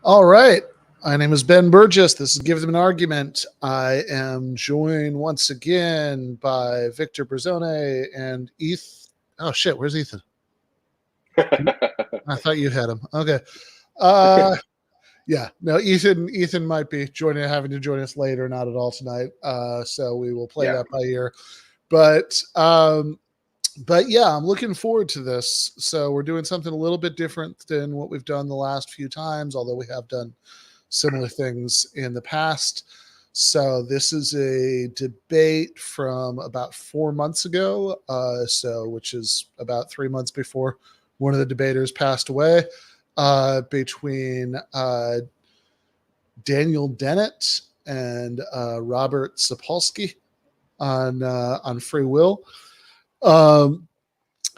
All right. My name is Ben Burgis. This is Give Them an Argument. I am joined once again by Victor Brazone and Eth. Oh, shit. Where's Ethan? I thought you had him. Okay. Yeah. No, Ethan might be having to join us later, not at all tonight. So we will play that by ear. But yeah, I'm looking forward to this. So we're doing something a little bit different than what we've done the last few times, although we have done similar things in the past. So this is a debate from about 4 months ago, which is about 3 months before one of the debaters passed away, between Daniel Dennett and Robert Sapolsky on free will.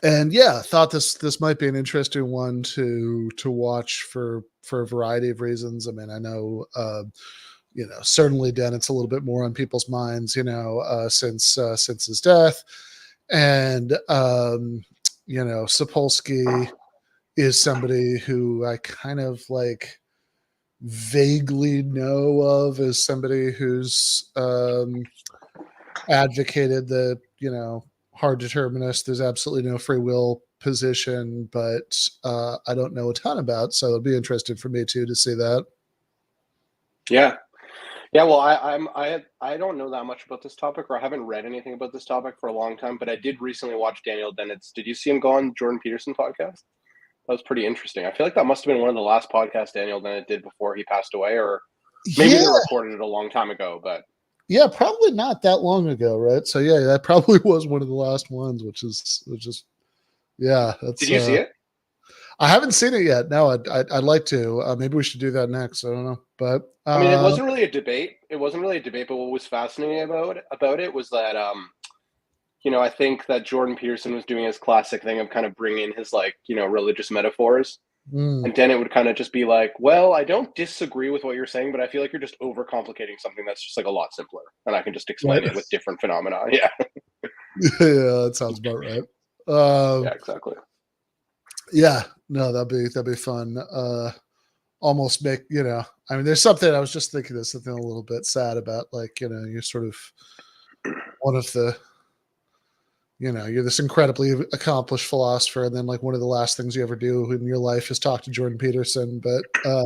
And yeah, thought this might be an interesting one to watch for a variety of reasons. I mean, I know certainly Dennett's a little bit more on people's minds, since his death, and Sapolsky is somebody who I kind of like vaguely know of as somebody who's advocated that hard determinist, there's absolutely no free will position, but I don't know a ton about, so it'll be interesting for me too to see that. Yeah. Well, I don't know that much about this topic, or I haven't read anything about this topic for a long time. But I did recently watch Daniel Dennett's. Did you see him go on Jordan Peterson podcast? That was pretty interesting. I feel like that must have been one of the last podcasts Daniel Dennett did before he passed away, or maybe they recorded it a long time ago. But yeah, probably not that long ago, right? So yeah, that probably was one of the last ones, which is yeah. That's, did you see it? I haven't seen it yet. No, I'd like to. Maybe we should do that next. I don't know, but I mean, it wasn't really a debate. It wasn't really a debate, but what was fascinating about it was that I think that Jordan Peterson was doing his classic thing of kind of bringing his religious metaphors. And Dennett would kind of just be like, well, I don't disagree with what you're saying, but I feel like you're just overcomplicating something that's just like a lot simpler. And I can just explain it with different phenomena. Yeah. Yeah, that sounds about right. Yeah, exactly. Yeah, no, that'd be fun. Almost make, I mean, there's something I was just thinking, there's something a little bit sad about, like, you're sort of one of the, you're this incredibly accomplished philosopher, and then like one of the last things you ever do in your life is talk to Jordan Peterson. But at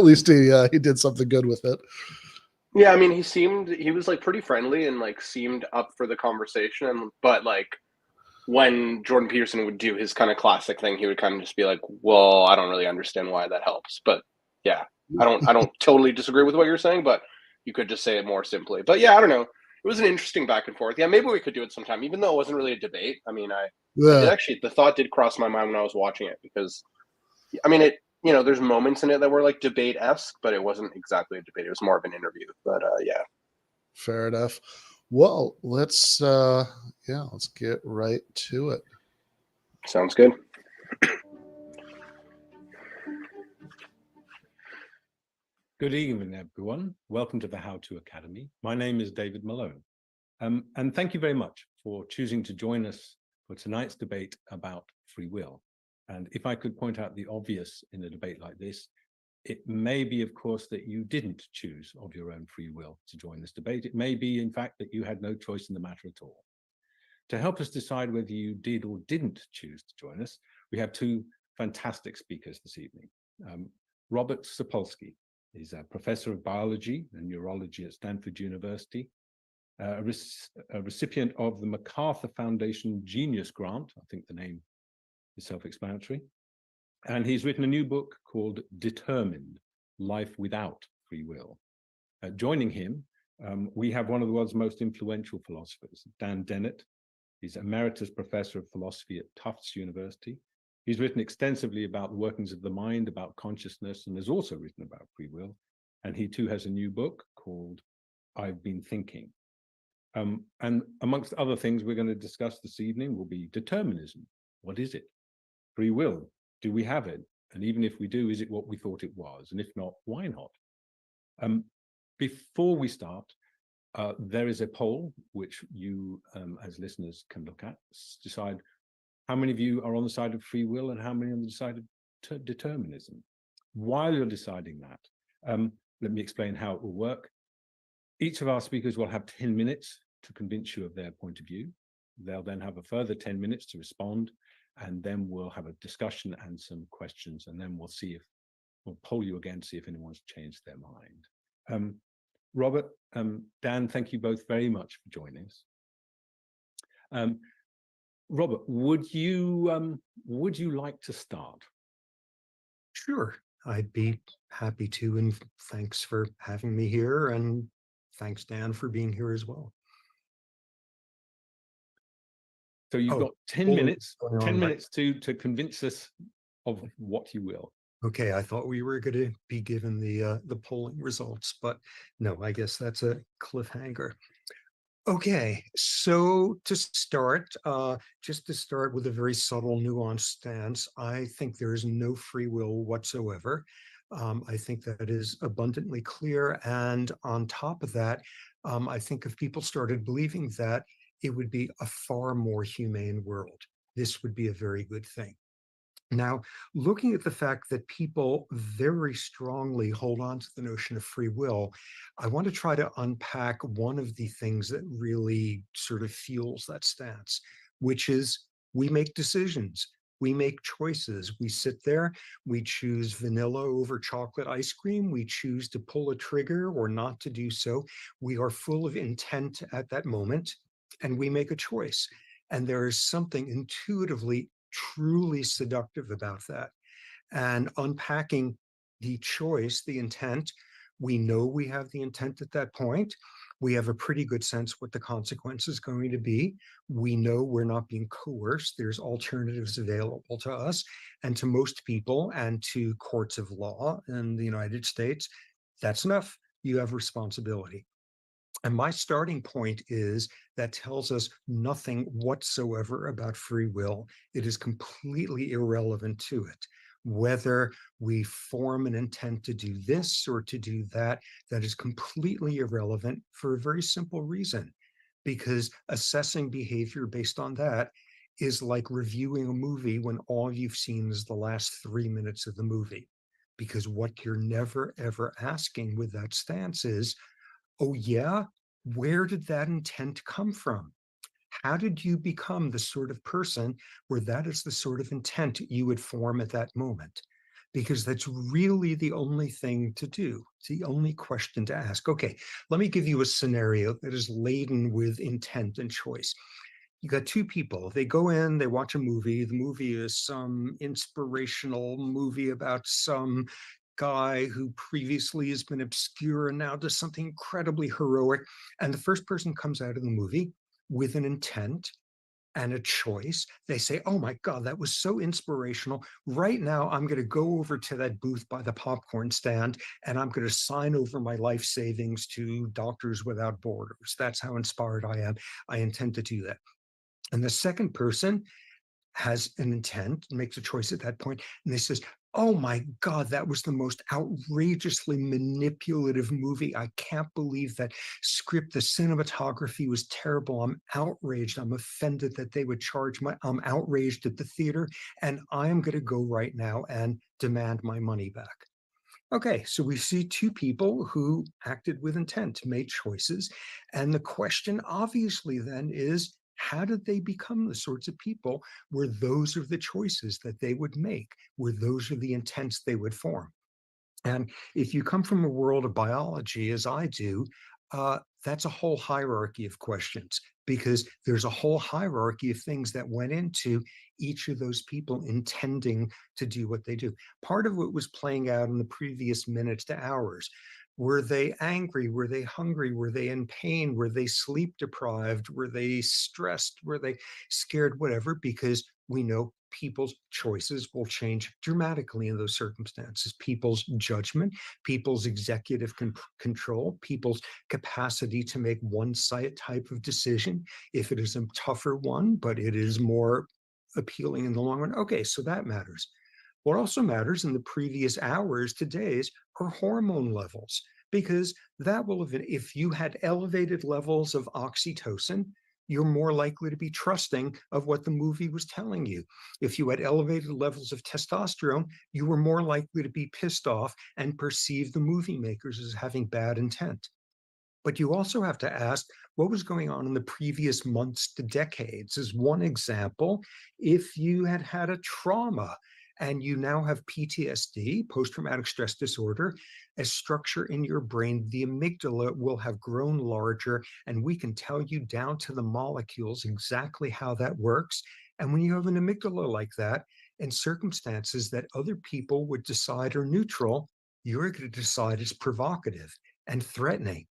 least he did something good with it. Yeah, I mean, he was like pretty friendly and like seemed up for the conversation, but like when Jordan Peterson would do his kind of classic thing, he would kind of just be like, well, I don't really understand why that helps. But yeah, I don't totally disagree with what you're saying, but you could just say it more simply. But yeah, I don't know. It was an interesting back and forth. Yeah, maybe we could do it sometime, even though it wasn't really a debate. I mean, the thought did cross my mind when I was watching it, because I mean, there's moments in it that were like debate-esque, but it wasn't exactly a debate. It was more of an interview. But yeah. Fair enough. Well, let's get right to it. Sounds good. Good evening, everyone. Welcome to the How To Academy. My name is David Malone. And thank you very much for choosing to join us for tonight's debate about free will. And if I could point out the obvious in a debate like this, it may be, of course, that you didn't choose of your own free will to join this debate. It may be, in fact, that you had no choice in the matter at all. To help us decide whether you did or didn't choose to join us, we have two fantastic speakers this evening. Robert Sapolsky is a professor of biology and neurology at Stanford University, a recipient of the MacArthur Foundation Genius Grant. I think the name is self-explanatory. And he's written a new book called Determined: Life Without Free Will. Joining him, we have one of the world's most influential philosophers, Dan Dennett. He's emeritus professor of philosophy at Tufts University. He's written extensively about the workings of the mind, about consciousness, and has also written about free will. And he too has a new book called I've Been Thinking. And amongst other things we're going to discuss this evening will be determinism. What is it? Free will. Do we have it? And even if we do, is it what we thought it was? And if not, why not? Before we start, there is a poll which you, as listeners, can look at, decide how many of you are on the side of free will and how many on the side of determinism. While you're deciding that, let me explain how it will work. Each of our speakers will have 10 minutes to convince you of their point of view. They'll then have a further 10 minutes to respond, and then we'll have a discussion and some questions, and then we'll poll you again, see if anyone's changed their mind. Robert, Dan, thank you both very much for joining us. Robert, would you like to start? Sure, I'd be happy to, and thanks for having me here, and thanks, Dan, for being here as well. So you've got 10 minutes, 10 minutes to convince us of what you will. Okay, I thought we were going to be given the polling results, but no, I guess that's a cliffhanger. Okay, so to start, just to start with a very subtle, nuanced stance, I think there is no free will whatsoever. I think that is abundantly clear. And on top of that, I think if people started believing that, it would be a far more humane world. This would be a very good thing. Now, looking at the fact that people very strongly hold on to the notion of free will, I want to try to unpack one of the things that really sort of fuels that stance, which is we make decisions. We make choices. We sit there, we choose vanilla over chocolate ice cream. We choose to pull a trigger or not to do so. We are full of intent at that moment, and we make a choice. And there is something intuitively truly seductive about that. And unpacking the choice, the intent, we know we have the intent at that point. We have a pretty good sense what the consequence is going to be. We know we're not being coerced. There's alternatives available to us and to most people and to courts of law in the United States. That's enough. You have responsibility. And my starting point is that tells us nothing whatsoever about free will. It is completely irrelevant to it. Whether we form an intent to do this or to do that, that is completely irrelevant for a very simple reason. Because assessing behavior based on that is like reviewing a movie when all you've seen is the last 3 minutes of the movie. Because what you're never, ever asking with that stance is, oh yeah, where did that intent come from? How did you become the sort of person where that is the sort of intent you would form at that moment? Because that's really the only thing to do. It's the only question to ask. Okay, let me give you a scenario that is laden with intent and choice. You got two people, they go in, they watch a movie. The movie is some inspirational movie about some guy who previously has been obscure and now does something incredibly heroic. And the first person comes out of the movie with an intent and a choice. They say, oh my God, that was so inspirational. Right now, I'm going to go over to that booth by the popcorn stand and I'm going to sign over my life savings to Doctors Without Borders. That's how inspired I am. I intend to do that. And the second person has an intent, makes a choice at that point, and they says, oh my God, that was the most outrageously manipulative movie. I can't believe that script. The cinematography was terrible. I'm outraged. I'm offended that they would charge I'm outraged at the theater, and I'm going to go right now and demand my money back. Okay, so we see two people who acted with intent, made choices. And the question obviously then is, how did they become the sorts of people where those are the choices that they would make, where those are the intents they would form? And if you come from a world of biology, as I do, that's a whole hierarchy of questions, because there's a whole hierarchy of things that went into each of those people intending to do what they do. Part of what was playing out in the previous minutes to hours. Were they angry? Were they hungry? Were they in pain? Were they sleep deprived? Were they stressed? Were they scared? Whatever, because we know people's choices will change dramatically in those circumstances. People's judgment, people's executive control, people's capacity to make one type of decision, if it is a tougher one, but it is more appealing in the long run. Okay, so that matters. What also matters in the previous hours to days are hormone levels, because that will have, if you had elevated levels of oxytocin, you're more likely to be trusting of what the movie was telling you. If you had elevated levels of testosterone, you were more likely to be pissed off and perceive the movie makers as having bad intent. But you also have to ask what was going on in the previous months to decades. As one example, if you had had a trauma and you now have PTSD, post-traumatic stress disorder, a structure in your brain, the amygdala will have grown larger, and we can tell you down to the molecules exactly how that works. And when you have an amygdala like that, in circumstances that other people would decide are neutral, you're going to decide it's provocative and threatening.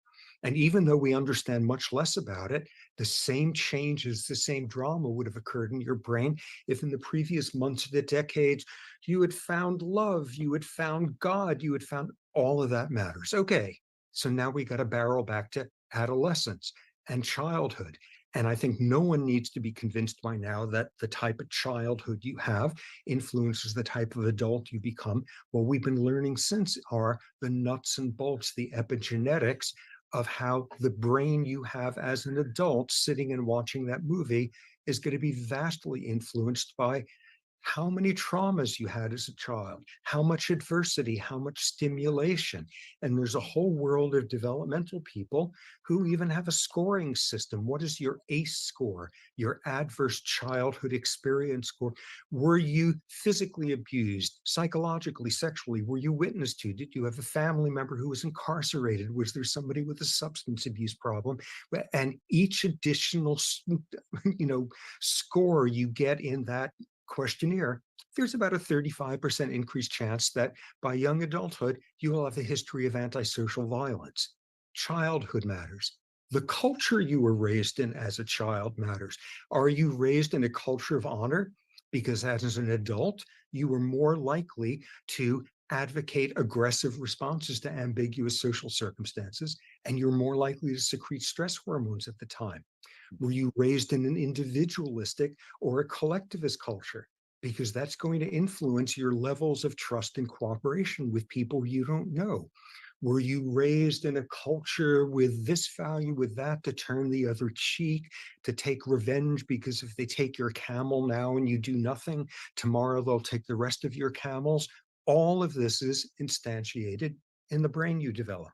And even though we understand much less about it, the same changes, the same drama would have occurred in your brain if in the previous months of the decades, you had found love, you had found God, you had found all of that matters. Okay, so now we got to barrel back to adolescence and childhood. And I think no one needs to be convinced by now that the type of childhood you have influences the type of adult you become. What we've been learning since are the nuts and bolts, the epigenetics of how the brain you have as an adult sitting and watching that movie is going to be vastly influenced by how many traumas you had as a child, how much adversity, how much stimulation. And there's a whole world of developmental people who even have a scoring system. What is your ACE score, your adverse childhood experience score? Were you physically abused, psychologically, sexually? Were you witness to? Did you have a family member who was incarcerated? Was there somebody with a substance abuse problem? And each additional, score you get in that questionnaire, there's about a 35% increased chance that by young adulthood, you will have a history of antisocial violence. Childhood matters. The culture you were raised in as a child matters. Are you raised in a culture of honor? Because as an adult, you were more likely to advocate aggressive responses to ambiguous social circumstances, and you're more likely to secrete stress hormones at the time. Were you raised in an individualistic or a collectivist culture? Because that's going to influence your levels of trust and cooperation with people you don't know. Were you raised in a culture with this value, with that, to turn the other cheek, to take revenge because if they take your camel now and you do nothing, tomorrow they'll take the rest of your camels? All of this is instantiated in the brain you develop.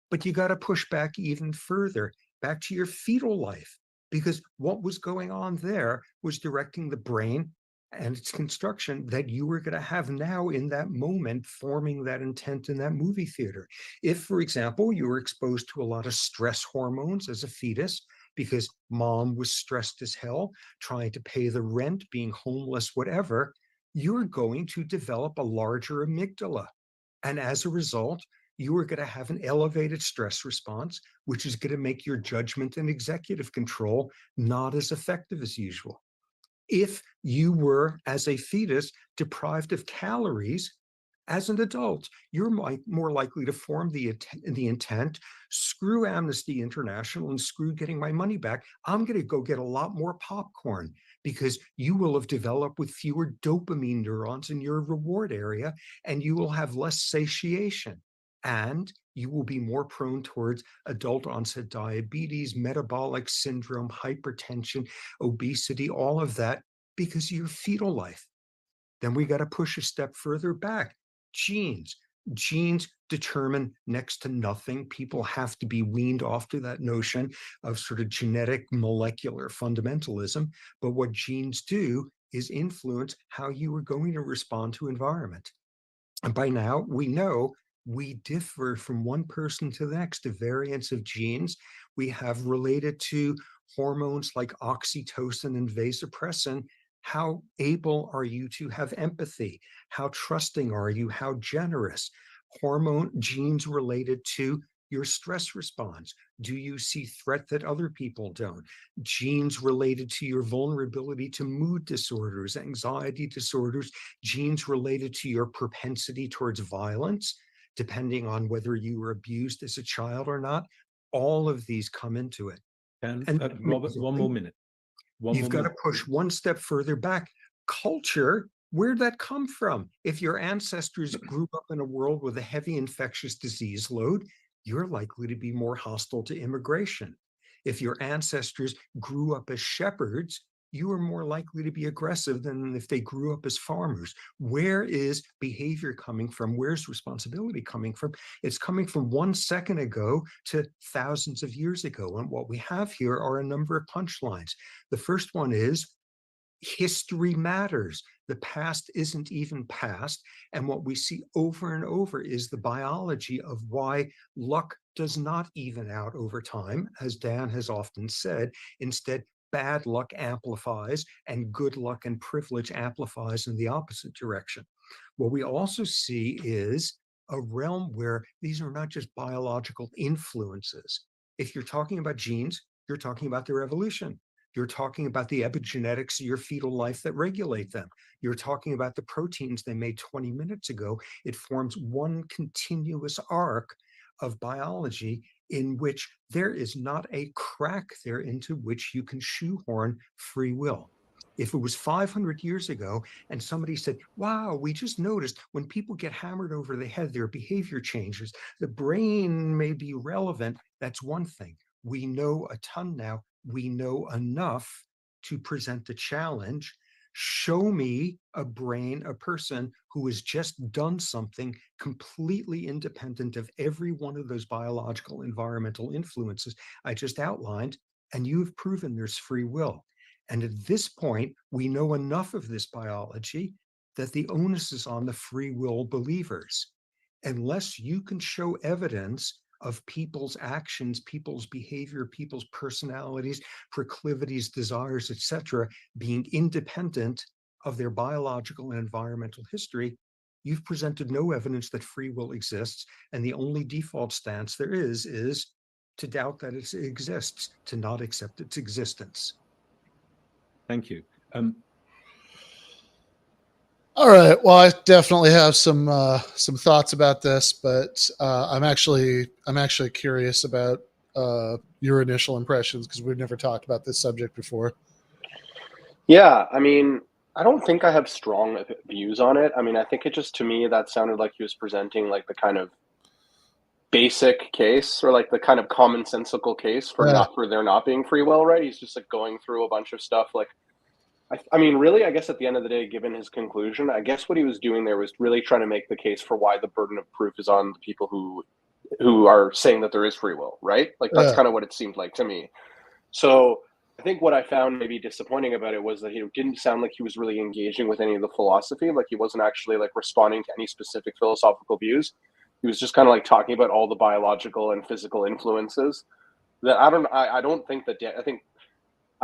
But you got to push back even further, back to your fetal life, because what was going on there was directing the brain and its construction that you were going to have now in that moment, forming that intent in that movie theater. If, for example, you were exposed to a lot of stress hormones as a fetus, because mom was stressed as hell, trying to pay the rent, being homeless, whatever, you're going to develop a larger amygdala. And as a result, you are going to have an elevated stress response, which is going to make your judgment and executive control not as effective as usual. If you were, as a fetus, deprived of calories, as an adult, you're more likely to form the intent, screw Amnesty International and screw getting my money back. I'm going to go get a lot more popcorn because you will have developed with fewer dopamine neurons in your reward area, and you will have less satiation. And you will be more prone towards adult onset diabetes, metabolic syndrome, hypertension, obesity, all of that because of your fetal life. Then we got to push a step further back. Genes. Genes determine next to nothing. People have to be weaned off to that notion of sort of genetic molecular fundamentalism. But what genes do is influence how you are going to respond to environment. And by now, we know we differ from one person to the next. A variance of genes we have related to hormones like oxytocin and vasopressin. How able are you to have empathy? How trusting are you? How generous? Hormone genes related to your stress response. Do you see threat that other people don't? Genes related to your vulnerability to mood disorders, anxiety disorders, genes related to your propensity towards violence, depending on whether you were abused as a child or not. All of these come into it. Robert, one more minute. You've got to push one step further back. Culture, where'd that come from? If your ancestors grew up in a world with a heavy infectious disease load, you're likely to be more hostile to immigration. If your ancestors grew up as shepherds, you are more likely to be aggressive than if they grew up as farmers. Where is behavior coming from? Where's responsibility coming from? It's coming from 1 second ago to thousands of years ago. And what we have here are a number of punchlines. The first one is, history matters. The past isn't even past. And what we see over and over is the biology of why luck does not even out over time, as Dan has often said. Instead, bad luck amplifies and good luck and privilege amplifies in the opposite direction. What we also see is a realm where these are not just biological influences. If you're talking about genes, you're talking about their evolution. You're talking about the epigenetics of your fetal life that regulate them. You're talking about the proteins they made 20 minutes ago. It forms one continuous arc of biology in which there is not a crack there into which you can shoehorn free will. If it was 500 years ago and somebody said, wow, we just noticed when people get hammered over the head, their behavior changes, the brain may be relevant, that's one thing. We know a ton now. We know enough to present the challenge. Show me a brain, a person who has just done something completely independent of every one of those biological, environmental influences I just outlined, and you've proven there's free will. And at this point, we know enough of this biology that the onus is on the free will believers. Unless you can show evidence of people's actions, people's behavior, people's personalities, proclivities, desires, etc., being independent of their biological and environmental history, you've presented no evidence that free will exists, and the only default stance there is to doubt that it exists, to not accept its existence. Thank you. All right. Well, I definitely have some thoughts about this, but I'm actually curious about your initial impressions, because we've never talked about this subject before. Yeah, I mean, I don't think I have strong views on it. I mean, I think it just, to me, that sounded like he was presenting like the kind of basic case, or like the kind of commonsensical case for there not being free will, right? He's just like going through a bunch of stuff. Like, I mean, really, I guess at the end of the day, given his conclusion, I guess what he was doing there was really trying to make the case for why the burden of proof is on the people who are saying that there is free will, right? Like, that's kind of what it seemed like to me. So I think what I found maybe disappointing about it was that he didn't sound like he was really engaging with any of the philosophy. Like, he wasn't actually like responding to any specific philosophical views. He was just kind of like talking about all the biological and physical influences that I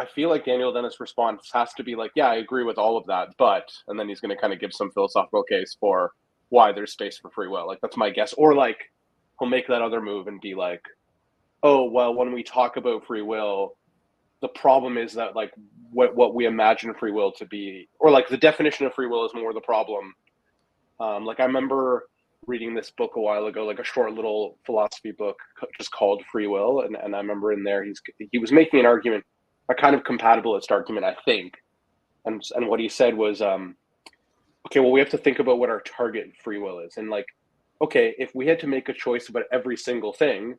feel like Daniel Dennett's response has to be like, yeah, I agree with all of that, but, and then he's going to kind of give some philosophical case for why there's space for free will. Like, that's my guess. Or like, he'll make that other move and be like, oh, well, when we talk about free will, the problem is that like what we imagine free will to be, or like the definition of free will is more the problem. Like, I remember reading this book a while ago, like a short little philosophy book just called Free Will. And I remember in there, he was making an argument, a kind of compatibilist argument, I think. And what he said was, okay, well, we have to think about what our target free will is. And like, okay, if we had to make a choice about every single thing,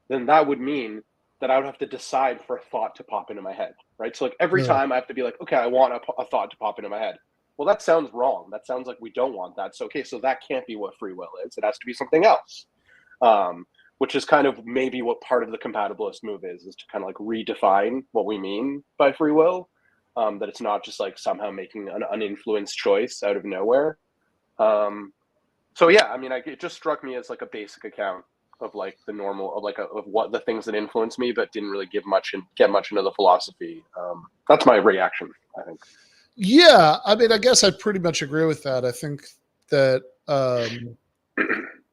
then that would mean that I would have to decide for a thought to pop into my head, right? So like every time I have to be like, okay, I want a thought to pop into my head. Well, that sounds wrong. That sounds like we don't want that. So, okay, so that can't be what free will is. It has to be something else. Which is kind of maybe what part of the compatibilist move is to kind of like redefine what we mean by free will. That it's not just like somehow making an uninfluenced choice out of nowhere. So yeah, I mean, it just struck me as like a basic account of like the normal of what the things that influence me, but didn't really get much into the philosophy. That's my reaction, I think. Yeah, I mean, I guess I pretty much agree with that. I think that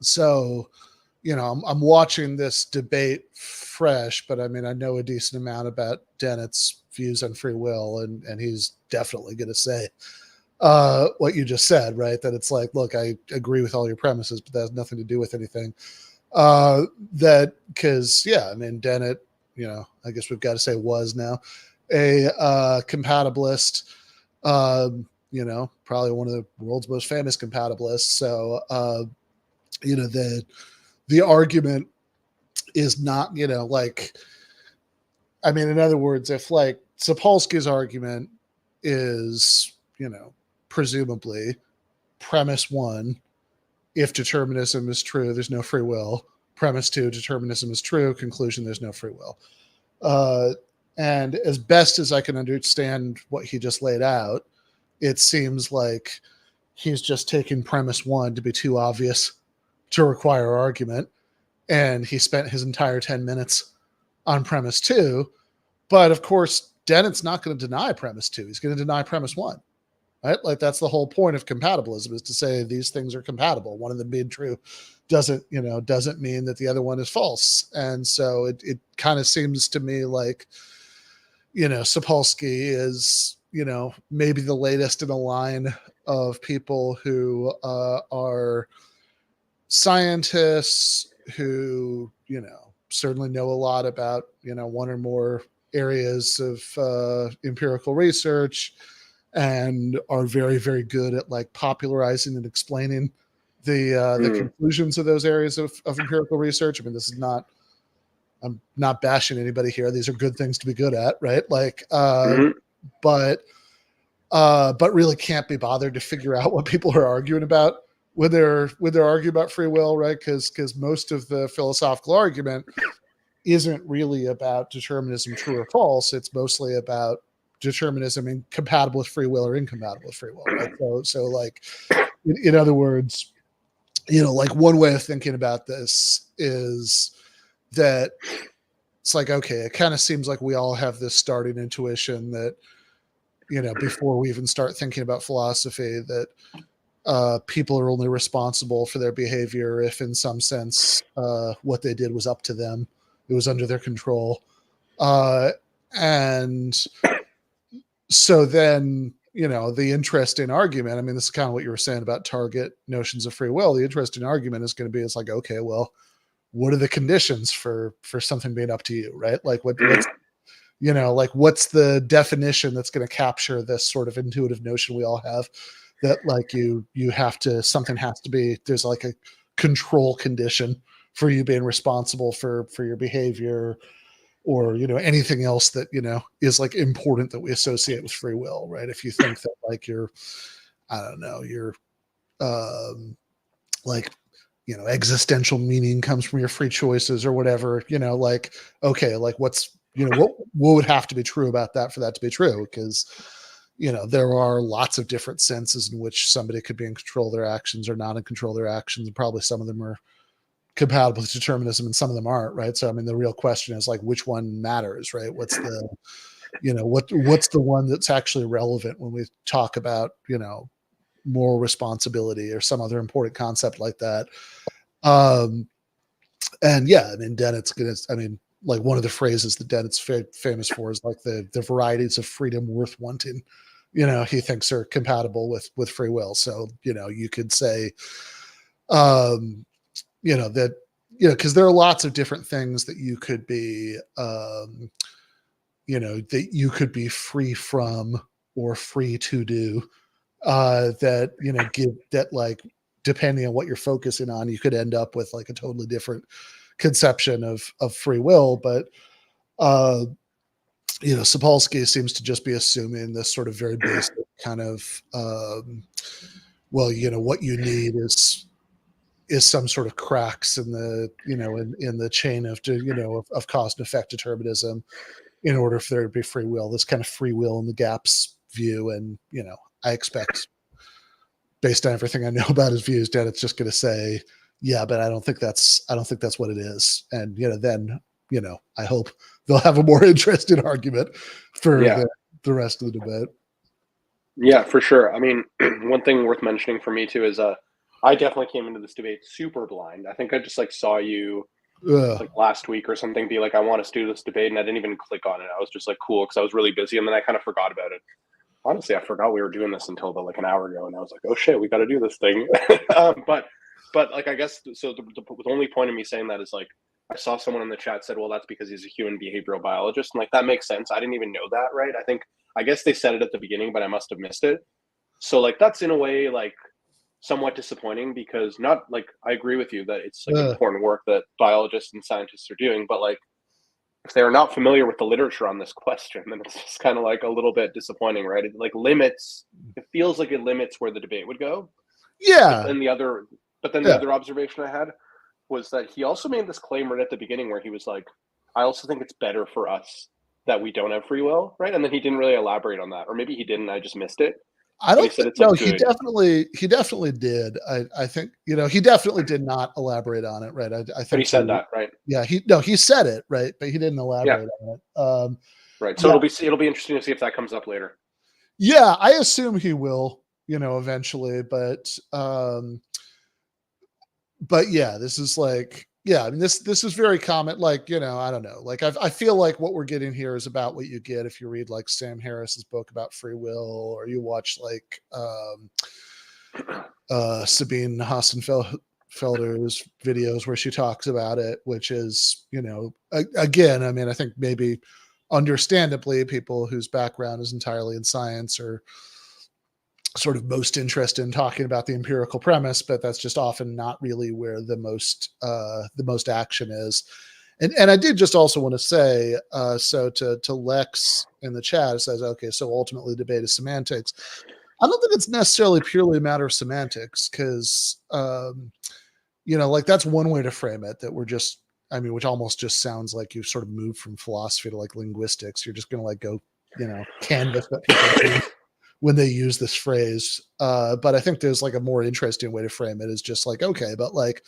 so, you know, I'm watching this debate fresh, but I mean, I know a decent amount about Dennett's views on free will, and he's definitely going to say what you just said, right? That it's like, look, I agree with all your premises, but that has nothing to do with anything. That because, yeah, I mean, Dennett, you know, I guess we've got to say was now a compatibilist, you know, probably one of the world's most famous compatibilists. So, you know, the argument is not, you know, like I mean, in other words, if like Sapolsky's argument is, presumably premise one, if determinism is true, there's no free will. Premise two, determinism is true. Conclusion, there's no free will. And as best as I can understand what he just laid out, it seems like he's just taking premise one to be too obvious to require argument. And he spent his entire 10 minutes on premise two. But of course, Dennett's not going to deny premise two. He's going to deny premise one. Right? Like that's the whole point of compatibilism, is to say these things are compatible. One of them being true doesn't mean that the other one is false. And so it kind of seems to me like, Sapolsky is, maybe the latest in a line of people who are scientists who, certainly know a lot about, one or more areas of empirical research, and are very, very good at like popularizing and explaining the conclusions of those areas of empirical research. I mean, I'm not bashing anybody here. These are good things to be good at, right? Like, but really can't be bothered to figure out what people are arguing about when they're arguing about free will, right? Because most of the philosophical argument isn't really about determinism, true or false. It's mostly about determinism incompatible with free will or incompatible with free will, right? So like, in other words, like one way of thinking about this is that it's like, okay, it kind of seems like we all have this starting intuition that, before we even start thinking about philosophy, that people are only responsible for their behavior if in some sense what they did was up to them. It was under their control. And so then, the interesting argument, I mean, this is kind of what you were saying about target notions of free will. The interesting argument is going to be, it's like, okay, well, what are the conditions for something being up to you, right? Like what's what's the definition that's going to capture this sort of intuitive notion we all have that like you have to, something has to be, there's like a control condition for you being responsible for your behavior, or anything else that is like important that we associate with free will, right? If you think that like you're like existential meaning comes from your free choices or whatever, like, okay, like what's what would have to be true about that for that to be true? Because there are lots of different senses in which somebody could be in control of their actions or not in control of their actions, and probably some of them are compatible with determinism and some of them aren't, right? So I mean, the real question is like, which one matters, right? What's the what's the one that's actually relevant when we talk about moral responsibility or some other important concept like that? And yeah, I mean, Dennett's gonna, I mean, like one of the phrases that Dennett's famous for is like the varieties of freedom worth wanting, he thinks are compatible with free will. So you could say that, because there are lots of different things that you could be, that you could be free from or free to do, that, give that, like, depending on what you're focusing on, you could end up with like a totally different conception of free will. But, Sapolsky seems to just be assuming this sort of very basic kind of, well, what you need is some sort of cracks in the, in the chain of, of cause and effect determinism in order for there to be free will, this kind of free will in the gaps view. And, I expect, based on everything I know about his views, that it's just going to say, yeah, but I don't think that's what it is. And, then, I hope they'll have a more interesting argument for the rest of the debate. Yeah, for sure. I mean, one thing worth mentioning for me too is I definitely came into this debate super blind. I think I just like saw you like last week or something be like, I want us to do this debate, and I didn't even click on it. I was just like, cool, because I was really busy, and then I kind of forgot about it. Honestly, I forgot we were doing this until like an hour ago, and I was like, oh shit, we got to do this thing. But like, I guess so. The only point of me saying that is like, I saw someone in the chat said, well, that's because he's a human behavioral biologist, and like that makes sense. I didn't even know that, right? I guess they said it at the beginning, but I must have missed it. So like that's in a way like somewhat disappointing, because not like, I agree with you that it's like important work that biologists and scientists are doing, but like if they are not familiar with the literature on this question, then it's just kind of like a little bit disappointing, right? It like limits. It feels like it limits where the debate would go. Yeah. And the other observation I had was that he also made this claim right at the beginning where he was like, I also think it's better for us that we don't have free will, right? And then he didn't really elaborate on that, or maybe he didn't. I just missed it. I But don't he said think, it's no, like he good. definitely did. I think, he definitely did not elaborate on it, right? I think But he said that, right? Yeah, he said it, right, but he didn't elaborate on it. Right. So yeah. it'll be interesting to see if that comes up later. Yeah, I assume he will, eventually, but yeah, this is like, yeah, I mean, this is very common. Like, I don't know. Like, I feel like what we're getting here is about what you get if you read like Sam Harris's book about free will, or you watch like Sabine Hassenfelder's videos where she talks about it, which is, again, I mean, I think maybe understandably people whose background is entirely in science are sort of most interested in talking about the empirical premise, but that's just often not really where the most action is. And I did just also want to say, so to Lex in the chat, it says, okay, so ultimately debate is semantics. I don't think it's necessarily purely a matter of semantics, because like that's one way to frame it, that we're just, I mean, which almost just sounds like you've sort of moved from philosophy to like linguistics. You're just going to like go, canvas what people do when they use this phrase. But I think there's like a more interesting way to frame it, is just like, okay, but like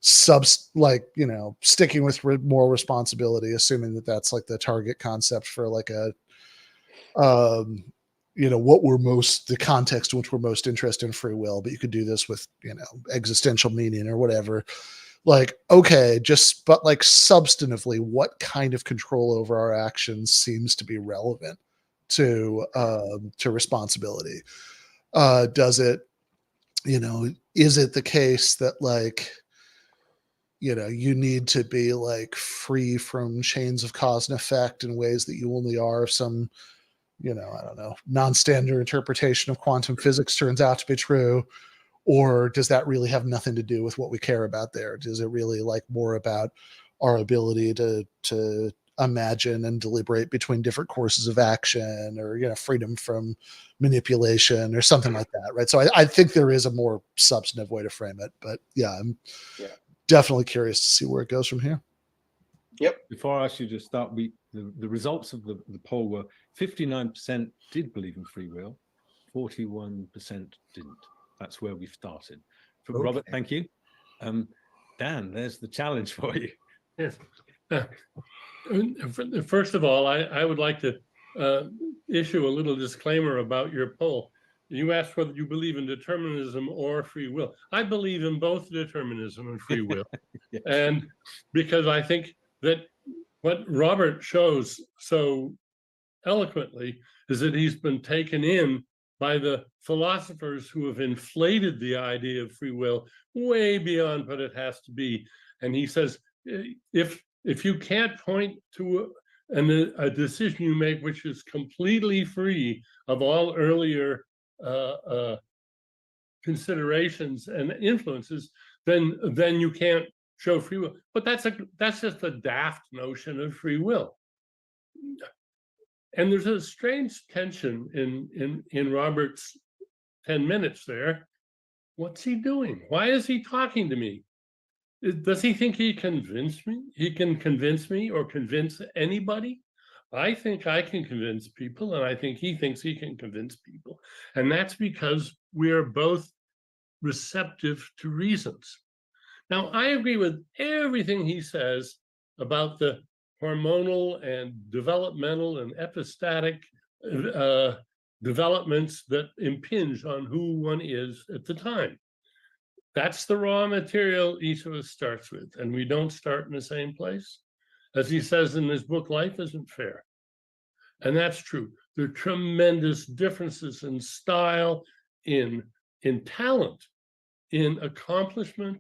sticking with moral responsibility, assuming that that's like the target concept for like a, the context in which we're most interested in free will, but you could do this with, existential meaning or whatever. Like, okay, but like substantively, what kind of control over our actions seems to be relevant to responsibility? Does it, is it the case that like, you need to be like free from chains of cause and effect in ways that you only are if some, I don't know, non-standard interpretation of quantum physics turns out to be true? Or does that really have nothing to do with what we care about there? Does it really like more about our ability to imagine and deliberate between different courses of action, or, freedom from manipulation or something like that, right? So I think there is a more substantive way to frame it, but yeah, I'm definitely curious to see where it goes from here. Yep. Before I ask you to start, the results of the poll were 59% did believe in free will, 41% didn't. That's where we started. Okay. Robert, thank you. Dan, there's the challenge for you. Yes. First of all, I would like to issue a little disclaimer about your poll. You asked whether you believe in determinism or free will. I believe in both determinism and free will. Yes. And because I think that what Robert shows so eloquently is that he's been taken in by the philosophers who have inflated the idea of free will way beyond what it has to be. And he says, if you can't point to a decision you make which is completely free of all earlier considerations and influences, then you can't show free will. But that's just a daft notion of free will. And there's a strange tension in Robert's 10 minutes there. What's he doing? Why is he talking to me? Does he think he convinced me? He can convince me or convince anybody? I think I can convince people, and I think he thinks he can convince people. And that's because we are both receptive to reasons. Now, I agree with everything he says about the hormonal and developmental and epistatic developments that impinge on who one is at the time. That's the raw material each of us starts with, and we don't start in the same place. As he says in his book, life isn't fair. And that's true. There are tremendous differences in style, in talent, in accomplishment,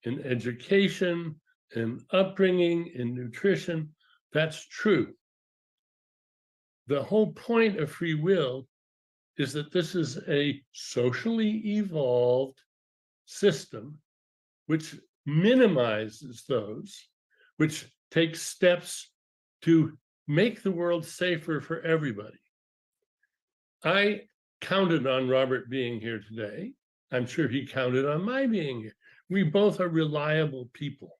in education, in upbringing, in nutrition. That's true. The whole point of free will is that this is a socially evolved system which minimizes those, which takes steps to make the world safer for everybody. I counted on Robert being here today. I'm sure he counted on my being here. We both are reliable people.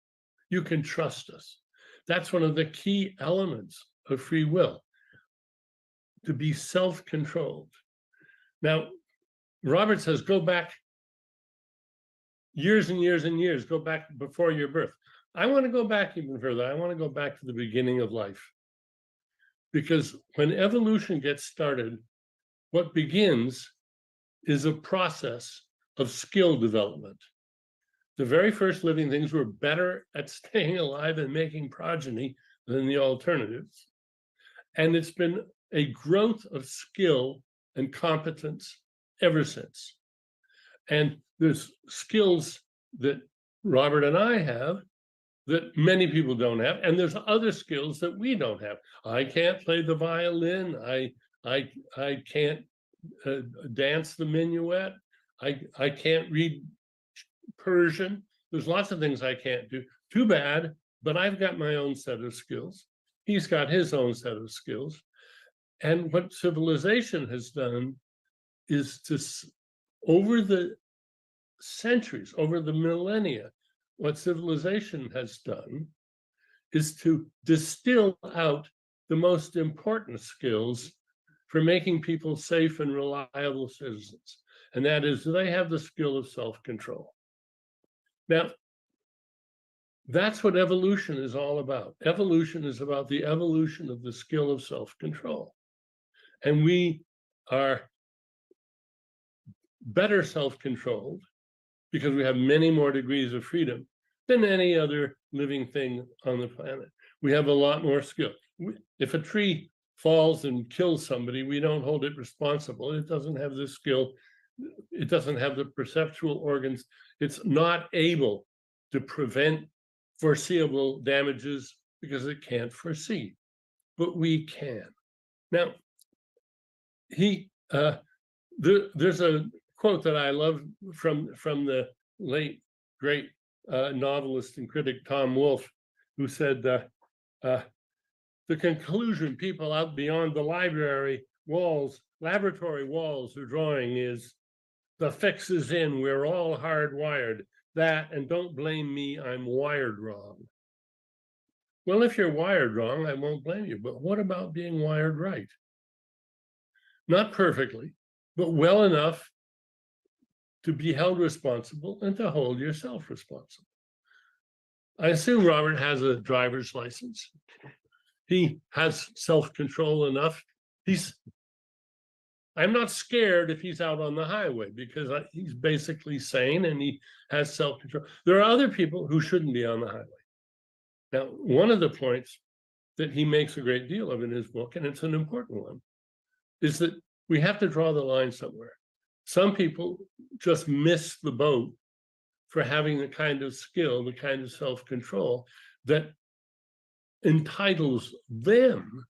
You can trust us. That's one of the key elements of free will, to be self-controlled. Now, Robert says, go back years and years and years, go back before your birth. I want to go back even further. I want to go back to the beginning of life. Because when evolution gets started, what begins is a process of skill development. The very first living things were better at staying alive and making progeny than the alternatives. And it's been a growth of skill and competence ever since. And there's skills that Robert and I have that many people don't have, and there's other skills that we don't have. I can't play the violin. I can't dance the minuet. I can't read Persian. There's lots of things I can't do. Too bad, but I've got my own set of skills. He's got his own set of skills. And what civilization has done is to, over the centuries, over the millennia, what civilization has done is to distill out the most important skills for making people safe and reliable citizens. And that is, they have the skill of self-control. Now, that's what evolution is all about. Evolution is about the evolution of the skill of self-control. And we are better self-controlled because we have many more degrees of freedom than any other living thing on the planet. We have a lot more skill. If a tree falls and kills somebody, we don't hold it responsible. It doesn't have the skill. It doesn't have the perceptual organs. It's not able to prevent foreseeable damages because it can't foresee, but we can. Now, there's a quote that I love from the late, great novelist and critic Tom Wolfe, who said, the conclusion people out beyond the laboratory walls are drawing is, the fix is in, we're all hardwired. That, and don't blame me, I'm wired wrong. Well, if you're wired wrong, I won't blame you, but what about being wired right? Not perfectly, but well enough to be held responsible and to hold yourself responsible. I assume Robert has a driver's license. He has self-control enough. I'm not scared if he's out on the highway because he's basically sane and he has self-control. There are other people who shouldn't be on the highway. Now, one of the points that he makes a great deal of in his book, and it's an important one, is that we have to draw the line somewhere. Some people just miss the boat for having the kind of skill, the kind of self-control that entitles them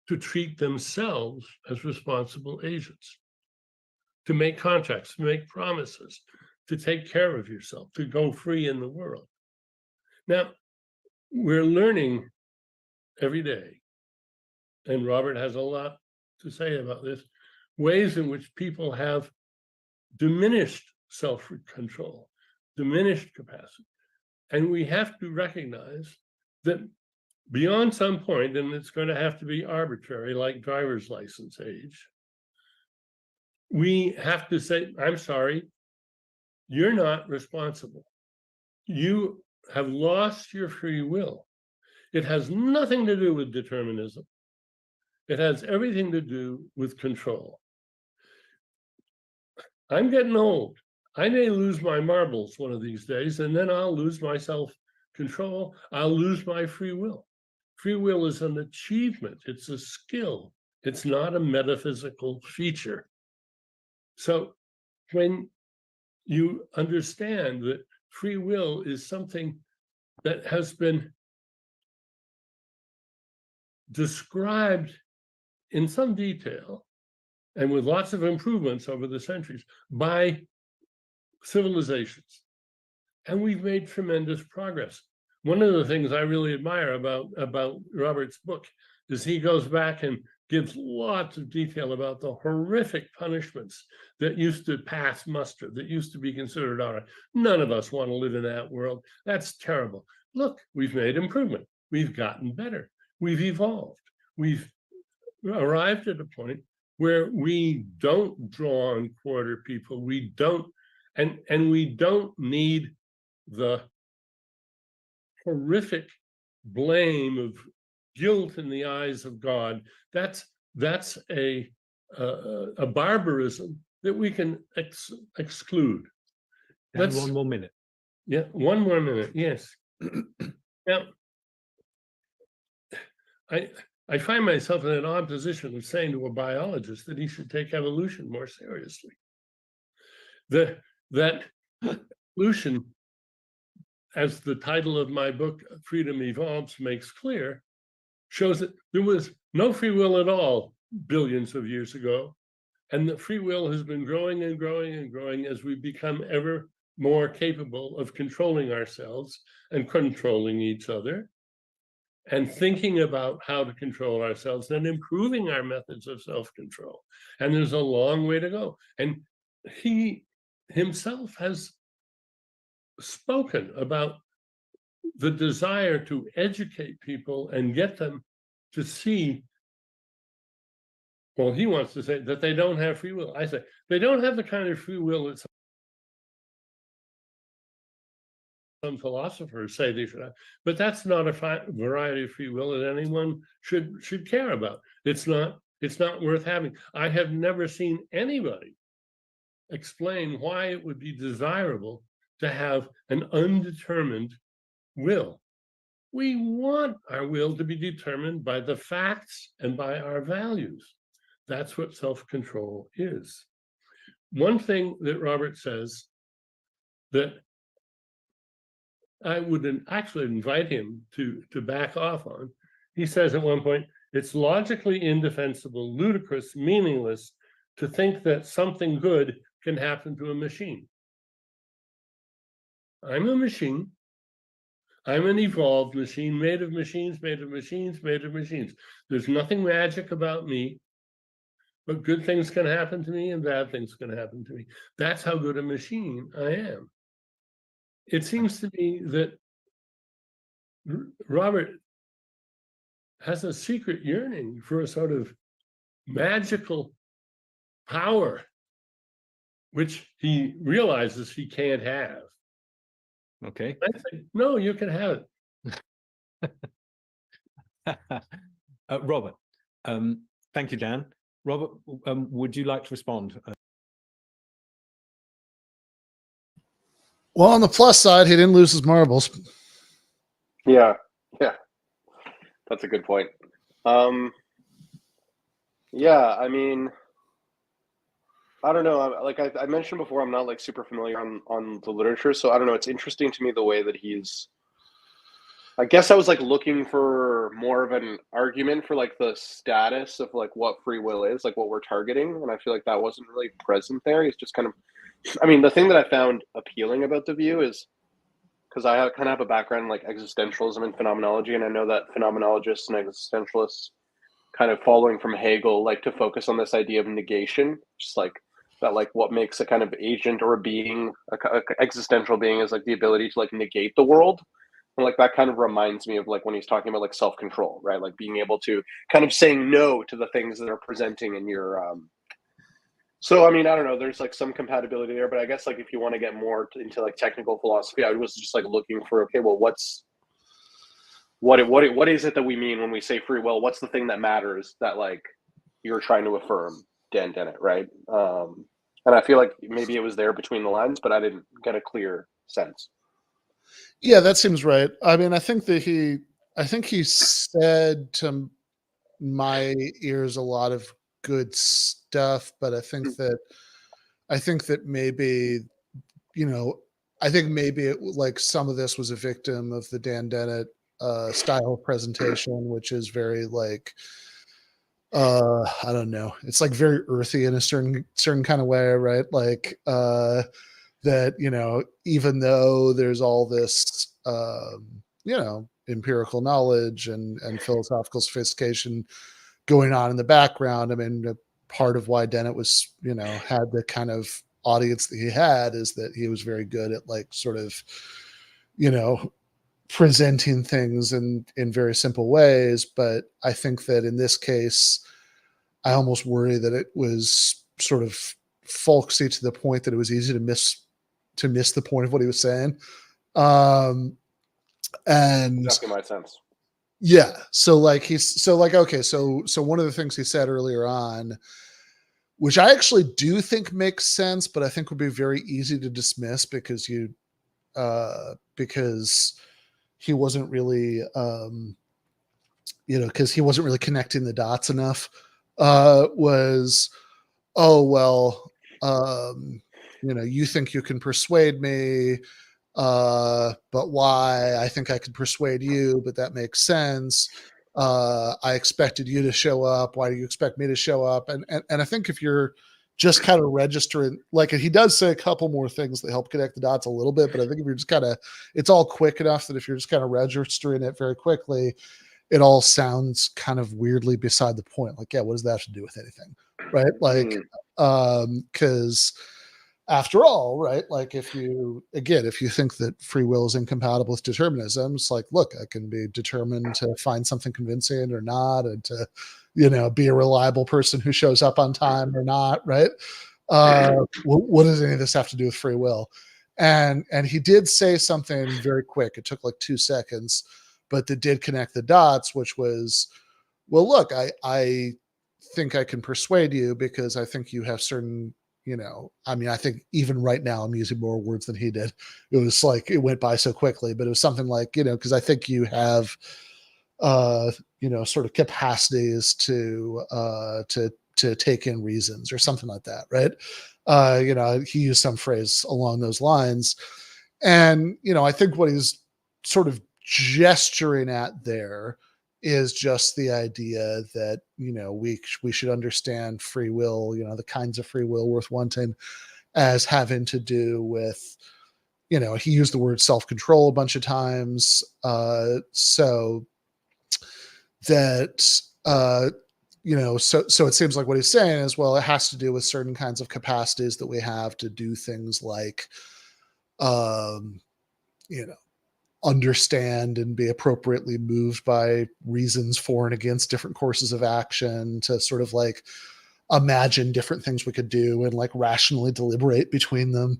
to treat themselves as responsible agents, to make contracts, to make promises, to take care of yourself, to go free in the world. Now, we're learning every day, and Robert has a lot to say about this, ways in which people have diminished self-control, diminished capacity. And we have to recognize that beyond some point, and it's going to have to be arbitrary, like driver's license age, we have to say, I'm sorry, you're not responsible. You have lost your free will. It has nothing to do with determinism. It has everything to do with control. I'm getting old. I may lose my marbles one of these days, and then I'll lose my self-control. I'll lose my free will. Free will is an achievement. It's a skill. It's not a metaphysical feature. So when you understand that free will is something that has been described in some detail and with lots of improvements over the centuries by civilizations, and we've made tremendous progress. one of the things I really admire about Robert's book is he goes back and gives lots of detail about the horrific punishments that used to pass muster, that used to be considered all right. None of us want to live in that world. That's terrible. Look, we've made improvement. We've gotten better. We've evolved. We've arrived at a point where we don't draw and quarter people. We don't, and we don't need the horrific blame of guilt in the eyes of God. That's a barbarism that we can exclude. And one more minute. Yeah, one more minute. Yes. Now, I find myself in an odd position of saying to a biologist that he should take evolution more seriously. That evolution, as the title of my book, Freedom Evolves, makes clear, shows that there was no free will at all billions of years ago. And that free will has been growing and growing and growing as we become ever more capable of controlling ourselves and controlling each other, and thinking about how to control ourselves and improving our methods of self-control. And there's a long way to go. And he himself has spoken about the desire to educate people and get them to see, well, he wants to say that they don't have free will. I say they don't have the kind of free will that some philosophers say they should have, but that's not a variety of free will that anyone should care about. It's not worth having. I have never seen anybody explain why it would be desirable to have an undetermined will. We want our will to be determined by the facts and by our values. That's what self-control is. One thing that Robert says that I would actually invite him to back off on, he says at one point, it's logically indefensible, ludicrous, meaningless to think that something good can happen to a machine. I'm a machine. I'm an evolved machine made of machines, made of machines, made of machines. There's nothing magic about me, but good things can happen to me and bad things can happen to me. That's how good a machine I am. It seems to me that Robert has a secret yearning for a sort of magical power, which he realizes he can't have. Okay. I say, no, you can have it. Robert, thank you, Dan. Robert, would you like to respond? Well, on the plus side, he didn't lose his marbles. Yeah, that's a good point. Yeah, I mean, I don't know. Like I mentioned before, I'm not like super familiar on the literature, so I don't know. It's interesting to me the way that he's. I guess I was like looking for more of an argument for like the status of like what free will is, like what we're targeting, and I feel like that wasn't really present there. He's just kind of. I mean, the thing that I found appealing about the view is because I kind of have a background in like existentialism and phenomenology, and I know that phenomenologists and existentialists, kind of following from Hegel, like to focus on this idea of negation, just like that, like what makes a kind of agent or a being, a existential being, is like the ability to like negate the world. And like that kind of reminds me of like when he's talking about like self-control, right? Like being able to kind of saying no to the things that are presenting in your so I mean, I don't know, there's like some compatibility there, but I guess like if you want to get more into like technical philosophy, I was just like looking for, okay, well, what is it that we mean when we say free will? What's the thing that matters that like you're trying to affirm, Dan Dennett, right? And I feel like maybe it was there between the lines, but I didn't get a clear sense. Yeah, that seems right. I mean, I think he said to my ears a lot of good stuff, but I think that maybe, I think maybe like some of this was a victim of the Dan Dennett style of presentation, which is very like, I don't know, it's like very earthy in a certain kind of way, right? Like that, even though there's all this empirical knowledge and philosophical sophistication going on in the background. I mean, part of why Dennett was, had the kind of audience that he had is that he was very good at like sort of, presenting things in very simple ways. But I think that in this case, I almost worry that it was sort of folksy to the point that it was easy to miss the point of what he was saying. And Definitely my sense. yeah, so okay, so one of the things he said earlier on, which I actually do think makes sense, but I think would be very easy to dismiss because because he wasn't really because he wasn't really connecting the dots enough, was, oh well, you think you can persuade me, but why? I think I could persuade you, but that makes sense. I expected you to show up. Why do you expect me to show up? And I think if you're just kind of registering, like, he does say a couple more things that help connect the dots a little bit, but I think if you're just kind of, it's all quick enough that if you're just kind of registering it very quickly, it all sounds kind of weirdly beside the point. Like, yeah, what does that have to do with anything? Right. Like, because after all, right, like if you think that free will is incompatible with determinism, it's like, look, I can be determined to find something convincing or not, and to, be a reliable person who shows up on time or not, right? What does any of this have to do with free will? And he did say something very quick. It took like 2 seconds, but that did connect the dots, which was, well, look, I think I can persuade you because I think you have certain, I think even right now I'm using more words than he did. It was like, it went by so quickly, but it was something like, because I think you have, sort of capacities to take in reasons or something like that. Right. He used some phrase along those lines. And, I think what he's sort of gesturing at there is just the idea that, we should understand free will, the kinds of free will worth wanting, as having to do with, he used the word self-control a bunch of times. So that, so it seems like what he's saying is, well, it has to do with certain kinds of capacities that we have to do things like, understand and be appropriately moved by reasons for and against different courses of action, to sort of like imagine different things we could do and like rationally deliberate between them.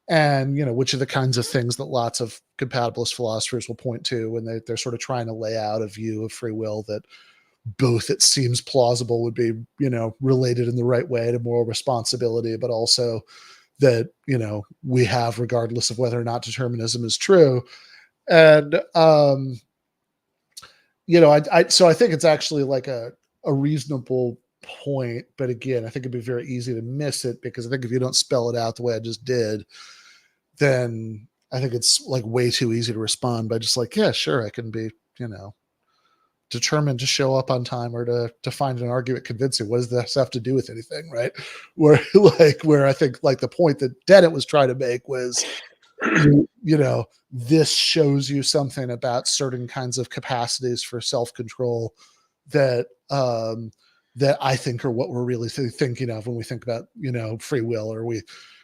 And, which are the kinds of things that lots of compatibilist philosophers will point to when they're sort of trying to lay out a view of free will that both, it seems plausible, would be, related in the right way to moral responsibility, but also that, we have regardless of whether or not determinism is true. And, so I think it's actually like a reasonable point, but again, I think it'd be very easy to miss it, because I think if you don't spell it out the way I just did, then I think it's like way too easy to respond by just like, yeah, sure, I can be, determined to show up on time or to find an argument convincing. What does this have to do with anything, right? Where I think like the point that Dennett was trying to make was, this shows you something about certain kinds of capacities for self-control that that I think are what we're really thinking of when we think about, free will, or we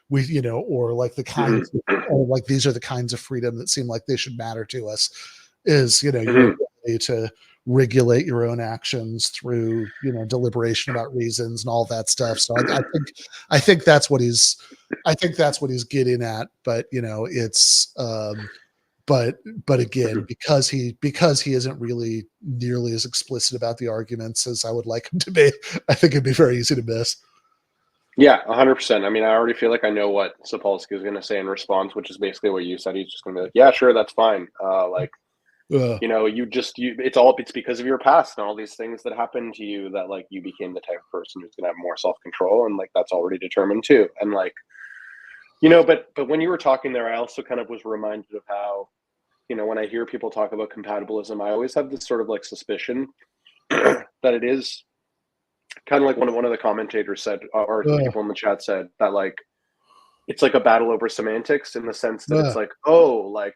or like the kinds or like these are the kinds of freedom that seem like they should matter to us, is, your ability to regulate your own actions through, deliberation about reasons and all that stuff. So I think that's what he's getting at. But, it's, but again, because he isn't really nearly as explicit about the arguments as I would like him to be, I think it'd be very easy to miss. Yeah, 100%. I mean, I already feel like I know what Sapolsky is going to say in response, which is basically what you said. He's just going to be like, yeah, sure, that's fine. It's because of your past and all these things that happened to you that like you became the type of person who's going to have more self-control, and like that's already determined too. And like, but when you were talking there, I also kind of was reminded of how, when I hear people talk about compatibilism, I always have this sort of like suspicion that it is kind of like one of the commentators said, or the people in the chat said, that like it's like a battle over semantics, in the sense that it's like, oh, like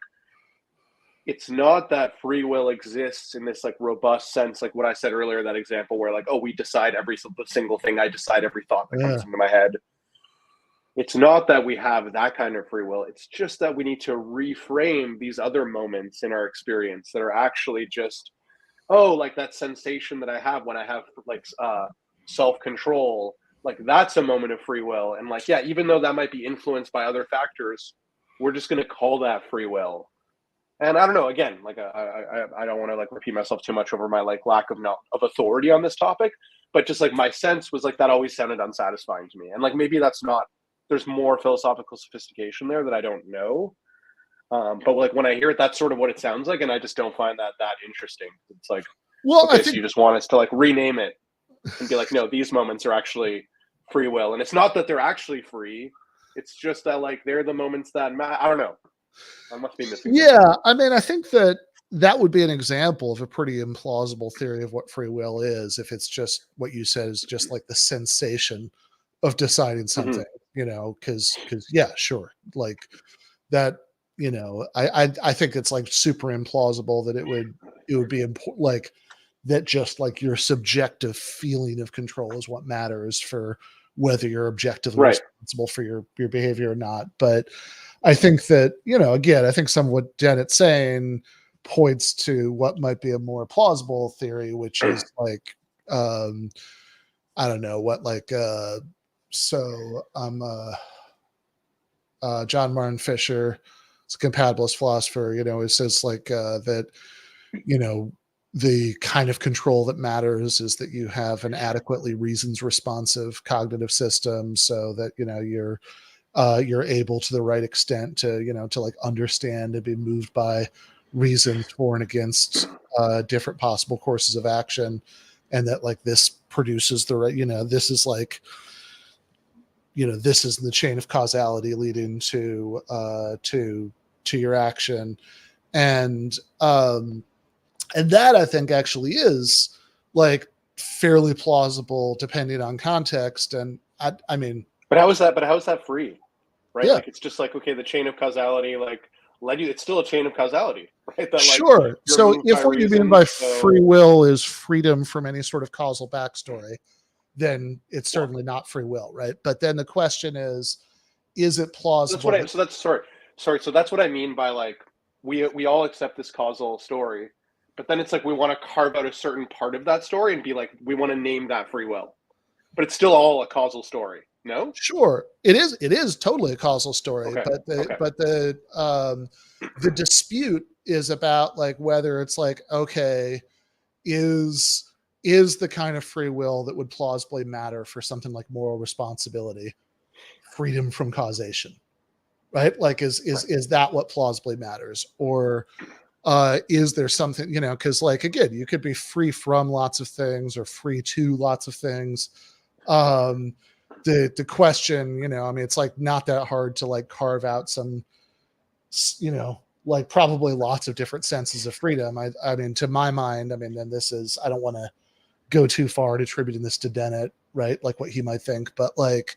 it's not that free will exists in this like robust sense, like what I said earlier, that example where like, oh, we decide every single thing, I decide every thought that comes into my head. It's not that we have that kind of free will. It's just that we need to reframe these other moments in our experience that are actually just, oh, like that sensation that I have when I have like self-control, like that's a moment of free will. And like, yeah, even though that might be influenced by other factors, we're just going to call that free will. And I don't know, again, like I don't want to like repeat myself too much over my like lack of authority on this topic, but just like my sense was like that always sounded unsatisfying to me. And like maybe that's not, there's more philosophical sophistication there that I don't know. But like when I hear it, that's sort of what it sounds like, and I just don't find that interesting. It's like, well, okay, I think, so you just want us to like rename it and be like, no, these moments are actually free will, and it's not that they're actually free. It's just that like they're the moments that matter. I don't know. I must be missing. Yeah, something. I mean, I think that would be an example of a pretty implausible theory of what free will is. If it's just what you said is just like the sensation of deciding something, because yeah, sure, like that. I think it's like super implausible that it would be important, like that just like your subjective feeling of control is what matters for whether you're objectively responsible for your behavior or not. But I think that, again, I think some of what Dennett's saying points to what might be a more plausible theory, which is like, I don't know what, like, John Martin Fisher, it's a compatibilist philosopher, it says like that, the kind of control that matters is that you have an adequately reasons responsive cognitive system, so that you're able to the right extent to to like understand and be moved by reasons for and against different possible courses of action, and that like this produces the right, this is like, this is the chain of causality leading to your action. And that I think actually is like fairly plausible depending on context. And I mean, but how is that free? Right? Yeah. Like it's just like, okay, the chain of causality like led you, it's still a chain of causality, right? That, like, sure. So if what you mean by free will is freedom from any sort of causal backstory, then it's certainly not free will, right? But then the question is it plausible? So that's what I mean by like we all accept this causal story, but then it's like we want to carve out a certain part of that story and be like, we want to name that free will, but it's still all a causal story. No, sure, it is totally a causal story. Okay. But the dispute is about like whether it's like, okay, is the kind of free will that would plausibly matter for something like moral responsibility, freedom from causation, right? Like is that what plausibly matters? Or is there something, because like, again, you could be free from lots of things or free to lots of things. The question, I mean, it's like not that hard to like carve out some, like probably lots of different senses of freedom. I mean, to my mind, I mean, then this is, I don't want to go too far in attributing this to Dennett, right? Like what he might think, but like,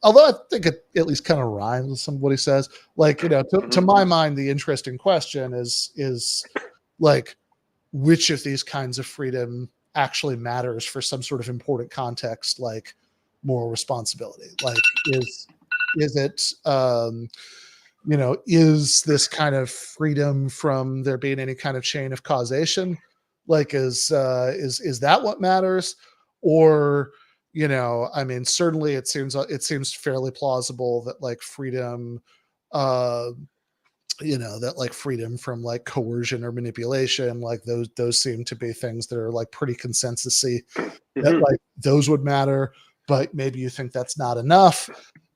although I think it at least kind of rhymes with some of what he says, like, to my mind, the interesting question is like, which of these kinds of freedom actually matters for some sort of important context, like moral responsibility? Like, is it, is this kind of freedom from there being any kind of chain of causation? Like, is that what matters? Or, I mean, certainly it seems fairly plausible that like freedom, that like freedom from like coercion or manipulation, like those seem to be things that are like pretty consensus-y, that like those would matter, but maybe you think that's not enough.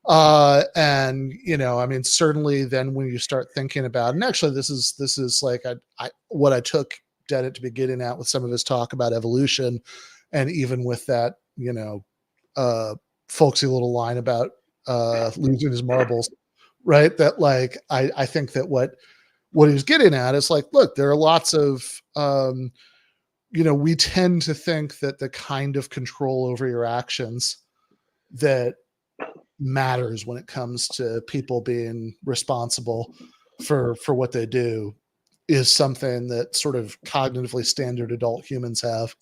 And I mean, certainly then when you start thinking about, and actually this is like what I took Dennett to be getting at with some of his talk about evolution, and even with that, folksy little line about losing his marbles, right? That like, I think that what he was getting at is like, look, there are lots of, we tend to think that the kind of control over your actions that matters when it comes to people being responsible for what they do is something that sort of cognitively standard adult humans have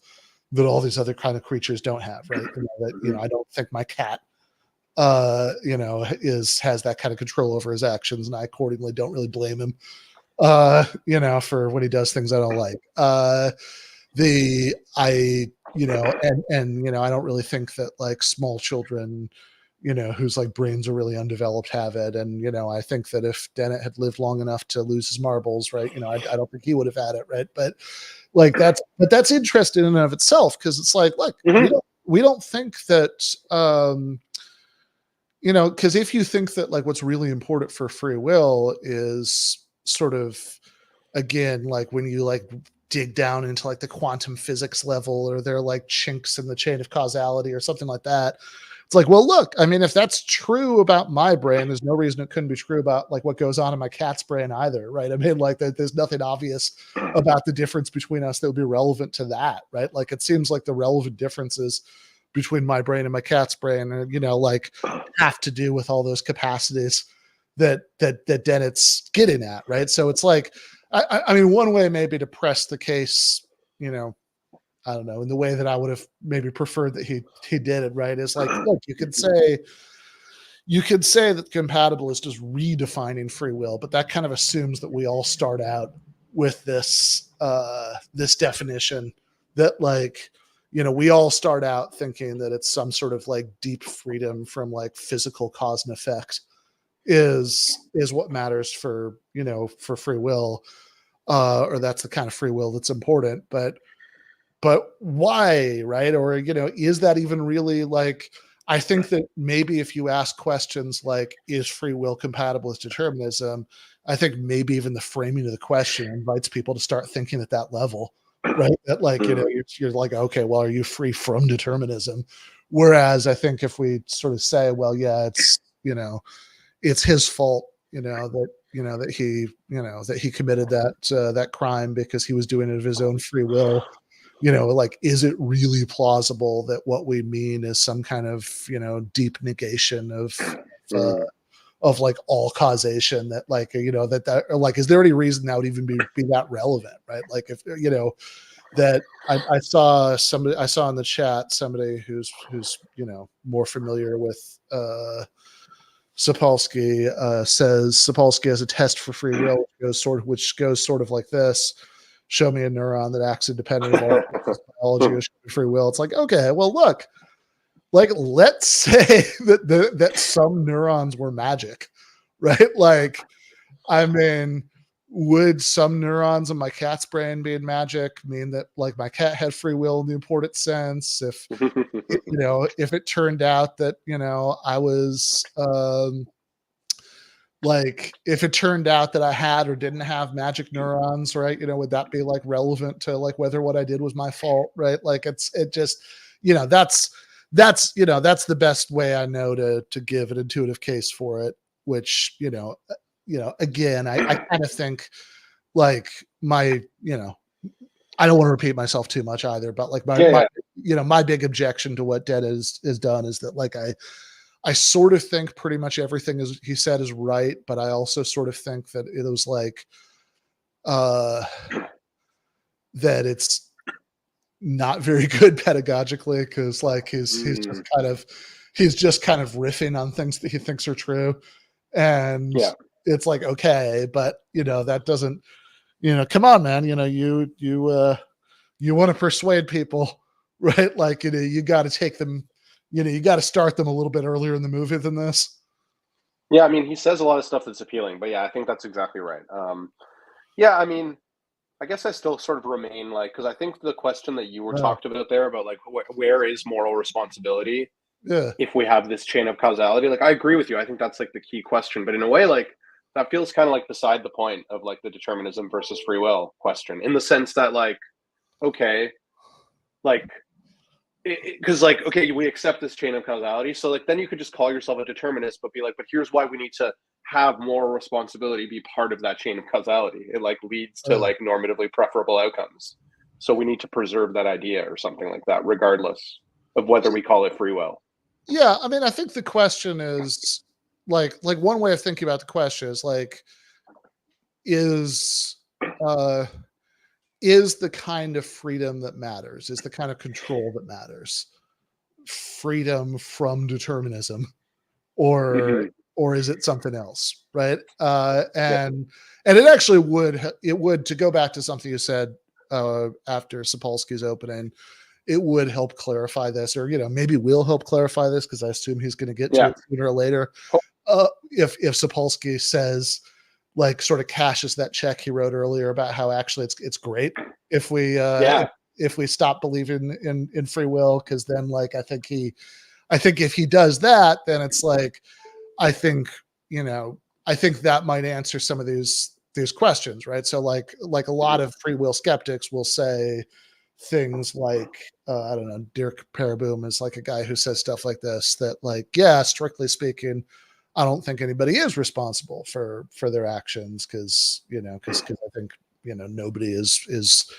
that all these other kind of creatures don't have, right? I don't think my cat has that kind of control over his actions, and I accordingly don't really blame him for when he does things I don't like. I don't really think that like small children, whose like brains are really undeveloped have it. And, I think that if Dennett had lived long enough to lose his marbles, right, I don't think he would have had it. Right. But that's interesting in and of itself. Cause it's like, look, we don't think that, cause if you think that like what's really important for free will is sort of, again, like when you like dig down into like the quantum physics level, or they're like chinks in the chain of causality or something like that. It's like, well, look, I mean, if that's true about my brain, there's no reason it couldn't be true about like what goes on in my cat's brain either. Right. I mean, like there's nothing obvious about the difference between us that would be relevant to that. Right. Like it seems like the relevant differences between my brain and my cat's brain and, like have to do with all those capacities that Dennett's getting at. Right. So it's like, I mean, one way maybe to press the case, I don't know, in the way that I would have maybe preferred that he did it, right, is like, look, you could say that compatible is just redefining free will, but that kind of assumes that we all start out with this this definition that like, we all start out thinking that it's some sort of like deep freedom from like physical cause and effect is what matters for free will, or that's the kind of free will that's important. But why, right? Or, is that even really like, I think that maybe if you ask questions like, is free will compatible with determinism? I think maybe even the framing of the question invites people to start thinking at that level, right? That like, you're like, okay, well, are you free from determinism? Whereas I think if we sort of say, well, yeah, it's his fault, that he committed that crime because he was doing it of his own free will. Like, is it really plausible that what we mean is some kind of, deep negation of like all causation that like, that or like, is there any reason that would even be that relevant? Right. Like if, that I saw in the chat, somebody who's, more familiar with, Sapolsky says Sapolsky has a test for free will, which goes sort of like this. Show me a neuron that acts independent of all biology or free will. It's like, okay, well, look, like, let's say that some neurons were magic, right? Like, I mean, would some neurons in my cat's brain being magic mean that like my cat had free will in the important sense? If if it turned out that I was like, if it turned out that I had or didn't have magic neurons, right? Would that be like relevant to like whether what I did was my fault, right? Like that's the best way I know to give an intuitive case for it, which, again, I kind of think like my, I don't want to repeat myself too much either, but like my big objection to what Dennett has done is that like, I sort of think pretty much everything he said is right, but I also sort of think that it was like, that it's not very good pedagogically because like he's just kind of riffing on things that he thinks are true, and it's like, okay, but that doesn't, come on, man, you want to persuade people, right? Like you got to take them. You got to start them a little bit earlier in the movie than this. Yeah, I mean, he says a lot of stuff that's appealing, but yeah, I think that's exactly right. I mean, I guess I still sort of remain like, because I think the question that you were talked about there about like where is moral responsibility? Yeah. If we have this chain of causality, like I agree with you. I think that's like the key question, but in a way, like that feels kind of like beside the point of like the determinism versus free will question, in the sense that like, okay, like. Because like, okay, we accept this chain of causality, so like then you could just call yourself a determinist, but be like, but here's why we need to have moral responsibility be part of that chain of causality. It like leads to like normatively preferable outcomes, so we need to preserve that idea or something like that, regardless of whether we call it free will. Yeah, I mean, I think the question is like one way of thinking about the question is like, is the kind of freedom that matters, is the kind of control that matters. Freedom from determinism, or is it something else, right? And it actually would, to go back to something you said after Sapolsky's opening, it would help clarify this, or maybe will help clarify this, because I assume he's going to get to it sooner or later. If Sapolsky says, like, sort of cashes that check he wrote earlier about how actually it's great if we if we stop believing in free will, because then, like, I think if he does that, then it's like, I think that might answer some of these questions, right? So like a lot of free will skeptics will say things like, I don't know, Dirk Pereboom is like a guy who says stuff like this, that, like, yeah, strictly speaking, I don't think anybody is responsible for their actions, because I think nobody is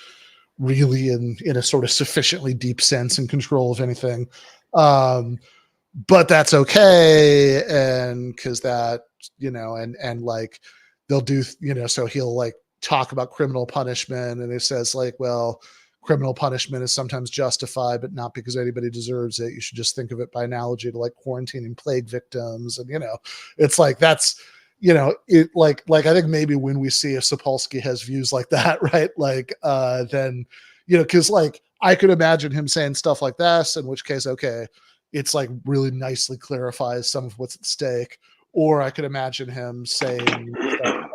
really in a sort of sufficiently deep sense in control of anything. But that's okay, and because that, and like they'll do, so he'll like talk about criminal punishment, and it says, like, well, criminal punishment is sometimes justified, but not because anybody deserves it. You should just think of it by analogy to like quarantining plague victims, and it's like, that's it, like I think maybe when we see if Sapolsky has views like that, right, like then because like I could imagine him saying stuff like this, in which case, okay, it's like really nicely clarifies some of what's at stake. Or I could imagine him saying stuff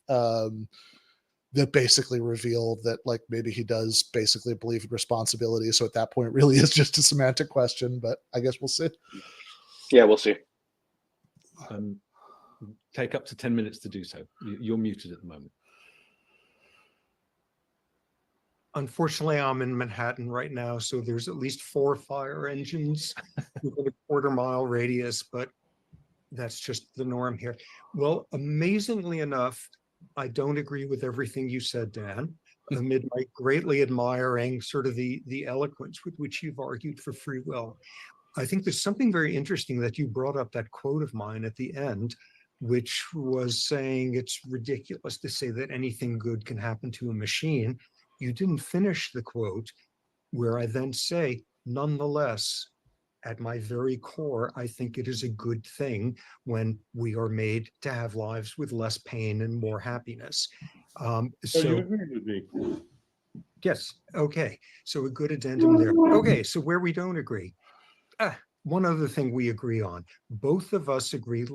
like, that basically revealed that, like, maybe he does basically believe in responsibility. So at that point, it really is just a semantic question, but I guess we'll see. Yeah, we'll see. Take up to 10 minutes to do so. You're muted at the moment. Unfortunately, I'm in Manhattan right now, so there's at least 4 fire engines within a quarter-mile radius, but that's just the norm here. Well, amazingly enough, I don't agree with everything you said, Dan, amid my greatly admiring sort of the eloquence with which you've argued for free will. I think there's something very interesting that you brought up, that quote of mine at the end, which was saying it's ridiculous to say that anything good can happen to a machine. You didn't finish the quote, where I then say, nonetheless, at my very core, I think it is a good thing when we are made to have lives with less pain and more happiness. So you agree with me? Yes, okay. So a good addendum there. Okay, so where we don't agree. One other thing we agree on. Both of us agree,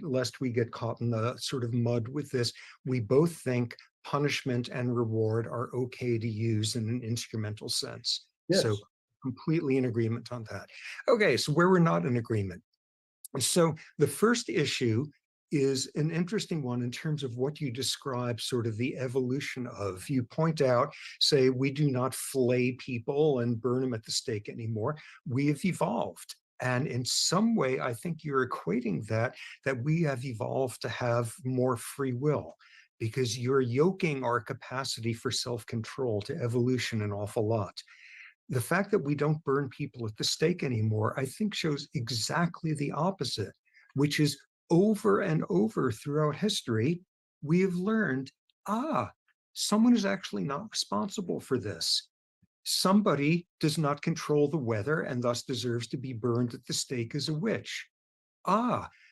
lest we get caught in the sort of mud with this, we both think punishment and reward are okay to use in an instrumental sense. Yes. So completely in agreement on that. Okay, so where we're not in agreement. So the first issue is an interesting one in terms of what you describe sort of the evolution of. You point out, say, we do not flay people and burn them at the stake anymore. We have evolved. And in some way, I think you're equating that we have evolved to have more free will, because you're yoking our capacity for self-control to evolution an awful lot. The fact that we don't burn people at the stake anymore, I think, shows exactly the opposite, which is over and over throughout history, we have learned, someone is actually not responsible for this. Somebody does not control the weather and thus deserves to be burned at the stake as a witch.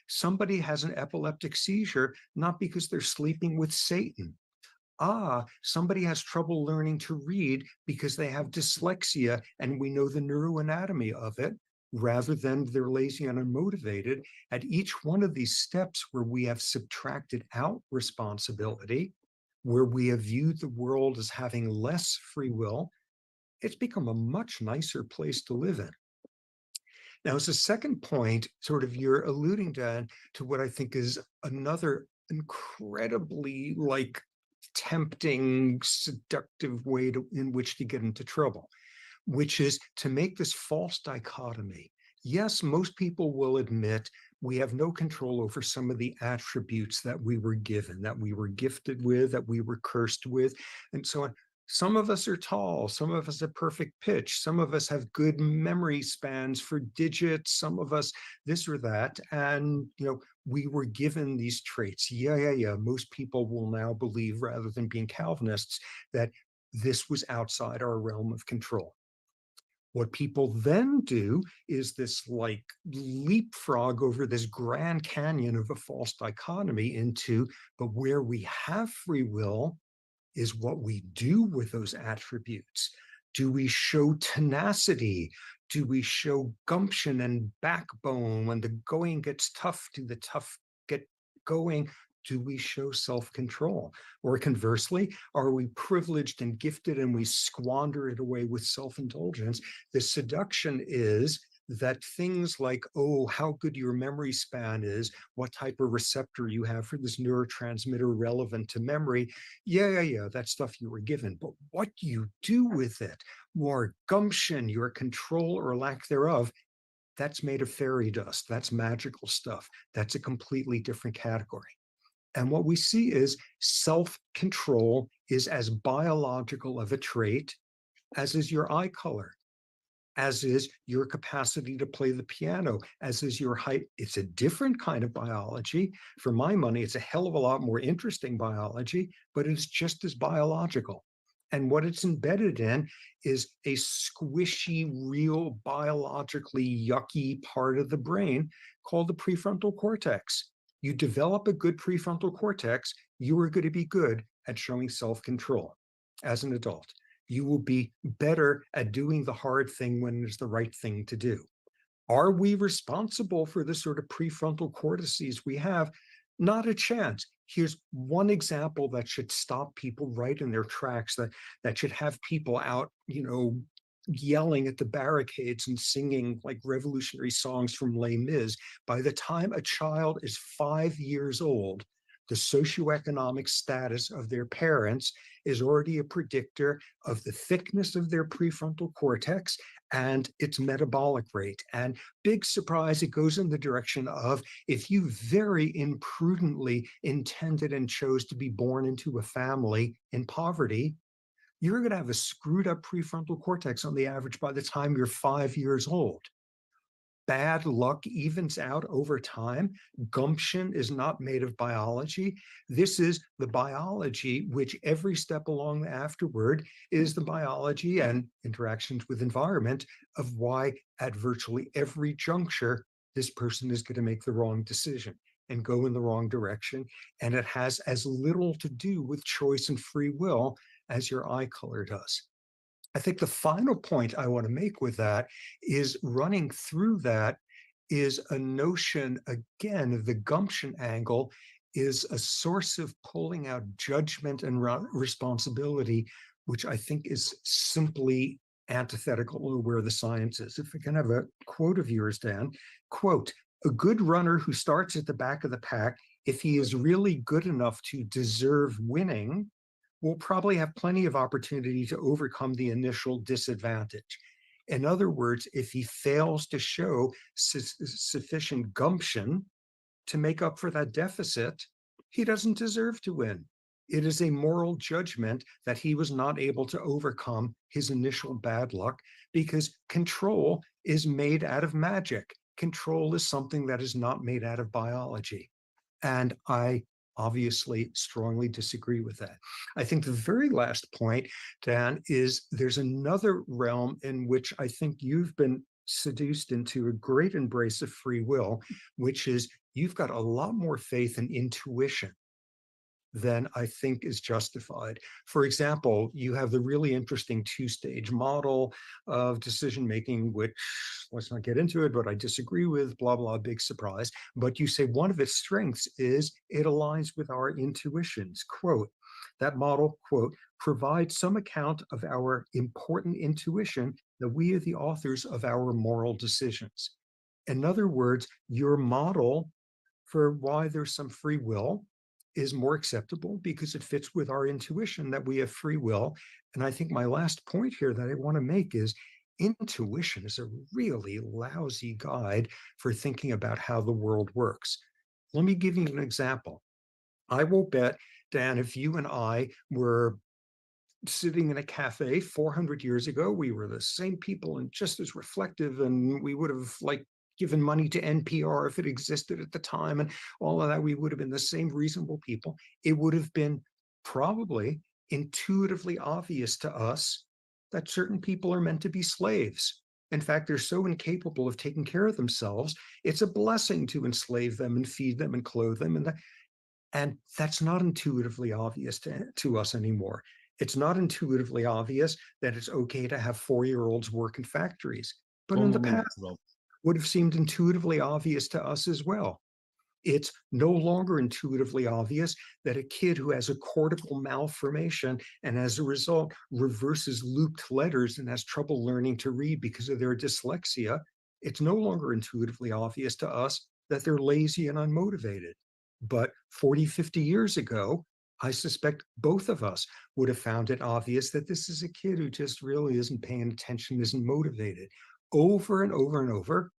Somebody has an epileptic seizure, not because they're sleeping with Satan. Somebody has trouble learning to read because they have dyslexia and we know the neuroanatomy of it, rather than they're lazy and unmotivated. At each one of these steps where we have subtracted out responsibility, where we have viewed the world as having less free will, it's become a much nicer place to live in. Now, as a second point, sort of you're alluding, Dan, to what I think is another incredibly tempting, seductive way in which to get into trouble, which is to make this false dichotomy. Yes, most people will admit we have no control over some of the attributes that we were given, that we were gifted with, that we were cursed with, and so on. Some of us are tall, some of us have perfect pitch, some of us have good memory spans for digits, some of us this or that. And, we were given these traits. Yeah. Most people will now believe, rather than being Calvinists, that this was outside our realm of control. What people then do is this like leapfrog over this Grand Canyon of a false dichotomy into, but where we have free will is what we do with those attributes. Do we show tenacity? Do we show gumption and backbone? When the going gets tough, do the tough get going? Do we show self-control? Or conversely, are we privileged and gifted and we squander it away with self-indulgence? The seduction is that things like, oh, how good your memory span is, what type of receptor you have for this neurotransmitter relevant to memory. Yeah, that stuff you were given. But what you do with it, your gumption, your control or lack thereof, that's made of fairy dust. That's magical stuff. That's a completely different category. And what we see is self-control is as biological of a trait as is your eye color, as is your capacity to play the piano, as is your height. It's a different kind of biology. For my money, it's a hell of a lot more interesting biology, but it's just as biological. And what it's embedded in is a squishy, real, biologically yucky part of the brain called the prefrontal cortex. You develop a good prefrontal cortex, you are going to be good at showing self-control as an adult. You will be better at doing the hard thing when it's the right thing to do. Are we responsible for the sort of prefrontal cortices we have? Not a chance. Here's one example that should stop people right in their tracks, that should have people out, yelling at the barricades and singing like revolutionary songs from Les Mis. By the time a child is 5 years old, the socioeconomic status of their parents is already a predictor of the thickness of their prefrontal cortex and its metabolic rate. And big surprise, it goes in the direction of, if you very imprudently intended and chose to be born into a family in poverty, you're going to have a screwed up prefrontal cortex on the average by the time you're 5 years old. Bad luck evens out over time. Gumption is not made of biology. This is the biology which every step along afterward is the biology and interactions with environment of why at virtually every juncture, this person is going to make the wrong decision and go in the wrong direction. And it has as little to do with choice and free will as your eye color does. I think the final point I want to make with that is running through that is a notion, again, the gumption angle is a source of pulling out judgment and responsibility, which I think is simply antithetical to where the science is. If we can have a quote of yours, Dan, quote, "A good runner who starts at the back of the pack, if he is really good enough to deserve winning, will probably have plenty of opportunity to overcome the initial disadvantage." In other words, if he fails to show sufficient gumption to make up for that deficit, he doesn't deserve to win. It is a moral judgment that he was not able to overcome his initial bad luck, because control is made out of magic. Control is something that is not made out of biology. And I obviously strongly disagree with that. I think the very last point, Dan, is there's another realm in which I think you've been seduced into a great embrace of free will, which is you've got a lot more faith in intuition than I think is justified. For example, you have the really interesting two-stage model of decision-making, which, let's not get into it, but I disagree with, blah, blah, big surprise. But you say one of its strengths is it aligns with our intuitions. Quote, that model, quote, provides some account of our important intuition that we are the authors of our moral decisions. In other words, your model for why there's some free will is more acceptable because it fits with our intuition that we have free will. And I think my last point here that I want to make is intuition is a really lousy guide for thinking about how the world works. Let me give you an example. I will bet, Dan, if you and I were sitting in a cafe 400 years ago, we were the same people and just as reflective, and we would have like given money to NPR if it existed at the time, and all of that. We would have been the same reasonable people. It would have been probably intuitively obvious to us that certain people are meant to be slaves. In fact, they're so incapable of taking care of themselves, it's a blessing to enslave them and feed them and clothe them. And that's not intuitively obvious to us anymore. It's not intuitively obvious that it's okay to have 4-year-olds work in factories. But in the past, would have seemed intuitively obvious to us as well. It's no longer intuitively obvious that a kid who has a cortical malformation and as a result reverses looped letters and has trouble learning to read because of their dyslexia, it's no longer intuitively obvious to us that they're lazy and unmotivated. But 40, 50 years ago, I suspect both of us would have found it obvious that this is a kid who just really isn't paying attention, isn't motivated. Over and over and over,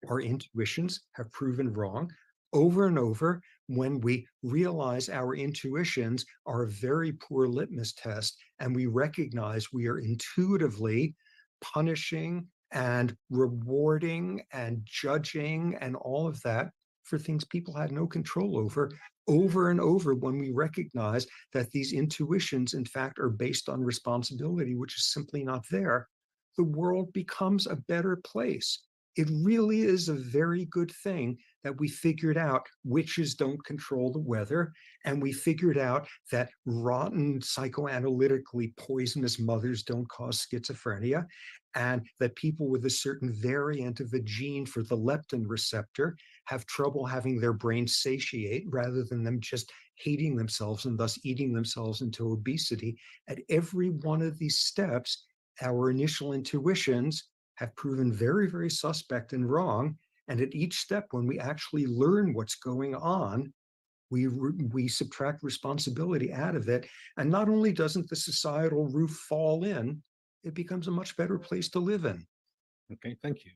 our intuitions have proven wrong. Over and over, when we realize our intuitions are a very poor litmus test and we recognize we are intuitively punishing and rewarding and judging and all of that for things people had no control over and over, when we recognize that these intuitions, in fact, are based on responsibility, which is simply not there, the world becomes a better place. It really is a very good thing that we figured out witches don't control the weather, and we figured out that rotten, psychoanalytically poisonous mothers don't cause schizophrenia, and that people with a certain variant of a gene for the leptin receptor have trouble having their brain satiate rather than them just hating themselves and thus eating themselves into obesity. At every one of these steps, our initial intuitions have proven very, very suspect and wrong. And at each step, when we actually learn what's going on, we subtract responsibility out of it. And not only doesn't the societal roof fall in, it becomes a much better place to live in. Okay, thank you.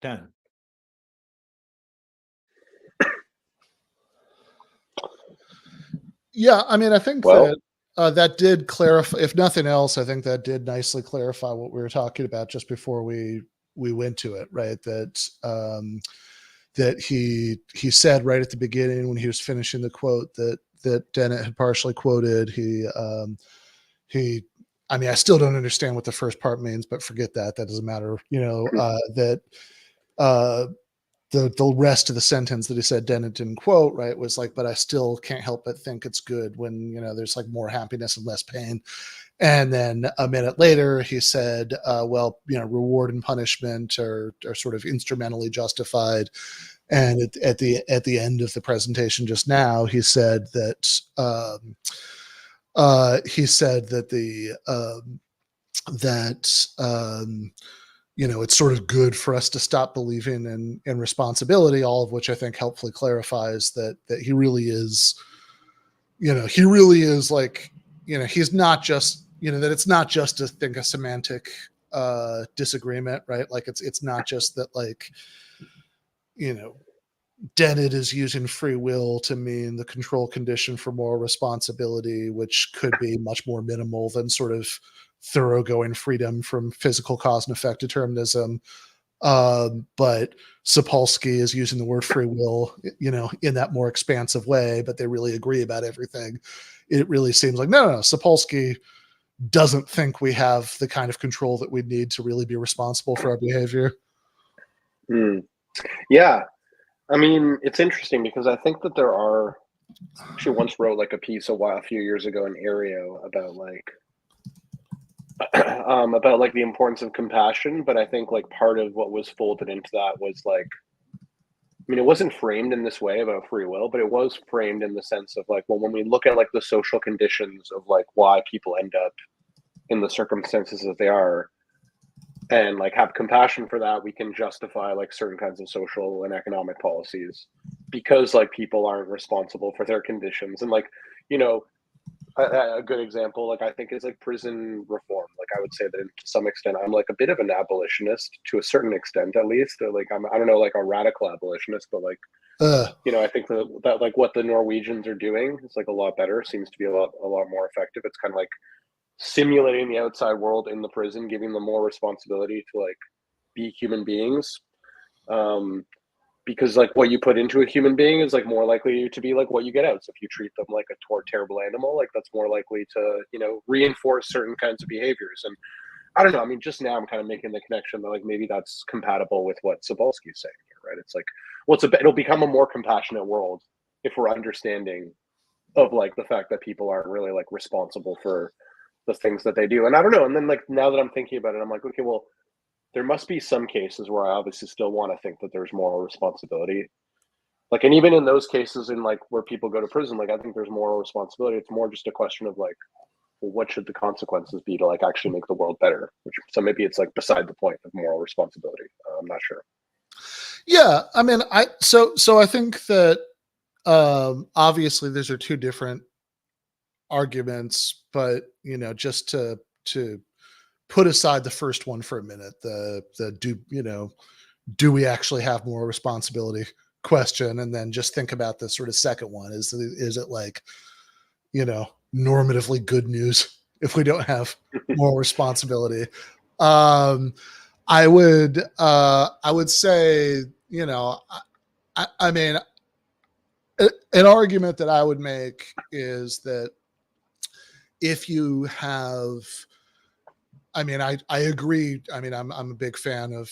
Dan. Yeah, I mean, I think Well- that did clarify. If nothing else, I think that did nicely clarify what we were talking about just before we went to it. Right, that he said right at the beginning when he was finishing the quote that Dennett had partially quoted. I mean, I still don't understand what the first part means, but forget that. That doesn't matter. That the rest of the sentence that he said Dennett didn't quote, right, was like, but I still can't help but think it's good when, there's like more happiness and less pain. And then a minute later, he said, reward and punishment are sort of instrumentally justified. And at the end of the presentation just now, he said that it's sort of good for us to stop believing in responsibility, all of which I think helpfully clarifies that he really is, like, he's not just, that it's not just, I think, a semantic disagreement, right? Like it's not just that, like, Dennett is using free will to mean the control condition for moral responsibility, which could be much more minimal than sort of thoroughgoing freedom from physical cause and effect determinism. But Sapolsky is using the word free will, in that more expansive way, but they really agree about everything. It really seems like, no, Sapolsky doesn't think we have the kind of control that we need to really be responsible for our behavior. Yeah. I mean, it's interesting because I think that there are, she once wrote like a piece a few years ago in Aereo about like the importance of compassion. But I think like part of what was folded into that was like, I mean, it wasn't framed in this way about free will, but it was framed in the sense of like, well, when we look at like the social conditions of like why people end up in the circumstances that they are, and like have compassion for that, we can justify like certain kinds of social and economic policies because like people aren't responsible for their conditions. And like, a good example, like I think, is like prison reform. Like I would say that to some extent, I'm like a bit of an abolitionist to a certain extent, at least. Or, like I don't know, like a radical abolitionist, but like I think that like what the Norwegians are doing is like a lot better. Seems to be a lot more effective. It's kind of like simulating the outside world in the prison, giving them more responsibility to like be human beings. Because like what you put into a human being is like more likely to be like what you get out. So if you treat them like a terrible animal, like that's more likely to, reinforce certain kinds of behaviors. And I don't know. I mean, just now I'm kind of making the connection that like maybe that's compatible with what Sapolsky is saying here, right? It's like, well, it'll become a more compassionate world if we're understanding of like the fact that people aren't really like responsible for the things that they do. And I don't know. And then like now that I'm thinking about it, I'm like, okay, well, there must be some cases where I obviously still want to think that there's moral responsibility. Like, and even in those cases in like where people go to prison, like I think there's moral responsibility. It's more just a question of like, well, what should the consequences be to like actually make the world better? So maybe it's like beside the point of moral responsibility. I'm not sure. Yeah, I mean, so I think that obviously these are two different arguments, but just to put aside the first one for a minute, do we actually have more responsibility question, and then just think about the sort of second one: is it like normatively good news if we don't have more responsibility? I would say I mean, an argument that I would make is that if you have, I mean, I agree. I mean, I'm a big fan of,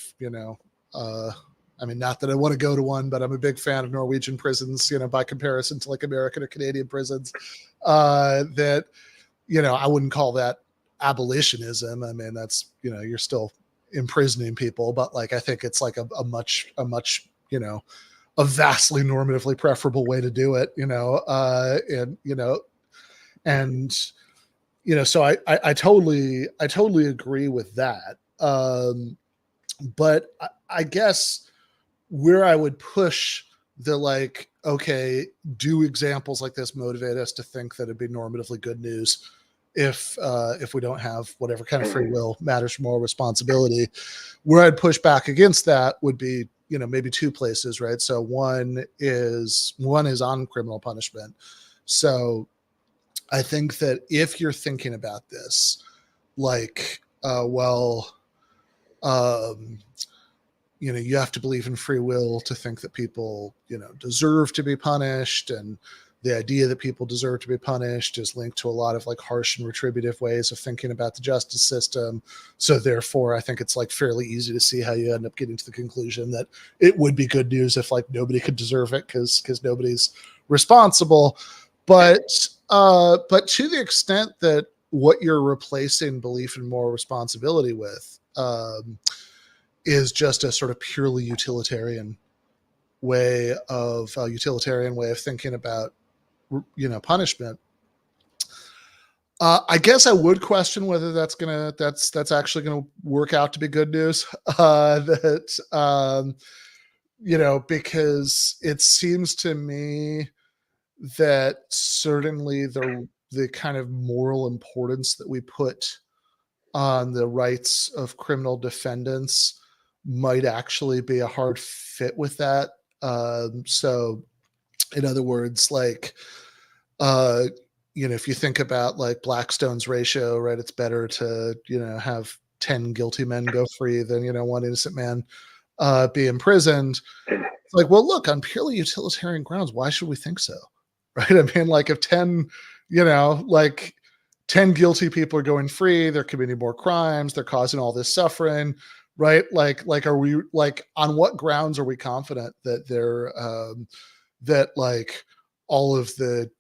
I mean, not that I want to go to one, but I'm a big fan of Norwegian prisons, by comparison to like American or Canadian prisons. That, I wouldn't call that abolitionism. I mean, that's, you're still imprisoning people, but like, I think it's like a much, a vastly normatively preferable way to do it, so I totally agree with that. But I guess where I would push the like, okay, do examples like this motivate us to think that it'd be normatively good news if we don't have whatever kind of free will matters for moral responsibility? Where I'd push back against that would be, maybe two places, right? So one is on criminal punishment. So I think that if you're thinking about this, like, you have to believe in free will to think that people, deserve to be punished. And the idea that people deserve to be punished is linked to a lot of like harsh and retributive ways of thinking about the justice system. So therefore, I think it's like fairly easy to see how you end up getting to the conclusion that it would be good news if like nobody could deserve it because nobody's responsible. But to the extent that what you're replacing belief in moral responsibility with is just a sort of purely utilitarian way of thinking about, punishment. I guess I would question whether that's actually gonna work out to be good news. Because it seems to me that certainly the kind of moral importance that we put on the rights of criminal defendants might actually be a hard fit with that. So in other words, like, if you think about like Blackstone's ratio, right, it's better to, have 10 guilty men go free than, one innocent man be imprisoned. It's like, well, look, on purely utilitarian grounds, why should we think so? Right? I mean, like if 10 guilty people are going free, they're committing more crimes, they're causing all this suffering, right? Like, are we like, on what grounds are we confident that they're, that like all of the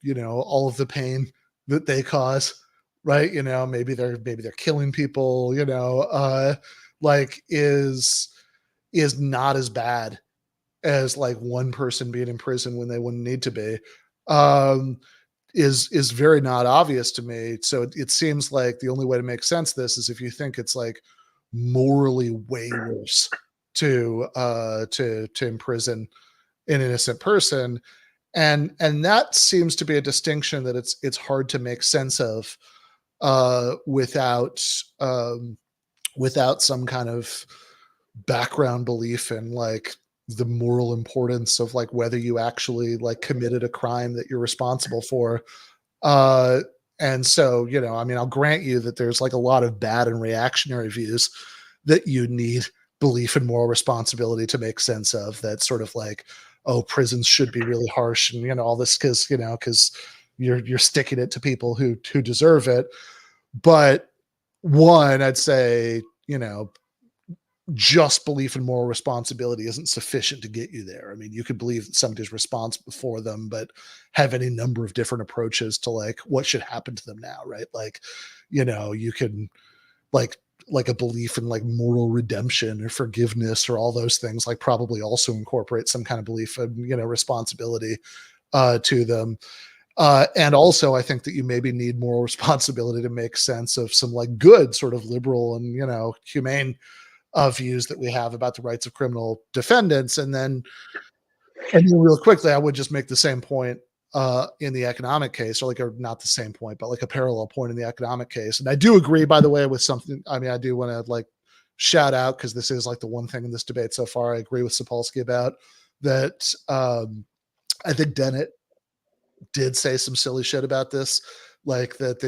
pain that they cause, right? Maybe they're killing people, like is not as bad as like one person being in prison when they wouldn't need to be, is very not obvious to me. So it seems like the only way to make sense of this is if you think it's like morally way worse to imprison an innocent person. and that seems to be a distinction that it's hard to make sense of without some kind of background belief in like the moral importance of like whether you actually like committed a crime that you're responsible for. And so, you know, I mean, I'll grant you that there's like a lot of bad and reactionary views that you need belief and moral responsibility to make sense of. That sort of like, oh, prisons should be really harsh, and you know all this because you're sticking it to people who deserve it. But one, I'd say, you know, just belief in moral responsibility isn't sufficient to get you there. I mean, you could believe that somebody's responsible for them, but have any number of different approaches to like what should happen to them now, right? Like, you know, you can like a belief in like moral redemption or forgiveness or all those things like probably also incorporate some kind of belief in, you know, responsibility to them. And also, I think that you maybe need moral responsibility to make sense of some like good sort of liberal and, you know, humane views that we have about the rights of criminal defendants. And then real quickly, I would just make the same point in the economic case, or like, or not the same point, but like a parallel point in the economic case. And I do agree, by the way, with something. I mean, I do want to like shout out, because this is like the one thing in this debate so far I agree with Sapolsky about, that I think Dennett did say some silly shit about this. Like that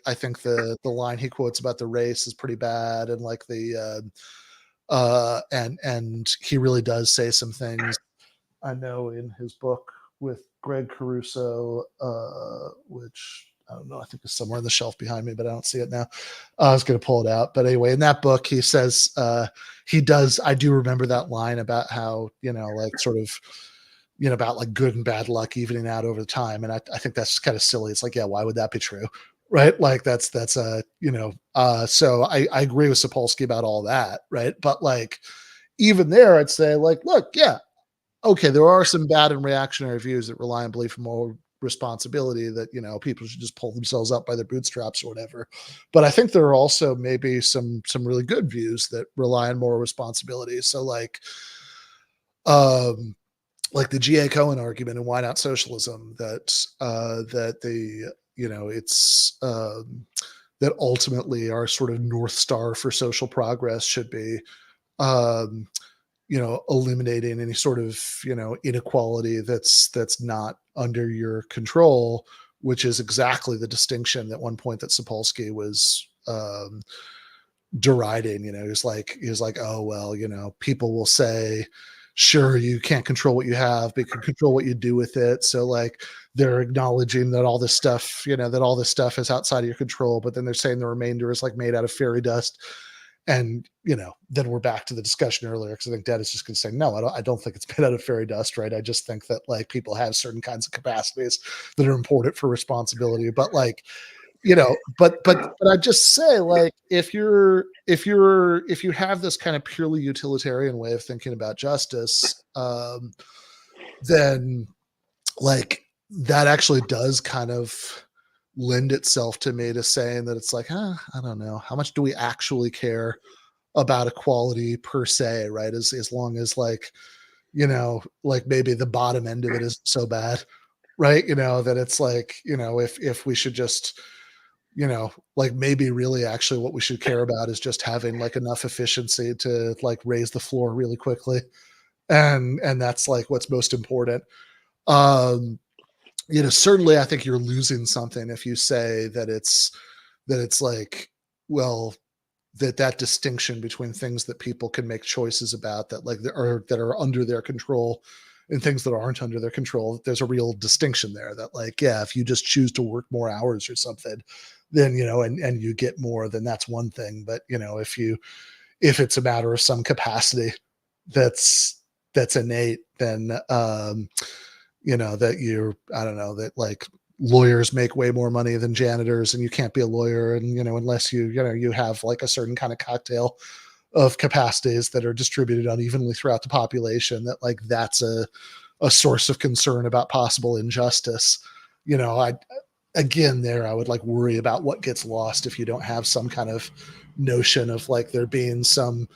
I think the line he quotes about the race is pretty bad, and like and he really does say some things. I know in his book with Greg Caruso, which I don't know, I think it's somewhere on the shelf behind me, but I don't see it now. I was going to pull it out, but anyway, in that book, he says I do remember that line about how, you know, like sort of, you know, about like good and bad luck evening out over time. And I think that's kind of silly. It's like, yeah, why would that be true? Right. Like that's you know, so I agree with Sapolsky about all that. Right. But like, even there, I'd say like, look, yeah, okay, there are some bad and reactionary views that rely on belief in moral responsibility, that, you know, people should just pull themselves up by their bootstraps or whatever. But I think there are also maybe some really good views that rely on moral responsibility. So like the G.A. Cohen argument in Why Not Socialism, that the, you know, it's that ultimately our sort of North Star for social progress should be you know, eliminating any sort of, you know, inequality that's not under your control, which is exactly the distinction at one point that Sapolsky was deriding. You know, he was like, oh, well, you know, people will say, sure, you can't control what you have, but you can control what you do with it. So like they're acknowledging that all this stuff, you know, that all this stuff is outside of your control, but then they're saying the remainder is like made out of fairy dust. And, you know, then we're back to the discussion earlier, because I think Dad is just going to say, no, I don't think it's made out of fairy dust, right? I just think that like people have certain kinds of capacities that are important for responsibility. But like, you know, but I just say, like, if you have this kind of purely utilitarian way of thinking about justice, then like that actually does kind of lend itself to me to saying that it's like, I don't know, how much do we actually care about equality per se, right? As long as like, you know, like maybe the bottom end of it isn't so bad, right? You know, that it's like, you know, if we should just, you know, like maybe really actually what we should care about is just having like enough efficiency to like raise the floor really quickly. And that's like what's most important. You know, certainly I think you're losing something if you say that it's like, well, that distinction between things that people can make choices about that like that are under their control and things that aren't under their control. There's a real distinction there that like, yeah, if you just choose to work more hours or something, then, you know, and you get more, then that's one thing. But, you know, if it's a matter of some capacity that's innate, then, you know, that I don't know, that like lawyers make way more money than janitors, and you can't be a lawyer, and, you know, unless you have like a certain kind of cocktail of capacities that are distributed unevenly throughout the population, that like that's a source of concern about possible injustice. You know, I would like worry about what gets lost if you don't have some kind of notion of like there being some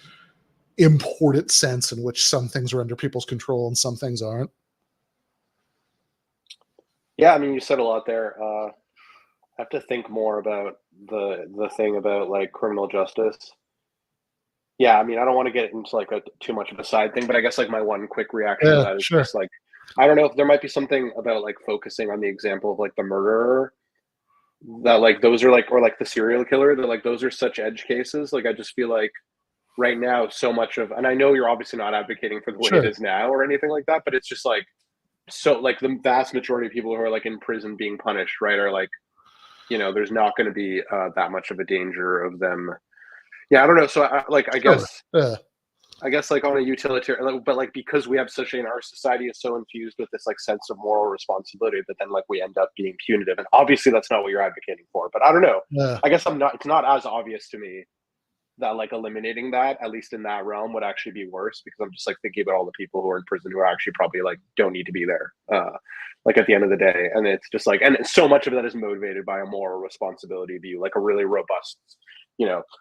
important sense in which some things are under people's control and some things aren't. Yeah, I mean, you said a lot there. I have to think more about the thing about like criminal justice. Yeah, I mean, I don't want to get into like a too much of a side thing, but I guess like my one quick reaction to Yeah, that is sure. just like, I don't know if there might be something about like focusing on the example of like the murderer, that like those are like, or like the serial killer, that like those are such edge cases. Like I just feel like right now so much of, and I know you're obviously not advocating for the way it Sure. is now or anything like that, but it's just like, so like the vast majority of people who are like in prison being punished, right, are like, there's not going to be that much of a danger of them. Yeah, I don't know. So I Sure. Yeah. guess like on a utilitarian, but like because we have such in our society is so infused with this like sense of moral responsibility that then like we end up being punitive, and obviously that's not what you're advocating for. But I don't know. Yeah. I guess I'm not. It's not as obvious to me that like eliminating that, at least in that realm, would actually be worse, because I'm just like thinking about all the people who are in prison who are actually probably like don't need to be there. Like at the end of the day, and it's just like, and so much of that is motivated by a moral responsibility view, like a really robust,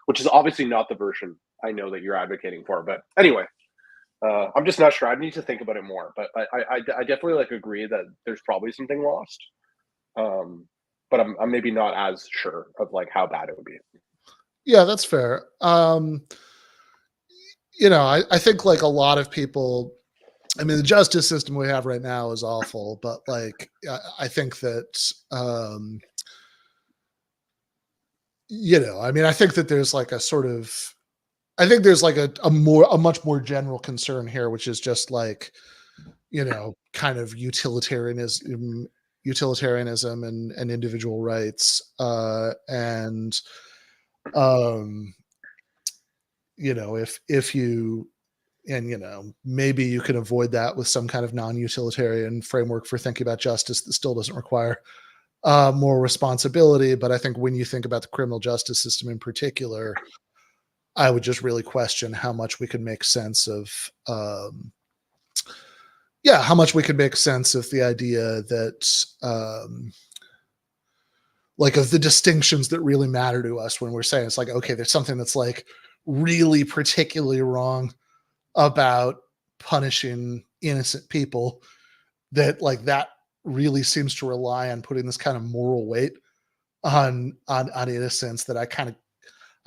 which is obviously not the version I know that you're advocating for. But anyway, I'm just not sure. I need to think about it more. But I definitely like agree that there's probably something lost. But I'm maybe not as sure of like how bad it would be. Yeah, that's fair. I think like a lot of people, I mean, the justice system we have right now is awful, but like, I think that, I mean, I think that there's like a sort of, I think there's like a much more general concern here, which is just like, kind of utilitarianism and individual rights. And, if you, and maybe you can avoid that with some kind of non-utilitarian framework for thinking about justice that still doesn't require more responsibility. But I think when you think about the criminal justice system in particular, I would just really question how much we can make sense of how much we could make sense of the idea that like of the distinctions that really matter to us when we're saying it's like, okay, there's something that's like really particularly wrong about punishing innocent people, that like that really seems to rely on putting this kind of moral weight on innocence, that I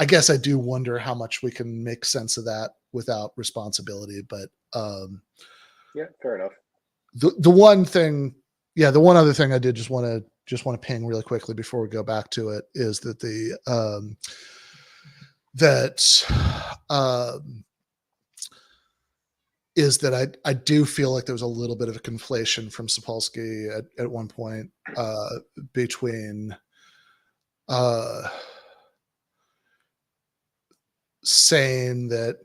guess I do wonder how much we can make sense of that without responsibility. But Yeah, fair enough. the one thing, the one other thing I did just want to ping really quickly before we go back to it is that is that I do feel like there was a little bit of a conflation from Sapolsky at one point between saying that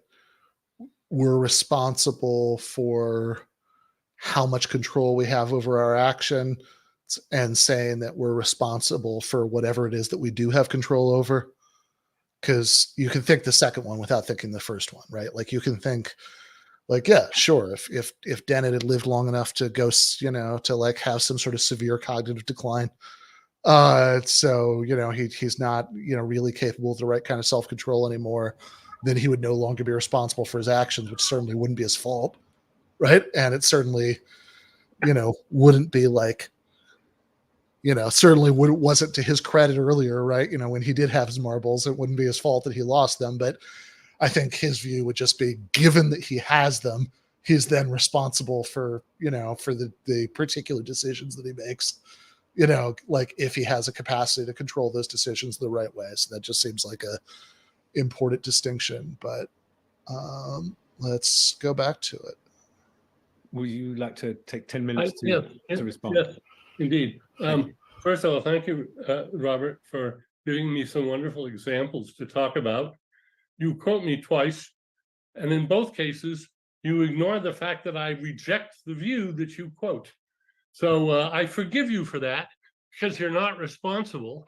we're responsible for how much control we have over our action, and saying that we're responsible for whatever it is that we do have control over. Because you can think the second one without thinking the first one, right? Like you can think, like, yeah, sure, if Dennett had lived long enough to go, to like have some sort of severe cognitive decline, so he's not really capable of the right kind of self-control anymore, then he would no longer be responsible for his actions, which certainly wouldn't be his fault, right? And it certainly wouldn't be like, certainly wasn't to his credit earlier, right? When he did have his marbles, it wouldn't be his fault that he lost them. But I think his view would just be, given that he has them, he's then responsible for the particular decisions that he makes, like if he has a capacity to control those decisions the right way. So that just seems like a important distinction. But let's go back to it. Would you like to take 10 minutes to respond? Yes, indeed. First of all, thank you, Robert, for giving me some wonderful examples to talk about. You quote me twice, and in both cases, you ignore the fact that I reject the view that you quote. So I forgive you for that, because you're not responsible.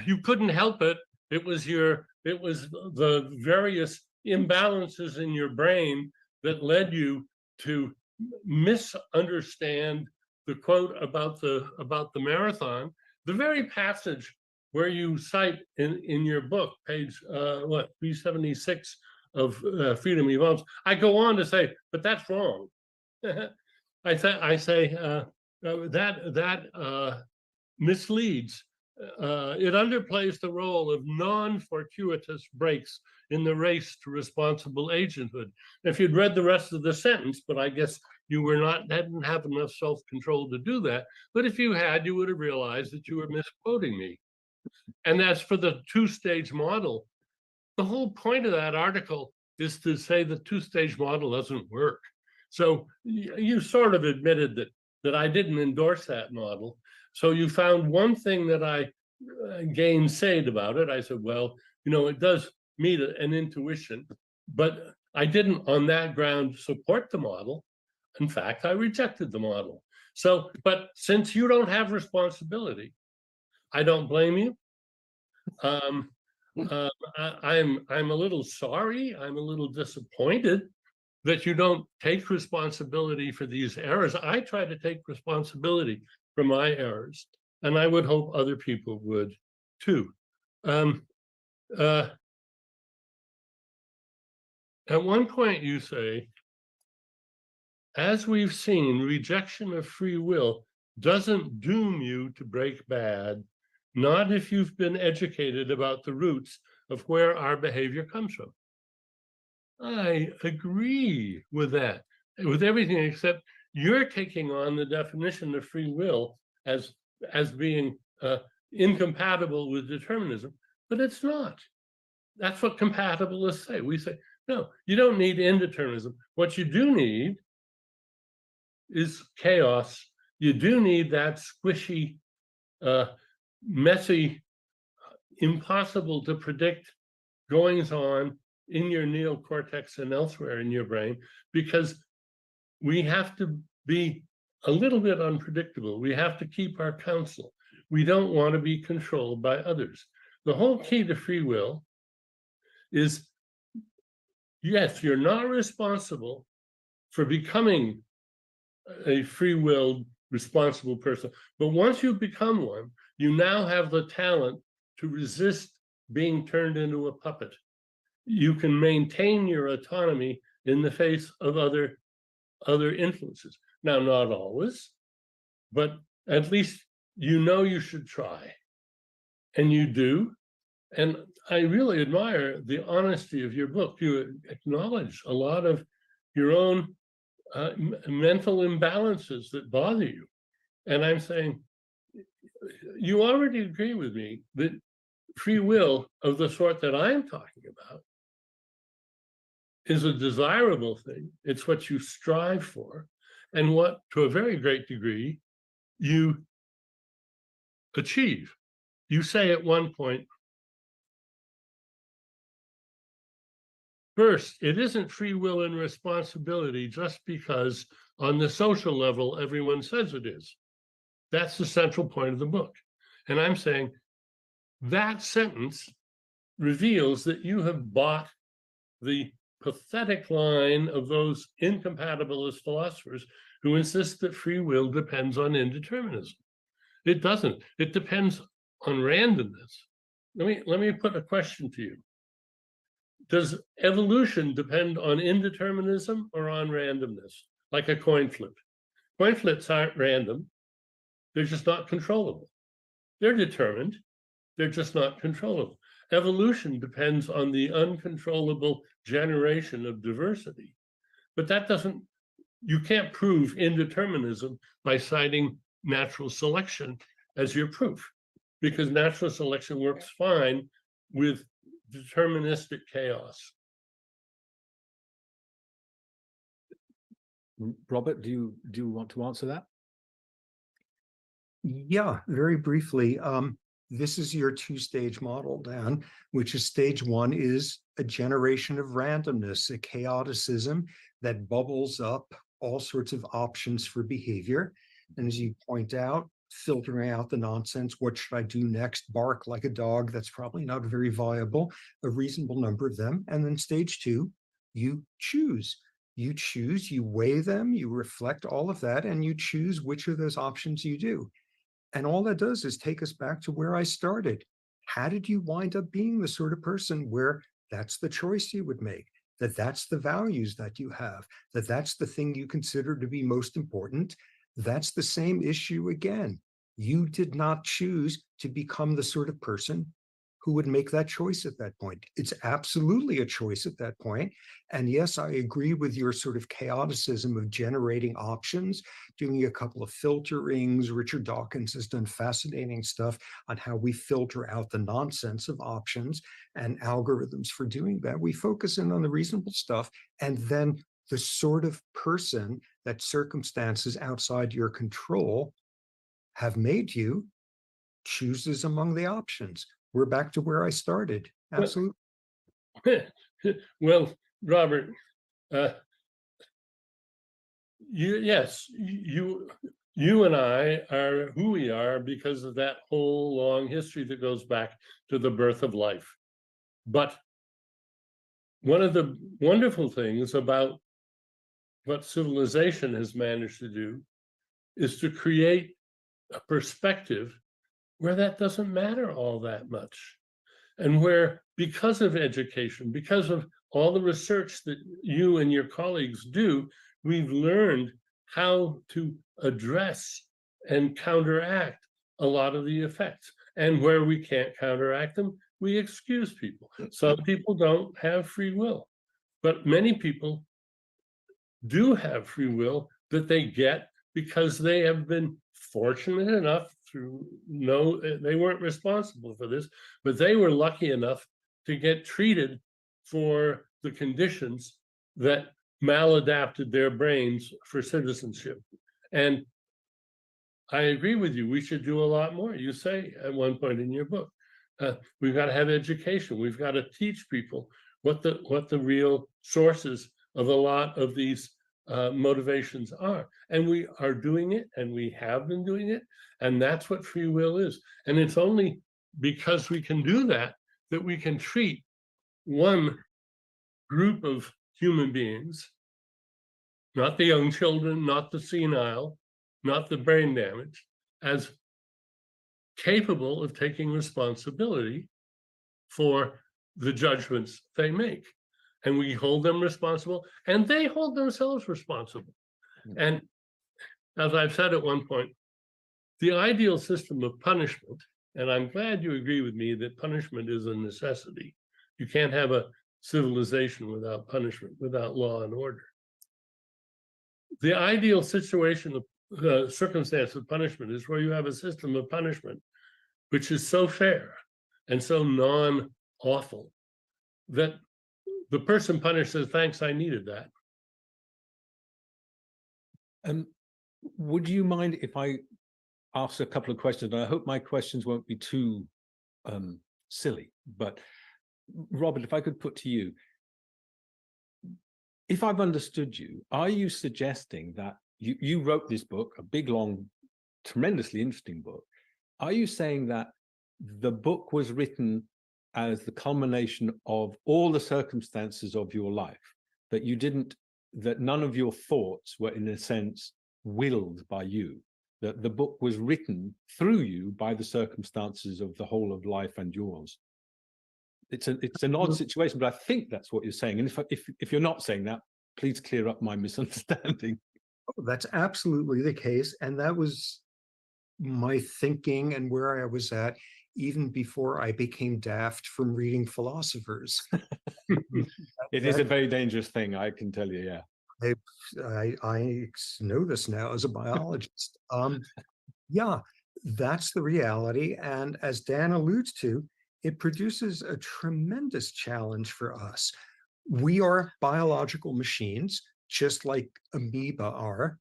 You couldn't help it. It was the various imbalances in your brain that led you to misunderstand the quote about the marathon. The very passage where you cite in your book, page 376 of Freedom Evolves, I go on to say, but that's wrong. I say that misleads. It underplays the role of non-fortuitous breaks in the race to responsible agenthood. If you'd read the rest of the sentence, but I guess you didn't have enough self-control to do that. But if you had, you would have realized that you were misquoting me. And as for the two-stage model, the whole point of that article is to say the two-stage model doesn't work. So you sort of admitted that I didn't endorse that model. So you found one thing that I gainsayed about it. I said, well, it does meet an intuition, but I didn't on that ground support the model. In fact, I rejected the model. So, but since you don't have responsibility, I don't blame you. I'm a little sorry. I'm a little disappointed that you don't take responsibility for these errors. I try to take responsibility for my errors, and I would hope other people would too. At one point you say, as we've seen, rejection of free will doesn't doom you to break bad, not if you've been educated about the roots of where our behavior comes from. I agree with that, with everything except you're taking on the definition of free will as being incompatible with determinism, but it's not. That's what compatibilists say. We say, no, you don't need indeterminism. What you do need is chaos. You do need that squishy, messy, impossible to predict goings on in your neocortex and elsewhere in your brain, because we have to be a little bit unpredictable. We have to keep our counsel. We don't want to be controlled by others. The whole key to free will is, yes, you're not responsible for becoming a free-willed, responsible person. But once you become one, you now have the talent to resist being turned into a puppet. You can maintain your autonomy in the face of other influences. Now, not always, but at least you should try. And you do. And I really admire the honesty of your book. You acknowledge a lot of your own mental imbalances that bother you. And I'm saying, you already agree with me that free will of the sort that I'm talking about is a desirable thing. It's what you strive for, and what, to a very great degree, you achieve. You say at one point, first, it isn't free will and responsibility just because on the social level, everyone says it is. That's the central point of the book. And I'm saying that sentence reveals that you have bought the pathetic line of those incompatibilist philosophers who insist that free will depends on indeterminism. It doesn't. It depends on randomness. Let me put a question to you. Does evolution depend on indeterminism or on randomness, like a coin flip? Coin flips aren't random. They're just not controllable. They're determined. They're just not controllable. Evolution depends on the uncontrollable generation of diversity. But that doesn't, you can't prove indeterminism by citing natural selection as your proof, because natural selection works fine with deterministic chaos. Robert, do you want to answer that? Yeah, very briefly. This is your two-stage model, Dan, which is stage one is a generation of randomness, a chaoticism that bubbles up all sorts of options for behavior. And as you point out, filtering out the nonsense, what should I do next? Bark like a dog, that's probably not very viable, a reasonable number of them. And then stage two, you choose. You choose, you weigh them, you reflect all of that, and you choose which of those options you do. And all that does is take us back to where I started. How did you wind up being the sort of person where that's the choice you would make, that's the values that you have, that's the thing you consider to be most important, That's the same issue again. You did not choose to become the sort of person who would make that choice at that point. It's absolutely a choice at that point. And yes, I agree with your sort of chaoticism of generating options, doing a couple of filterings. Richard Dawkins has done fascinating stuff on how we filter out the nonsense of options and algorithms for doing that. We focus in on the reasonable stuff, and then the sort of person that circumstances outside your control have made you chooses among the options. We're back to where I started. Absolutely. Well, Robert, you and I are who we are because of that whole long history that goes back to the birth of life. But one of the wonderful things about what civilization has managed to do is to create a perspective where that doesn't matter all that much. And where, because of education, because of all the research that you and your colleagues do, we've learned how to address and counteract a lot of the effects. And where we can't counteract them, we excuse people. Some people don't have free will, but many people do have free will that they get because they have been fortunate enough they weren't responsible for this, but they were lucky enough to get treated for the conditions that maladapted their brains for citizenship. And I agree with you, we should do a lot more. You say at one point in your book, we've got to have education. We've got to teach people what the real sources of a lot of these motivations are. And we are doing it, and we have been doing it, and that's what free will is. And it's only because we can do that that we can treat one group of human beings, not the young children, not the senile, not the brain damaged, as capable of taking responsibility for the judgments they make. And we hold them responsible, and they hold themselves responsible. And as I've said at one point, the ideal system of punishment, and I'm glad you agree with me that punishment is a necessity. You can't have a civilization without punishment, without law and order. The ideal situation of circumstance of punishment is where you have a system of punishment which is so fair and so non-awful that the person punished says, thanks, I needed that. Would you mind if I ask a couple of questions? I hope my questions won't be too silly, but Robert, if I could put to you, if I've understood you, are you suggesting that you wrote this book, a big, long, tremendously interesting book? Are you saying that the book was written as the culmination of all the circumstances of your life, that none of your thoughts were, in a sense, willed by you, that the book was written through you by the circumstances of the whole of life and yours? It's an odd situation, but I think that's what you're saying. And if you're not saying that, please clear up my misunderstanding. Oh, that's absolutely the case. And that was my thinking and where I was at even before I became daft from reading philosophers. It is a very dangerous thing, I can tell you, yeah. I know this now as a biologist. Yeah, that's the reality. And as Dan alludes to, it produces a tremendous challenge for us. We are biological machines, just like amoeba are,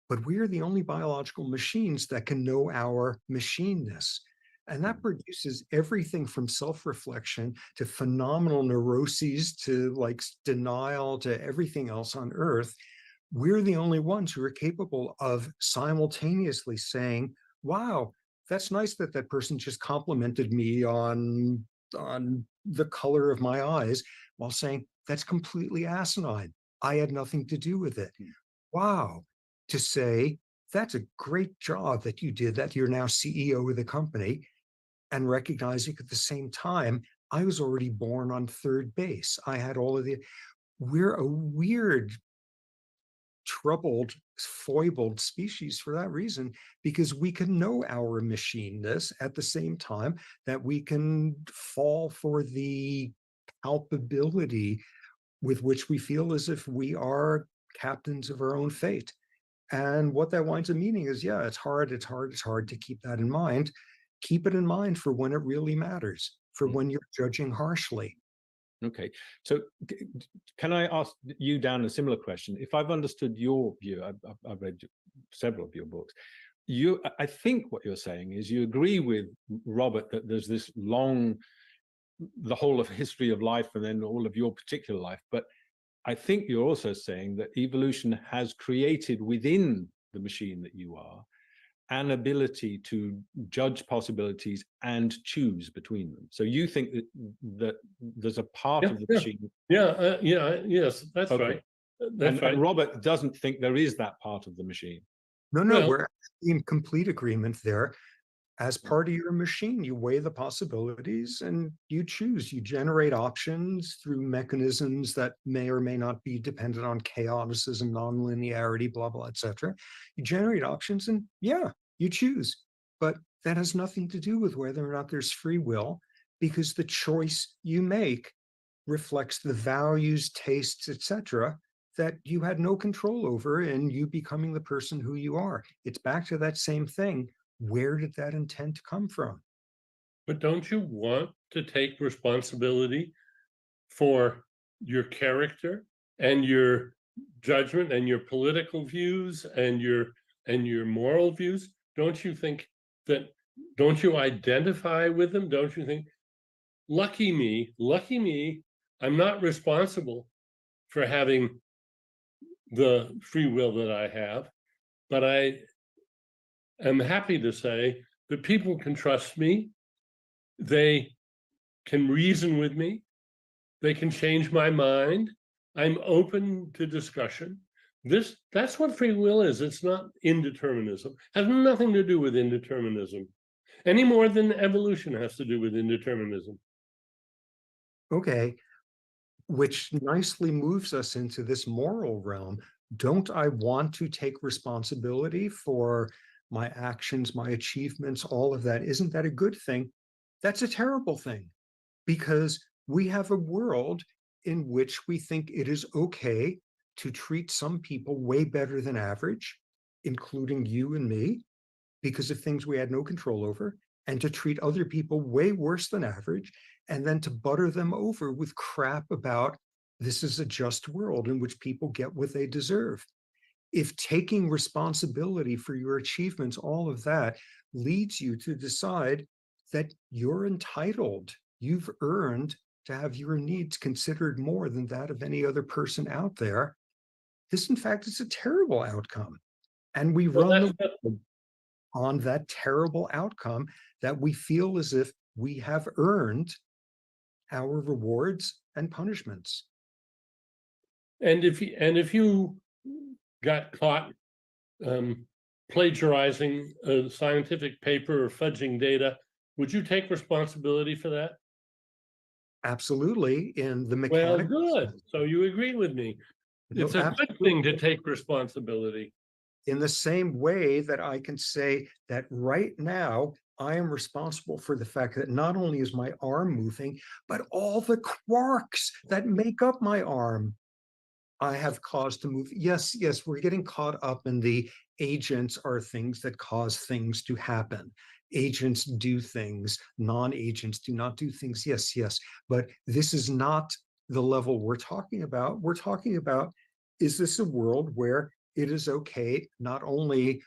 but we are the only biological machines that can know our machineness. And that produces everything from self-reflection to phenomenal neuroses to like denial to everything else on Earth. We're the only ones who are capable of simultaneously saying, wow, that's nice that that person just complimented me on the color of my eyes, while saying, that's completely asinine. I had nothing to do with it. Wow. To say, that's a great job that you did, that you're now CEO of the company, and recognizing at the same time, I was already born on third base. I had all of we're a weird troubled, foibled species for that reason, because we can know our machineness at the same time that we can fall for the palpability with which we feel as if we are captains of our own fate. And what that winds up meaning is, yeah, it's hard to keep that in mind. Keep it in mind for when it really matters, for when you're judging harshly. Okay, so can I ask you, Dan, a similar question? If I've understood your view, I've read several of your books. I think what you're saying is you agree with Robert that there's this long, the whole of history of life and then all of your particular life. But I think you're also saying that evolution has created within the machine that you are an ability to judge possibilities and choose between them. So you think that there's a part of the machine. Yes, that's right. That's right. And Robert doesn't think there is that part of the machine. No, we're actually in complete agreement there. As part of your machine, you weigh the possibilities and you choose. You generate options through mechanisms that may or may not be dependent on chaoticism, nonlinearity, blah, blah, etc. You generate options and yeah, you choose. But that has nothing to do with whether or not there's free will, because the choice you make reflects the values, tastes, etc., that you had no control over in you becoming the person who you are. It's back to that same thing. Where did that intent come from? But don't you want to take responsibility for your character and your judgment and your political views and your moral views? Don't you think that, don't you identify with them? Don't you think, lucky me, I'm not responsible for having the free will that I have, but I am happy to say that people can trust me, they can reason with me, they can change my mind, I'm open to discussion. That's what free will is. It's not indeterminism. It has nothing to do with indeterminism, any more than evolution has to do with indeterminism. Okay, which nicely moves us into this moral realm. Don't I want to take responsibility for my actions, my achievements, all of that? Isn't that a good thing? That's a terrible thing, because we have a world in which we think it is okay to treat some people way better than average, including you and me, because of things we had no control over, and to treat other people way worse than average, and then to butter them over with crap about this is a just world in which people get what they deserve. If taking responsibility for your achievements, all of that, leads you to decide that you're entitled, you've earned to have your needs considered more than that of any other person out there, this, in fact, is a terrible outcome. And we run the world on that terrible outcome that we feel as if we have earned our rewards and punishments. And if you got caught plagiarizing a scientific paper or fudging data, would you take responsibility for that? Absolutely. In the Well, mechanics. good. So you agree with me. It's a good thing to take responsibility. In the same way that I can say that right now, I am responsible for the fact that not only is my arm moving, but all the quarks that make up my arm, I have caused to move. Yes, we're getting caught up in the agents are things that cause things to happen. Agents do things, non-agents do not do things. Yes, but this is not the level we're talking about. We're talking about, is this a world where it is okay, not only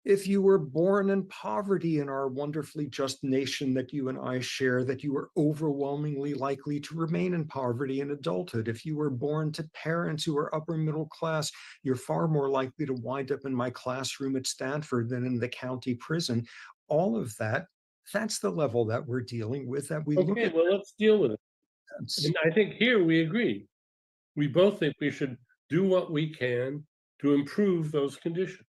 if you were born in poverty in our wonderfully just nation that you and I share, that you are overwhelmingly likely to remain in poverty in adulthood. If you were born to parents who are upper middle class, you're far more likely to wind up in my classroom at Stanford than in the county prison. All of that, that's the level that we're dealing with, that we look at. Well, let's deal with it. And I think here we agree. We both think we should do what we can to improve those conditions.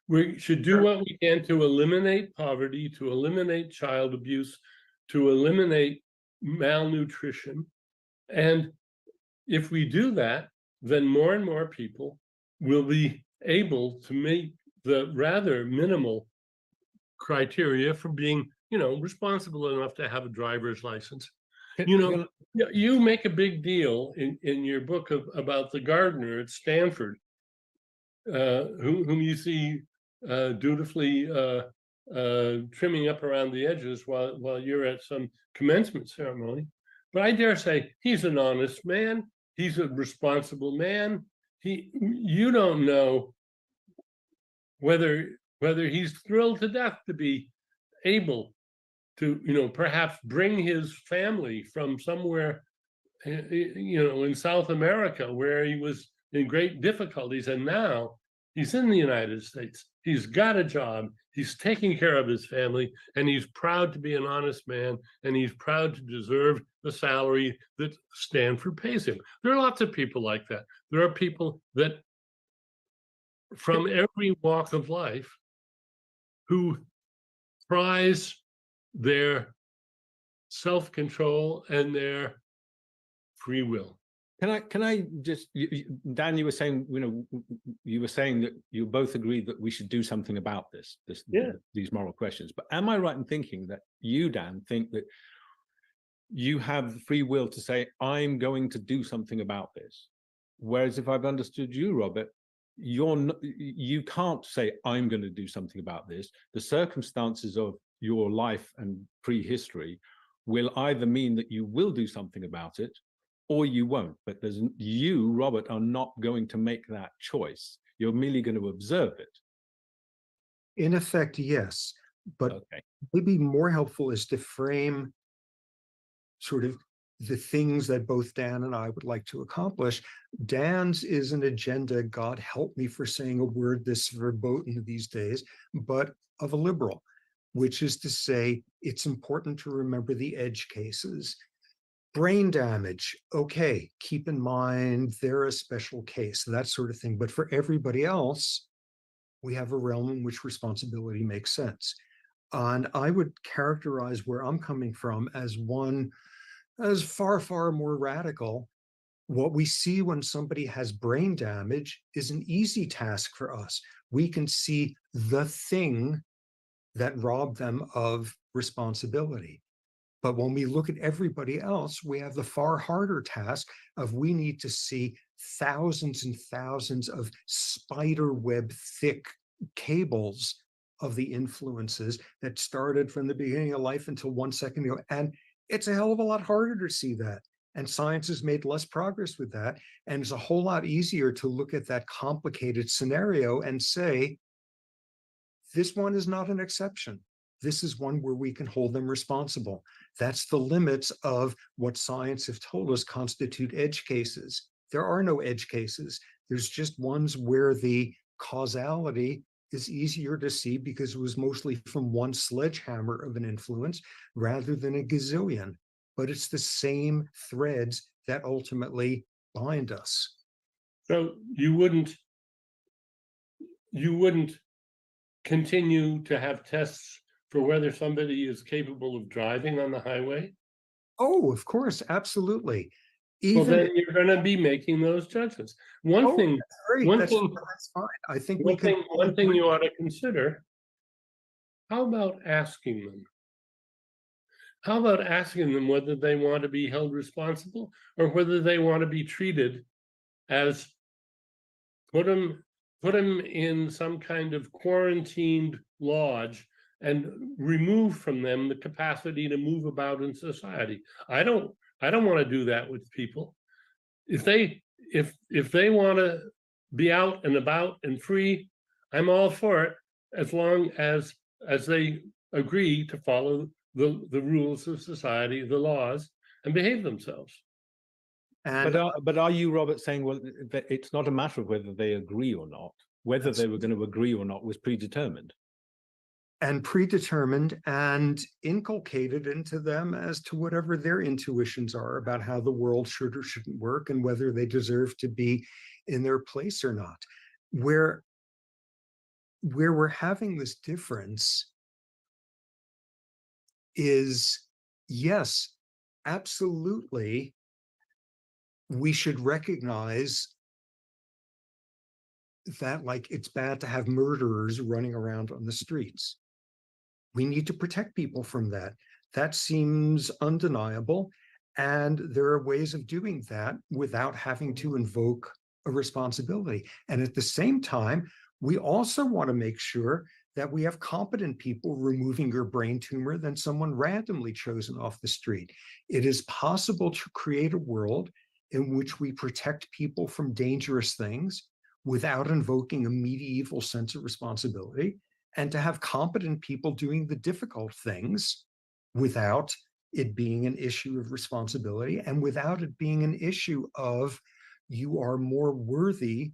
We should do what we can to eliminate poverty, to eliminate child abuse, to eliminate malnutrition. And if we do that, then more and more people will be able to meet the rather minimal criteria for being, responsible enough to have a driver's license. You make a big deal in your book about the gardener at Stanford, whom you see dutifully trimming up around the edges while you're at some commencement ceremony. But I dare say he's an honest man. He's a responsible man. You don't know whether he's thrilled to death to be able to, perhaps bring his family from somewhere, in South America where he was in great difficulties, and now he's in the United States. He's got a job. He's taking care of his family, and he's proud to be an honest man, and he's proud to deserve the salary that Stanford pays him. There are lots of people like that. There are people that from every walk of life who prize their self-control and their free will. Can I just, Dan, you were saying, you were saying that you both agreed that we should do something about these moral questions. But am I right in thinking that you, Dan, think that you have the free will to say, I'm going to do something about this? Whereas if I've understood you, Robert, you can't say, I'm going to do something about this. The circumstances of your life and prehistory will either mean that you will do something about it or you won't. But you, Robert, are not going to make that choice. You're merely going to observe it. In effect, yes. But maybe more helpful is to frame sort of the things that both Dan and I would like to accomplish. Dan's is an agenda, God help me for saying a word this verboten these days, but of a liberal, which is to say it's important to remember the edge cases. Brain damage, okay, keep in mind they're a special case, that sort of thing. But for everybody else, we have a realm in which responsibility makes sense. And I would characterize where I'm coming from as one as far, far more radical. What we see when somebody has brain damage is an easy task for us. We can see the thing that robbed them of responsibility. But when we look at everybody else, we have the far harder task of we need to see thousands and thousands of spider web thick cables of the influences that started from the beginning of life until 1 second ago. And it's a hell of a lot harder to see that. And science has made less progress with that. And it's a whole lot easier to look at that complicated scenario and say, this one is not an exception. This is one where we can hold them responsible. That's the limits of what science have told us constitute edge cases. There are no edge cases. There's just ones where the causality is easier to see because it was mostly from one sledgehammer of an influence rather than a gazillion. But it's the same threads that ultimately bind us. So you wouldn't continue to have tests for whether somebody is capable of driving on the highway? Oh, of course, absolutely. Well, then you're going to be making those judgments. One thing that's fine. I think one thing you ought to consider, how about asking them? How about asking them whether they want to be held responsible or whether they want to be treated as put them in some kind of quarantined lodge and remove from them the capacity to move about in society? I don't want to do that with people. If they want to be out and about and free, I'm all for it, as long as they agree to follow the rules of society, the laws, and behave themselves. But are you, Robert, saying, well, that it's not a matter of whether they agree or not, whether they were going to agree or not was predetermined? And predetermined and inculcated into them as to whatever their intuitions are about how the world should or shouldn't work and whether they deserve to be in their place or not. Where we're having this difference is, yes, absolutely, we should recognize that like it's bad to have murderers running around on the streets. We need to protect people from that. That seems undeniable. And there are ways of doing that without having to invoke a responsibility. And at the same time, we also want to make sure that we have competent people removing your brain tumor than someone randomly chosen off the street. It is possible to create a world in which we protect people from dangerous things without invoking a medieval sense of responsibility, and to have competent people doing the difficult things without it being an issue of responsibility and without it being an issue of you are more worthy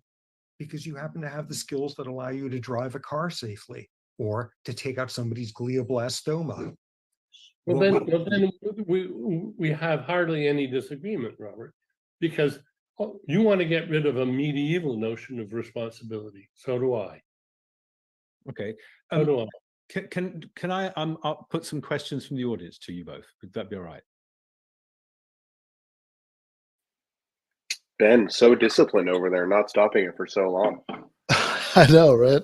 because you happen to have the skills that allow you to drive a car safely or to take out somebody's glioblastoma. Well, then we have hardly any disagreement, Robert, because you want to get rid of a medieval notion of responsibility. So do I. Okay. So do I. Can I I'll put some questions from the audience to you both? Would that be all right? Ben, so disciplined over there, not stopping it for so long. I know, right?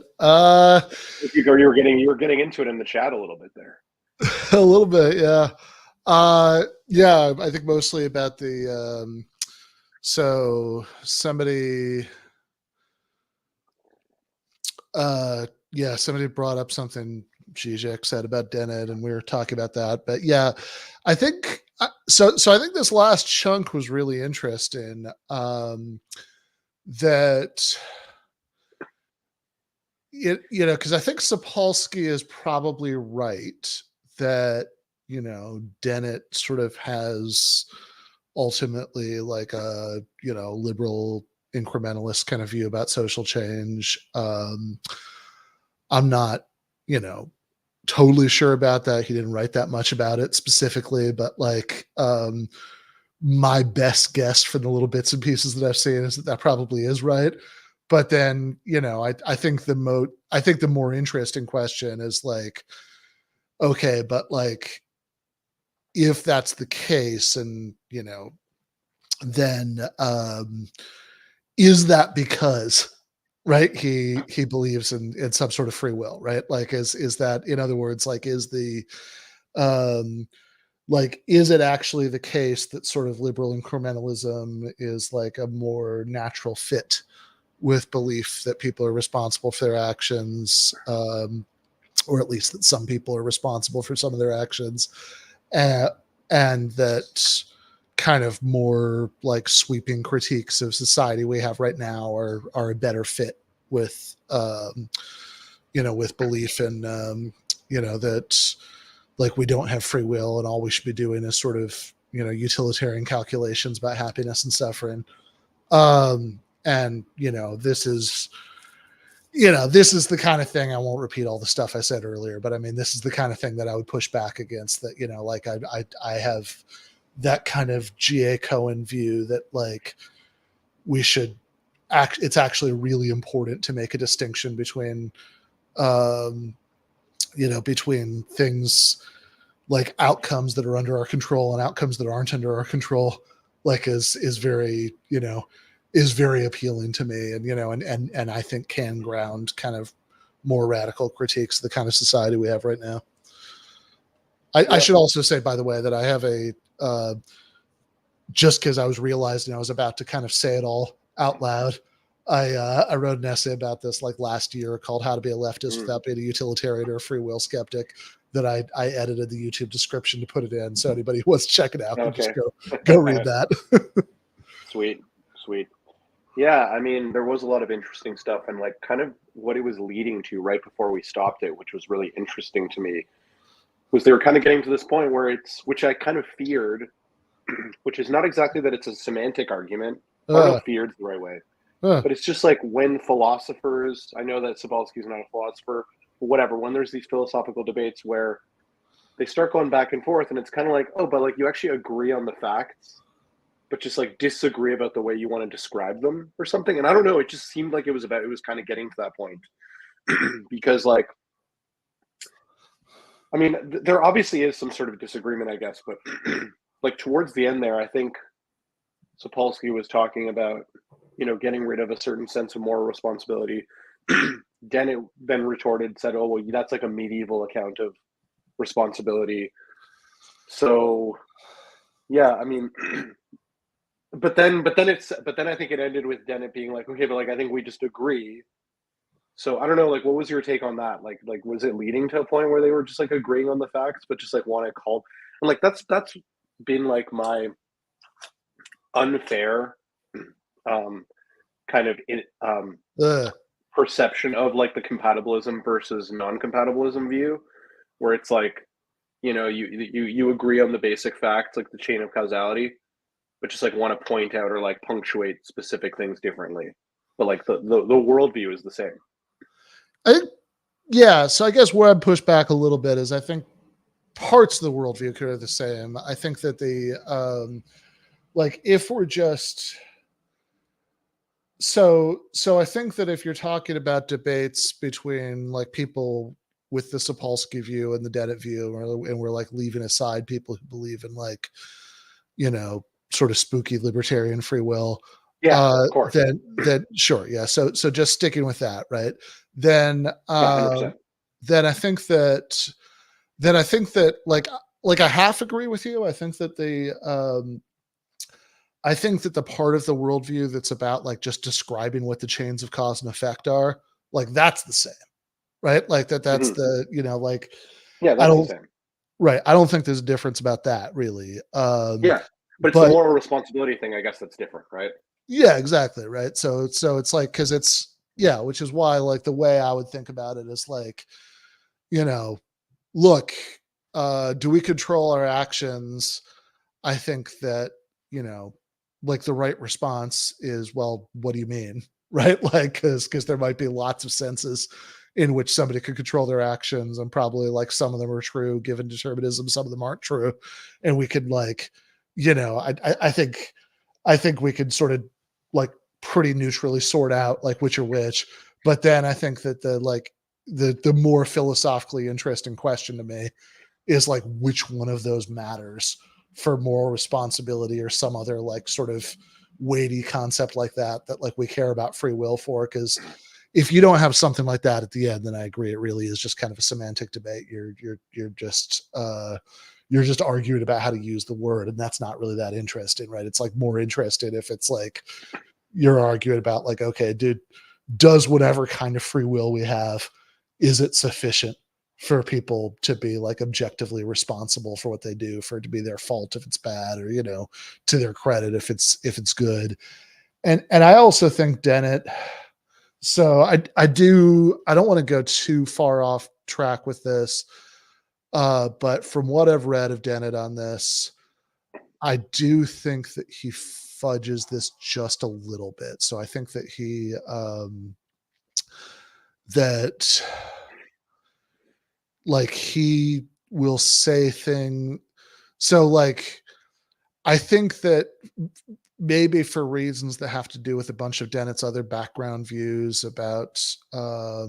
You were getting into it in the chat a little bit there. A little bit, yeah. Yeah, I think mostly about the so somebody somebody brought up something Zizek said about Dennett, and we were talking about that. But yeah, I think so I think this last chunk was really interesting. That because I think Sapolsky is probably right that Dennett sort of has ultimately like a liberal incrementalist kind of view about social change. I'm not totally sure about that. He didn't write that much about it specifically, but like my best guess from the little bits and pieces that I've seen is that probably is right. But then I think the more interesting question is like, okay, but like if that's the case, and then is that because he believes in some sort of free will, right? Like is that, in other words, like is the is it actually the case that sort of liberal incrementalism is like a more natural fit with belief that people are responsible for their actions, or at least that some people are responsible for some of their actions, and that kind of more like sweeping critiques of society we have right now are a better fit with with belief in that like we don't have free will and all we should be doing is sort of utilitarian calculations about happiness and suffering. And this is the kind of thing, I won't repeat all the stuff I said earlier, but I mean, this is the kind of thing that I would push back against, that, like I have that kind of G.A. Cohen view that like we should it's actually really important to make a distinction between, between things like outcomes that are under our control and outcomes that aren't under our control, like is very, is very appealing to me, and and I think can ground kind of more radical critiques of the kind of society we have right now. I should also say, by the way, that I have a just because I was realizing I was about to kind of say it all out loud, I wrote an essay about this like last year called "How to Be a Leftist Without Being a Utilitarian or a Free Will Skeptic," that I edited the YouTube description to put it in, so anybody who wants to check it out can just go read that. Sweet. Yeah, I mean, there was a lot of interesting stuff, and like kind of what it was leading to right before we stopped it, which was really interesting to me, was they were kind of getting to this point where which I kind of feared, which is not exactly that it's a semantic argument. I don't know if feared is the right way, but it's just like when philosophers, I know that Sapolsky is not a philosopher, but whatever, when there's these philosophical debates where they start going back and forth, and it's kind of like, oh, but like you actually agree on the facts, but just like disagree about the way you want to describe them or something. And I don't know, it just seemed like it was kind of getting to that point. Because like, I mean, there obviously is some sort of disagreement, I guess, but like towards the end there, I think Sapolsky was talking about getting rid of a certain sense of moral responsibility. Dennett then retorted, said, "Oh, well, that's like a medieval account of responsibility." So, yeah, I mean, but then I think it ended with Dennett being like, "Okay, but like I think we just agree." So I don't know, like, what was your take on that? Like, was it leading to a point where they were just like agreeing on the facts, but just like want to call? And like that's been like my unfair kind of perception of like the compatibilism versus non-compatibilism view, where it's like, you agree on the basic facts, like the chain of causality, but just like want to point out or like punctuate specific things differently. But like the worldview is the same. Yeah, so I guess where I'd push back a little bit is I think parts of the worldview are the same. I think that like if we're just so I think that if you're talking about debates between like people with the Sapolsky view and the Dennett view, and we're like leaving aside people who believe in like, sort of spooky libertarian free will, of course. Then sure, yeah. So just sticking with that, right? Then I think that like I half agree with you. I think that the part of the worldview that's about like just describing what the chains of cause and effect are, like that's the same, right? Like that's the like that's I don't the same. Right. I don't think there's a difference about that really. But it's the moral responsibility thing, I guess, that's different, right? Yeah, exactly. Right. So it's like, cause which is why like the way I would think about it is like, look, do we control our actions? I think that, like the right response is, well, what do you mean? Right. Like, cause there might be lots of senses in which somebody could control their actions, and probably like some of them are true given determinism, some of them aren't true. And we could like, I think we could sort of like pretty neutrally sort out like which are which. But then I think that the more philosophically interesting question to me is like which one of those matters for moral responsibility or some other like sort of weighty concept like that like we care about free will for. Because if you don't have something like that at the end, then I agree it really is just kind of a semantic debate. You're just arguing about how to use the word, and that's not really that interesting, right? It's like more interesting if it's like you're arguing about like, okay, dude, does whatever kind of free will we have, is it sufficient for people to be like objectively responsible for what they do, for it to be their fault if it's bad, or to their credit if it's good. And I also think Dennett, so I don't want to go too far off track with this, but from what I've read of Dennett on this, I do think that he fudges this just a little bit. So I think that he that like he will say thing. So like I think that maybe for reasons that have to do with a bunch of Dennett's other background views about I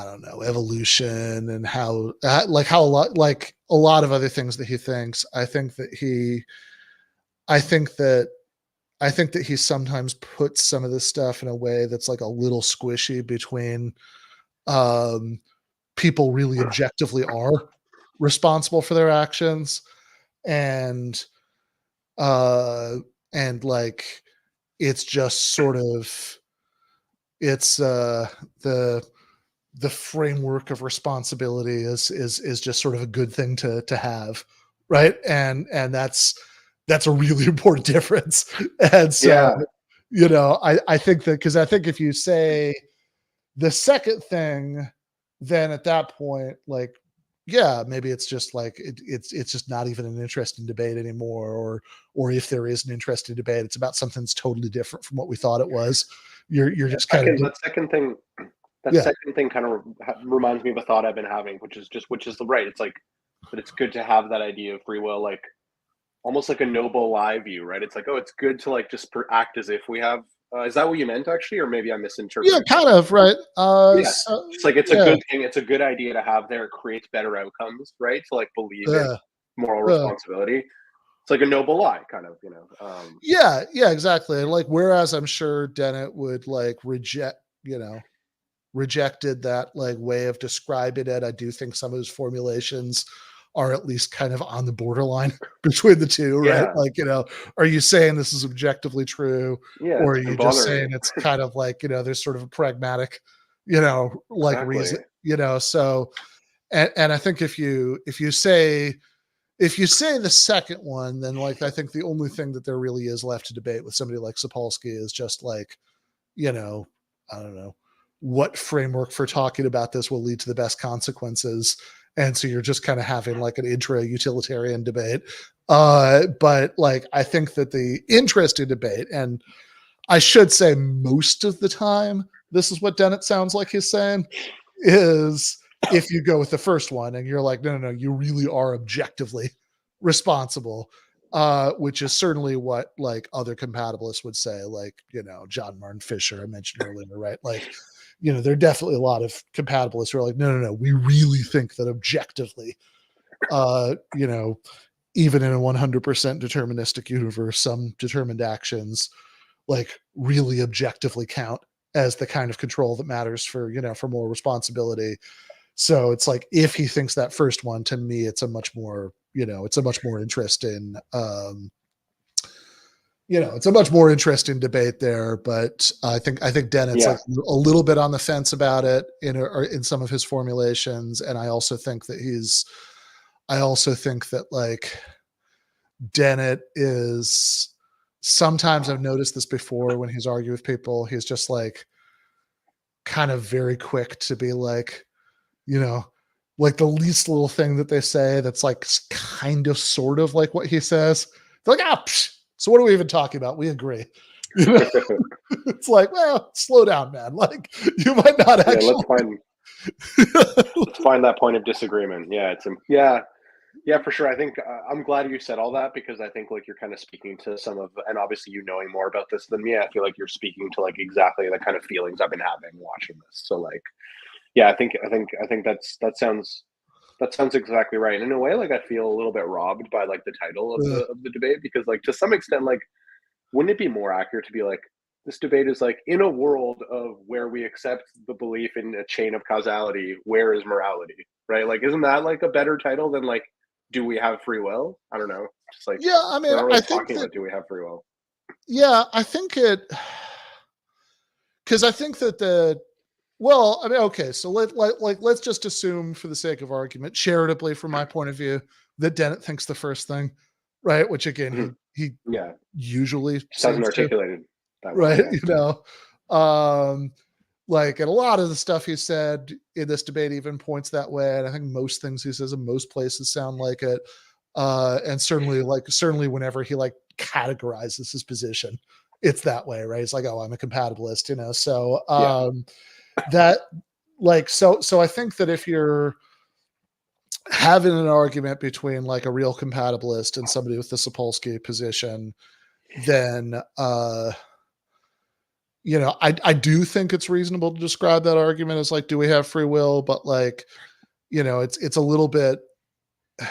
don't know, evolution and how a lot of other things that he thinks. I think that he sometimes puts some of this stuff in a way that's like a little squishy between people really objectively are responsible for their actions and like it's just sort of it's the framework of responsibility is just sort of a good thing to have, right? And that's a really important difference. And so I think that, because I think if you say the second thing, then at that point, like, yeah, maybe it's just like it's just not even an interesting debate anymore, or if there is an interesting debate, it's about something that's totally different from what we thought it was. You're just kind of that second thing. Second thing kind of reminds me of a thought I've been having, which is the right. It's like that it's good to have that idea of free will, like almost like a noble lie view, right? It's like, oh, it's good to like just act as if we have. Is that what you meant actually, or maybe I misinterpreted? Yeah, kind of, right. So, it's like it's a good thing. It's a good idea to have there. It creates better outcomes, right? To like believe in moral responsibility. it's like a noble lie, kind of, Yeah, exactly. Like, whereas I'm sure Dennett would like rejected that like way of describing it. I do think some of his formulations are at least kind of on the borderline between the two, right? Yeah. Like, are you saying this is objectively true, Yeah, or are it's been you just bothering saying me. it's kind of like, there's sort of a pragmatic, like Exactly. reason, so, and I think if you say the second one, then like I think the only thing that there really is left to debate with somebody like Sapolsky is just like, I don't know, what framework for talking about this will lead to the best consequences. And so you're just kind of having like an intra-utilitarian debate. But like, I think that the interesting debate, and I should say most of the time, this is what Dennett sounds like he's saying, is if you go with the first one and you're like, no, you really are objectively responsible, which is certainly what like other compatibilists would say, like, John Martin Fisher, I mentioned earlier, right? Like, there are definitely a lot of compatibilists who are like, no, we really think that objectively, even in a 100% deterministic universe, some determined actions like really objectively count as the kind of control that matters for, for more responsibility. So it's like, if he thinks that first one, to me, it's a much more interesting, it's a much more interesting debate there. But I think Dennett's like a little bit on the fence about it in some of his formulations. And I also think that like Dennett is, sometimes I've noticed this before when he's argued with people, he's just like kind of very quick to be like, like the least little thing that they say that's like kind of sort of like what he says. They're like, so what are we even talking about? We agree. It's like, well, slow down, man. Like, you might not actually. Let's find that point of disagreement. Yeah, for sure. I think I'm glad you said all that, because I think like you're kind of speaking to some of, and obviously knowing more about this than me, I feel like you're speaking to like exactly the kind of feelings I've been having watching this. So like, yeah, I think that sounds exactly right. In a way, like I feel a little bit robbed by like the title of the debate, because like to some extent, like, wouldn't it be more accurate to be like, this debate is like, in a world of where we accept the belief in a chain of causality, where is morality, right? Like, isn't that like a better title than like, do we have free will? I don't know. Just like, yeah, I mean, we're not really I think talking about do we have free will. Yeah, I think it, because I think that well, I mean, okay, so let's just assume, for the sake of argument, charitably from my point of view, that Dennett thinks the first thing, right? Which again, he usually just hasn't articulated that way, right? Like, and a lot of the stuff he said in this debate even points that way, and I think most things he says in most places sound like it. And certainly whenever he like categorizes his position, it's that way, right? It's like, oh, I'm a compatibilist, so that like, so I think that if you're having an argument between like a real compatibilist and somebody with the Sapolsky position, then I do think it's reasonable to describe that argument as like, do we have free will? But like, it's a little bit, and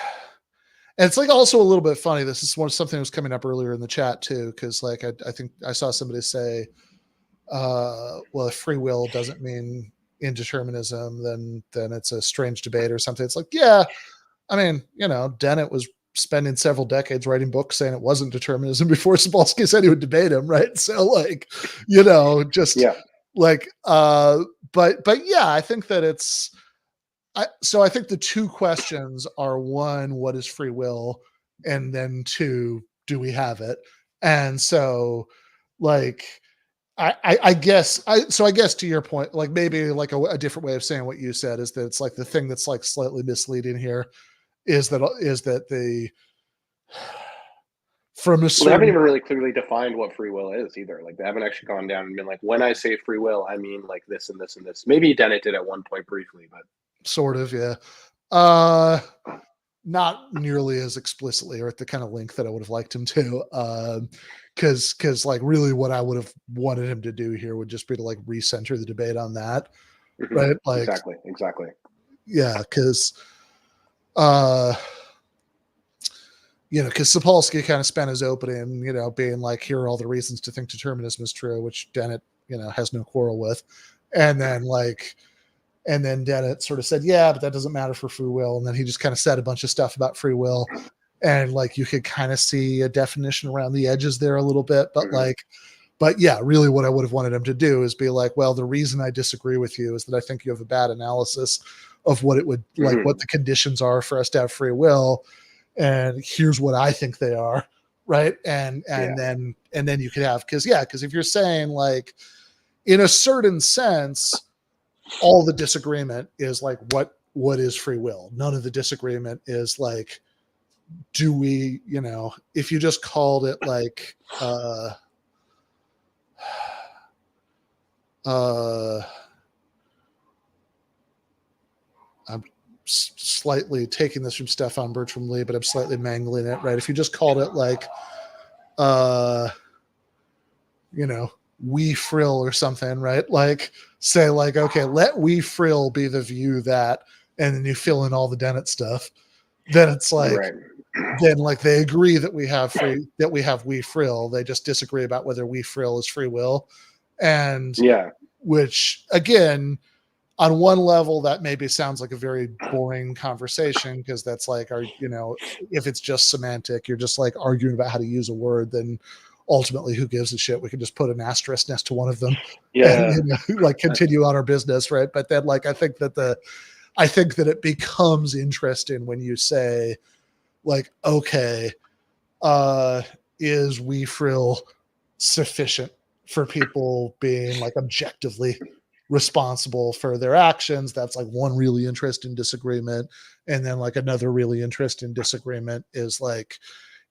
it's like also a little bit funny. This is something that was coming up earlier in the chat too, because like I think I saw somebody say, well, if free will doesn't mean indeterminism, then it's a strange debate or something. It's like, yeah, I mean, Dennett was spending several decades writing books saying it wasn't determinism before Sapolsky said he would debate him, right? So like, like, but yeah, I think that it's. So I think the two questions are, one, what is free will? And then two, do we have it? And so like, I guess to your point, like maybe like a different way of saying what you said is that it's like the thing that's like slightly misleading here is that the from a certain, they haven't even really clearly defined what free will is either. Like they haven't actually gone down and been like, when I say free will, I mean like this and this and this. Maybe Dennett did at one point briefly, but sort of, yeah. Not nearly as explicitly or at the kind of length that I would have liked him to. Because like really what I would have wanted him to do here would just be to like recenter the debate on that. Right? Like exactly. Yeah, because because Sapolsky kind of spent his opening, being like, here are all the reasons to think determinism is true, which Dennett, has no quarrel with. And then Dennett sort of said, yeah, but that doesn't matter for free will. And then he just kind of said a bunch of stuff about free will. And like, you could kind of see a definition around the edges there a little bit, but yeah, really what I would have wanted him to do is be like, well, the reason I disagree with you is that I think you have a bad analysis of what it would like, what the conditions are for us to have free will. And here's what I think they are. Right. And then you could have, because if you're saying like, in a certain sense, all the disagreement is like, what is free will? None of the disagreement is like, do we, if you just called it like, I'm slightly taking this from Stefan Bertram Lee, but I'm slightly mangling it, right? If you just called it like, we frill or something, right? Like say like, okay, let we frill be the view that, and then you fill in all the Dennett stuff. Then it's like, then like they agree that we have we frill. They just disagree about whether we frill is free will. And which again, on one level, that maybe sounds like a very boring conversation because that's like, if it's just semantic, you're just like arguing about how to use a word, then ultimately who gives a shit? We can just put an asterisk next to one of them and like continue on our business. Right. But then like, I think that it becomes interesting when you say like, okay, is we frill sufficient for people being like objectively responsible for their actions? That's like one really interesting disagreement. And then like another really interesting disagreement is like,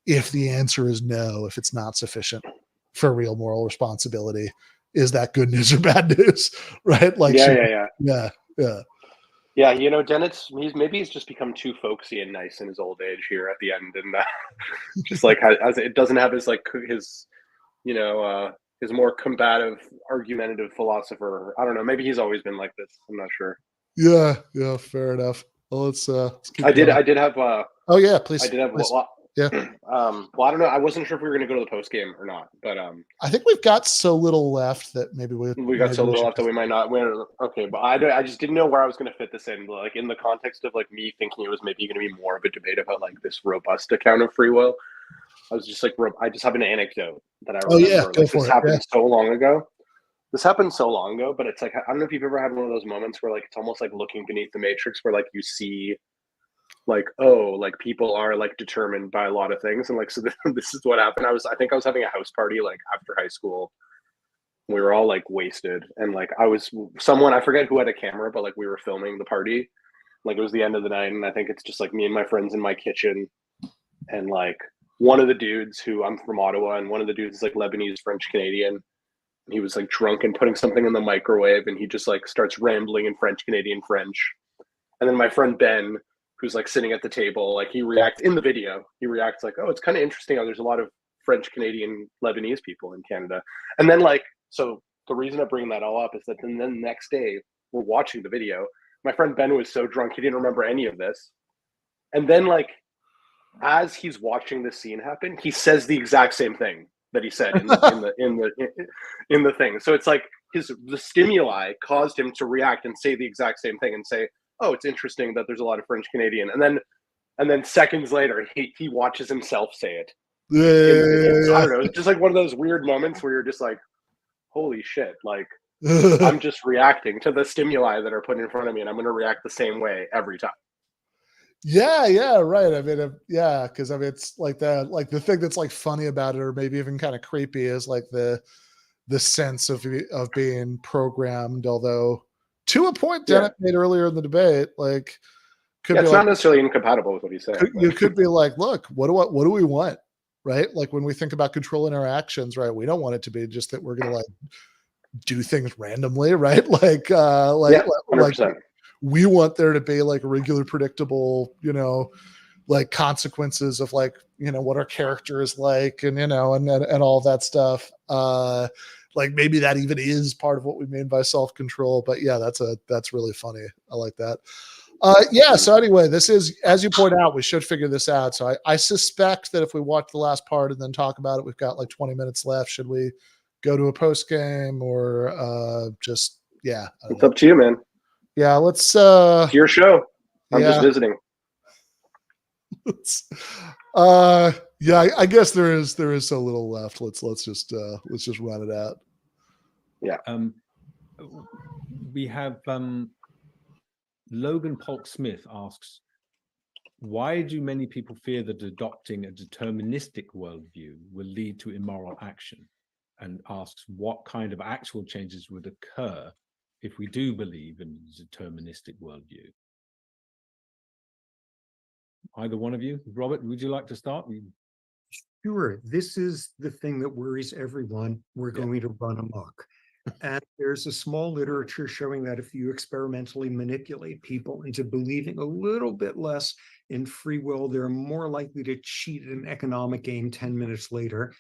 if the answer is no, if it's not sufficient for real moral responsibility, is that good news or bad news? Right. Like, yeah. He's just become too folksy and nice in his old age here at the end. And just like, as it doesn't have his more combative, argumentative philosopher. I don't know. Maybe he's always been like this. I'm not sure. Yeah. Fair enough. Well, let's keep going. I did have. Oh yeah, please. I did have. Please. Yeah. Well, I don't know. I wasn't sure if we were going to go to the post game or not, but I think we've got so little left that maybe we got so little left that we might not win. Okay, but I just didn't know where I was going to fit this in, like in the context of like me thinking it was maybe going to be more of a debate about like this robust account of free will. I was just like, I just have an anecdote that I remember. This happened so long ago. This happened so long ago, but it's like, I don't know if you've ever had one of those moments where like it's almost like looking beneath the matrix, where like you see like, oh, like people are like determined by a lot of things. And like, so this is what happened. I think I was having a house party like after high school. We were all like wasted. And like, I forget who had a camera, but like we were filming the party. Like it was the end of the night. And I think it's just like me and my friends in my kitchen. And like one of the dudes I'm from Ottawa, and one of the dudes is like Lebanese, French, Canadian. He was like drunk and putting something in the microwave, and he just like starts rambling in French, Canadian French. And then my friend Ben, who's like sitting at the table, like he reacts in the video. He reacts like, oh, it's kind of interesting how there's a lot of French, Canadian, Lebanese people in Canada. And then like, so the reason I bring that all up is that then the next day we're watching the video. My friend Ben was so drunk, he didn't remember any of this. And then like, as he's watching this scene happen, he says the exact same thing that he said in the thing. So it's like the stimuli caused him to react and say the exact same thing and say, oh, it's interesting that there's a lot of French Canadian. And then seconds later, he watches himself say it. I don't know. It's just like one of those weird moments where you're just like, holy shit. Like I'm just reacting to the stimuli that are put in front of me, and I'm going to react the same way every time. Yeah, right. I mean, because I mean, it's like that. Like the thing that's like funny about it, or maybe even kind of creepy, is like the sense of being programmed. Although, to a point Dennett made earlier in the debate, like, it's not necessarily incompatible with what he said. You could be like, look, what do we want, right? Like when we think about controlling our actions, right? We don't want it to be just that we're going to like do things randomly, right? Like 100%. We want there to be like regular, predictable, like consequences of like, what our character is like, and, and all that stuff. Like maybe that even is part of what we mean by self-control, but yeah, that's really funny. I like that. Yeah. So anyway, this is, as you point out, we should figure this out. So I suspect that if we watch the last part and then talk about it, we've got like 20 minutes left. Should we go to a post game or just, yeah. I don't It's know. up to you, man. Yeah. Let's, It's your show. I'm just yeah. visiting. Yeah, I guess there is so little left. Let's just run it out. Yeah. We have Logan Polk Smith asks, why do many people fear that adopting a deterministic worldview will lead to immoral action? And asks what kind of actual changes would occur if we do believe in a deterministic worldview. Either one of you? Robert, would you like to start? Sure. This is the thing that worries everyone. We're going to run amok. And there's a small literature showing that if you experimentally manipulate people into believing a little bit less in free will, they're more likely to cheat at an economic game 10 minutes later.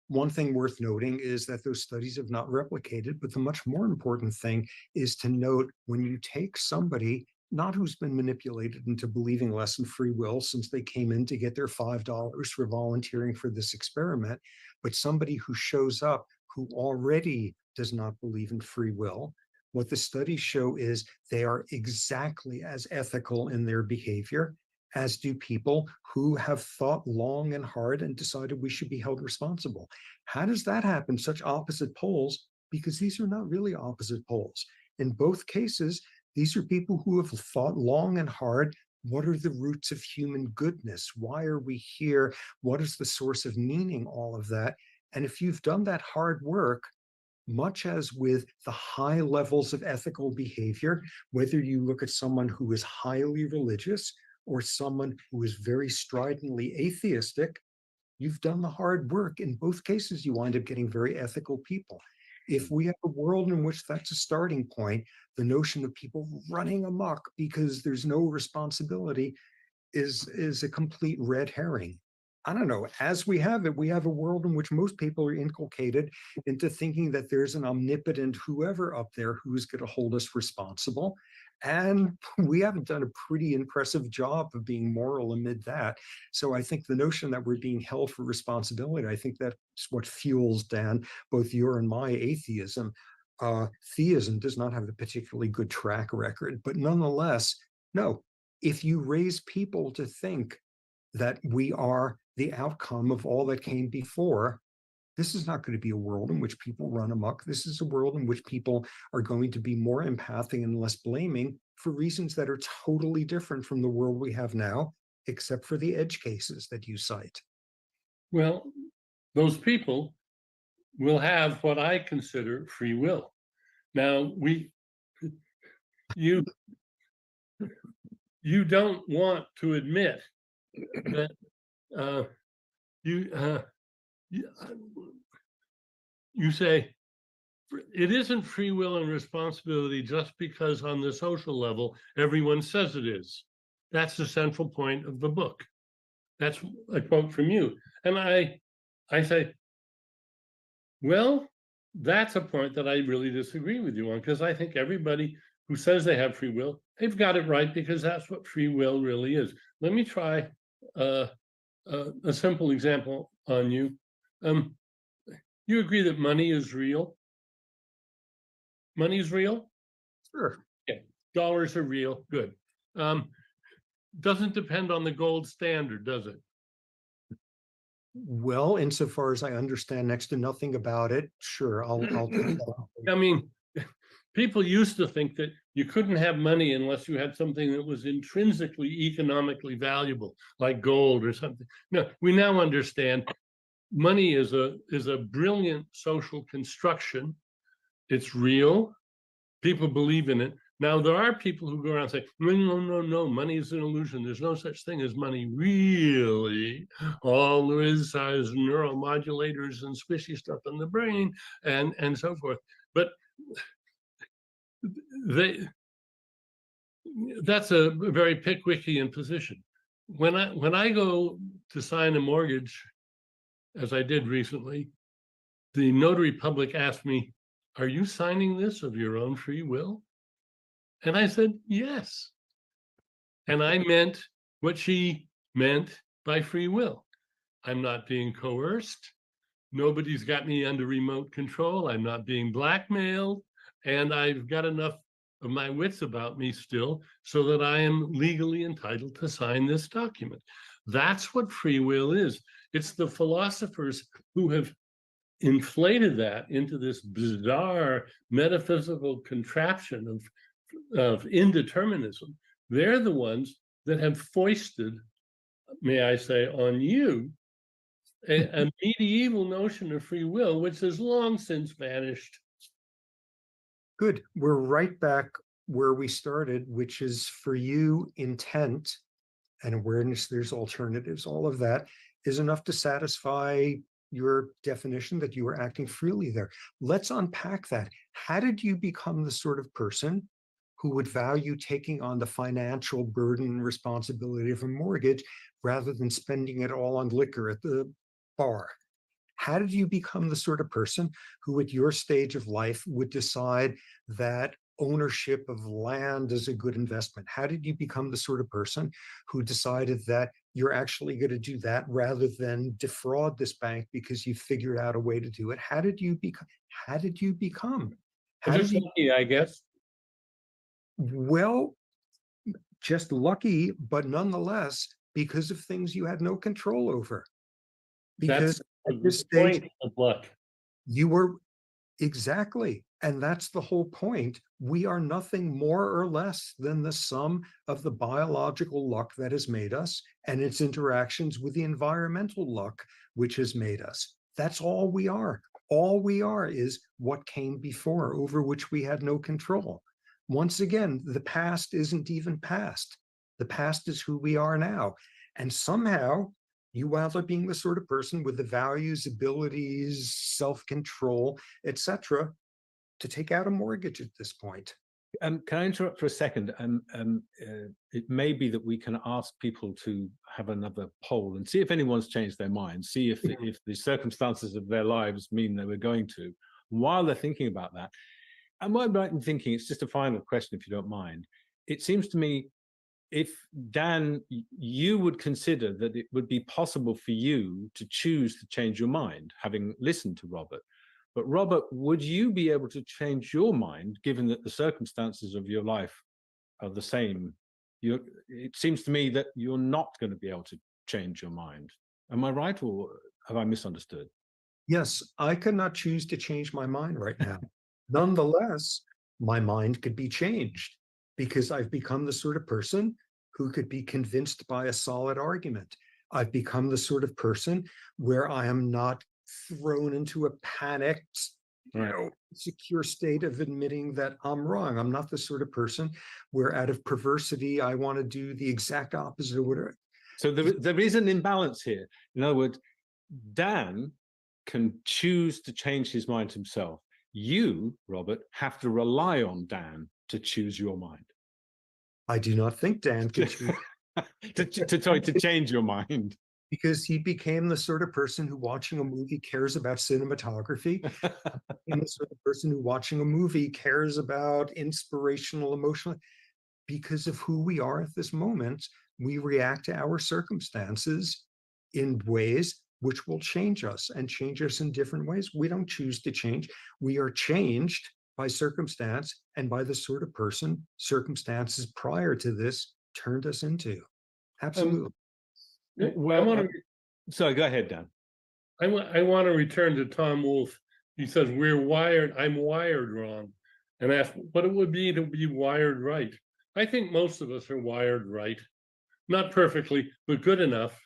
One thing worth noting is that those studies have not replicated, but the much more important thing is to note when you take somebody not who's been manipulated into believing less in free will since they came in to get their $5 for volunteering for this experiment, but somebody who shows up who already does not believe in free will. What the studies show is they are exactly as ethical in their behavior as do people who have thought long and hard and decided we should be held responsible. How does that happen? Such opposite poles, because these are not really opposite poles. In both cases, these are people who have thought long and hard. What are the roots of human goodness? Why are we here? What is the source of meaning? All of that. And if you've done that hard work, much as with the high levels of ethical behavior, whether you look at someone who is highly religious or someone who is very stridently atheistic, you've done the hard work. In both cases, you wind up getting very ethical people. If we have a world in which that's a starting point, the notion of people running amok because there's no responsibility is a complete red herring. I don't know, as we have it, we have a world in which most people are inculcated into thinking that there's an omnipotent whoever up there who's going to hold us responsible. And we haven't done a pretty impressive job of being moral amid that. So I think the notion that we're being held for responsibility, I think that's what fuels, Dan, both your and my atheism. Theism does not have a particularly good track record, but nonetheless, no, if you raise people to think that we are the outcome of all that came before, this is not going to be a world in which people run amok. This is a world in which people are going to be more empathic and less blaming for reasons that are totally different from the world we have now, except for the edge cases that you cite. Well, those people will have what I consider free will. Now, you don't want to admit that you say it isn't free will and responsibility just because on the social level everyone says it is. That's the central point of the book. That's a quote from you. And I say, well, that's a point that I really disagree with you on, because I think everybody who says they have free will, they've got it right, because that's what free will really is. Let me try a simple example on you. You agree that money is real? Money is real? Sure. Yeah. Dollars are real. Good. Doesn't depend on the gold standard, does it? Well, insofar as I understand next to nothing about it, sure, I'll take that. I mean, people used to think that you couldn't have money unless you had something that was intrinsically economically valuable, like gold or something. No, we now understand money is a brilliant social construction. It's real. People believe in it. Now, there are people who go around and say, no, money is an illusion. There's no such thing as money, really. All there is neuromodulators and squishy stuff in the brain and so forth. But that's a very Pickwickian position. When I go to sign a mortgage, as I did recently, the notary public asked me, "Are you signing this of your own free will?" And I said, "Yes." And I meant what she meant by free will. I'm not being coerced. Nobody's got me under remote control. I'm not being blackmailed. And I've got enough of my wits about me still so that I am legally entitled to sign this document. That's what free will is. It's the philosophers who have inflated that into this bizarre metaphysical contraption of indeterminism. They're the ones that have foisted, may I say, on you a medieval notion of free will, which has long since vanished. Good. We're right back where we started, which is for you, intent and awareness, there's alternatives. All of that is enough to satisfy your definition that you are acting freely there. Let's unpack that. How did you become the sort of person who would value taking on the financial burden and responsibility of a mortgage rather than spending it all on liquor at the bar? How did you become the sort of person who at your stage of life would decide that ownership of land is a good investment? How did you become the sort of person who decided that you're actually going to do that rather than defraud this bank because you figured out a way to do it? How did you become? How did you become? How Just did you? lucky, I guess. Well, just lucky, but nonetheless, because of things you had no control over. Because That's at this the stage, point of luck. you were exactly, and that's the whole point. We are nothing more or less than the sum of the biological luck that has made us and its interactions with the environmental luck which has made us. That's all we are. All we are is what came before, over which we had no control. Once again, the past isn't even past. The past is who we are now. And somehow you wound up being the sort of person with the values, abilities, self-control, etc., to take out a mortgage at this point. Can I interrupt for a second? It may be that we can ask people to have another poll and see if anyone's changed their mind, see if the circumstances of their lives mean they were going to. While they're thinking about that, am I right in thinking, it's just a final question if you don't mind, it seems to me, if Dan, you would consider that it would be possible for you to choose to change your mind, having listened to Robert. But Robert, would you be able to change your mind, given that the circumstances of your life are the same? It seems to me that you're not going to be able to change your mind. Am I right, or have I misunderstood? Yes, I could not choose to change my mind right now. Nonetheless, my mind could be changed because I've become the sort of person who could be convinced by a solid argument. I've become the sort of person where I am not thrown into a panicked, secure state of admitting that I'm wrong. I'm not the sort of person where out of perversity, I want to do the exact opposite of whatever. So there is an imbalance here. In other words, Dan can choose to change his mind himself. You, Robert, have to rely on Dan to choose your mind. I do not think Dan can choose. to change your mind. Because he became the sort of person who watching a movie cares about cinematography, and the sort of person who watching a movie cares about inspirational, emotional. Because of who we are at this moment, we react to our circumstances in ways which will change us and change us in different ways. We don't choose to change. We are changed by circumstance and by the sort of person circumstances prior to this turned us into. Absolutely. Well, sorry, go ahead, Dan. I want to return to Tom Wolfe. He says, I'm wired wrong. And ask what it would be to be wired right. I think most of us are wired right. Not perfectly, but good enough.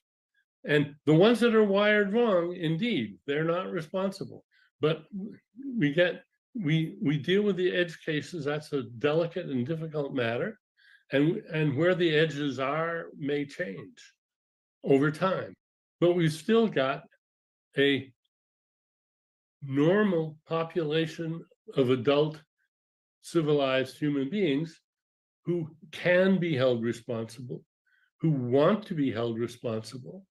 And the ones that are wired wrong, indeed, they're not responsible. But we deal with the edge cases. That's a delicate and difficult matter. And where the edges are may change over time. But we've still got a normal population of adult civilized human beings who can be held responsible, who want to be held responsible,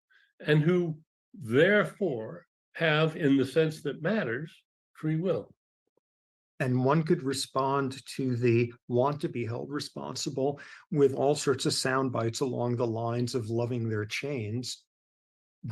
and who therefore have, in the sense that matters, free will. And one could respond to the want to be held responsible with all sorts of sound bites along the lines of loving their chains.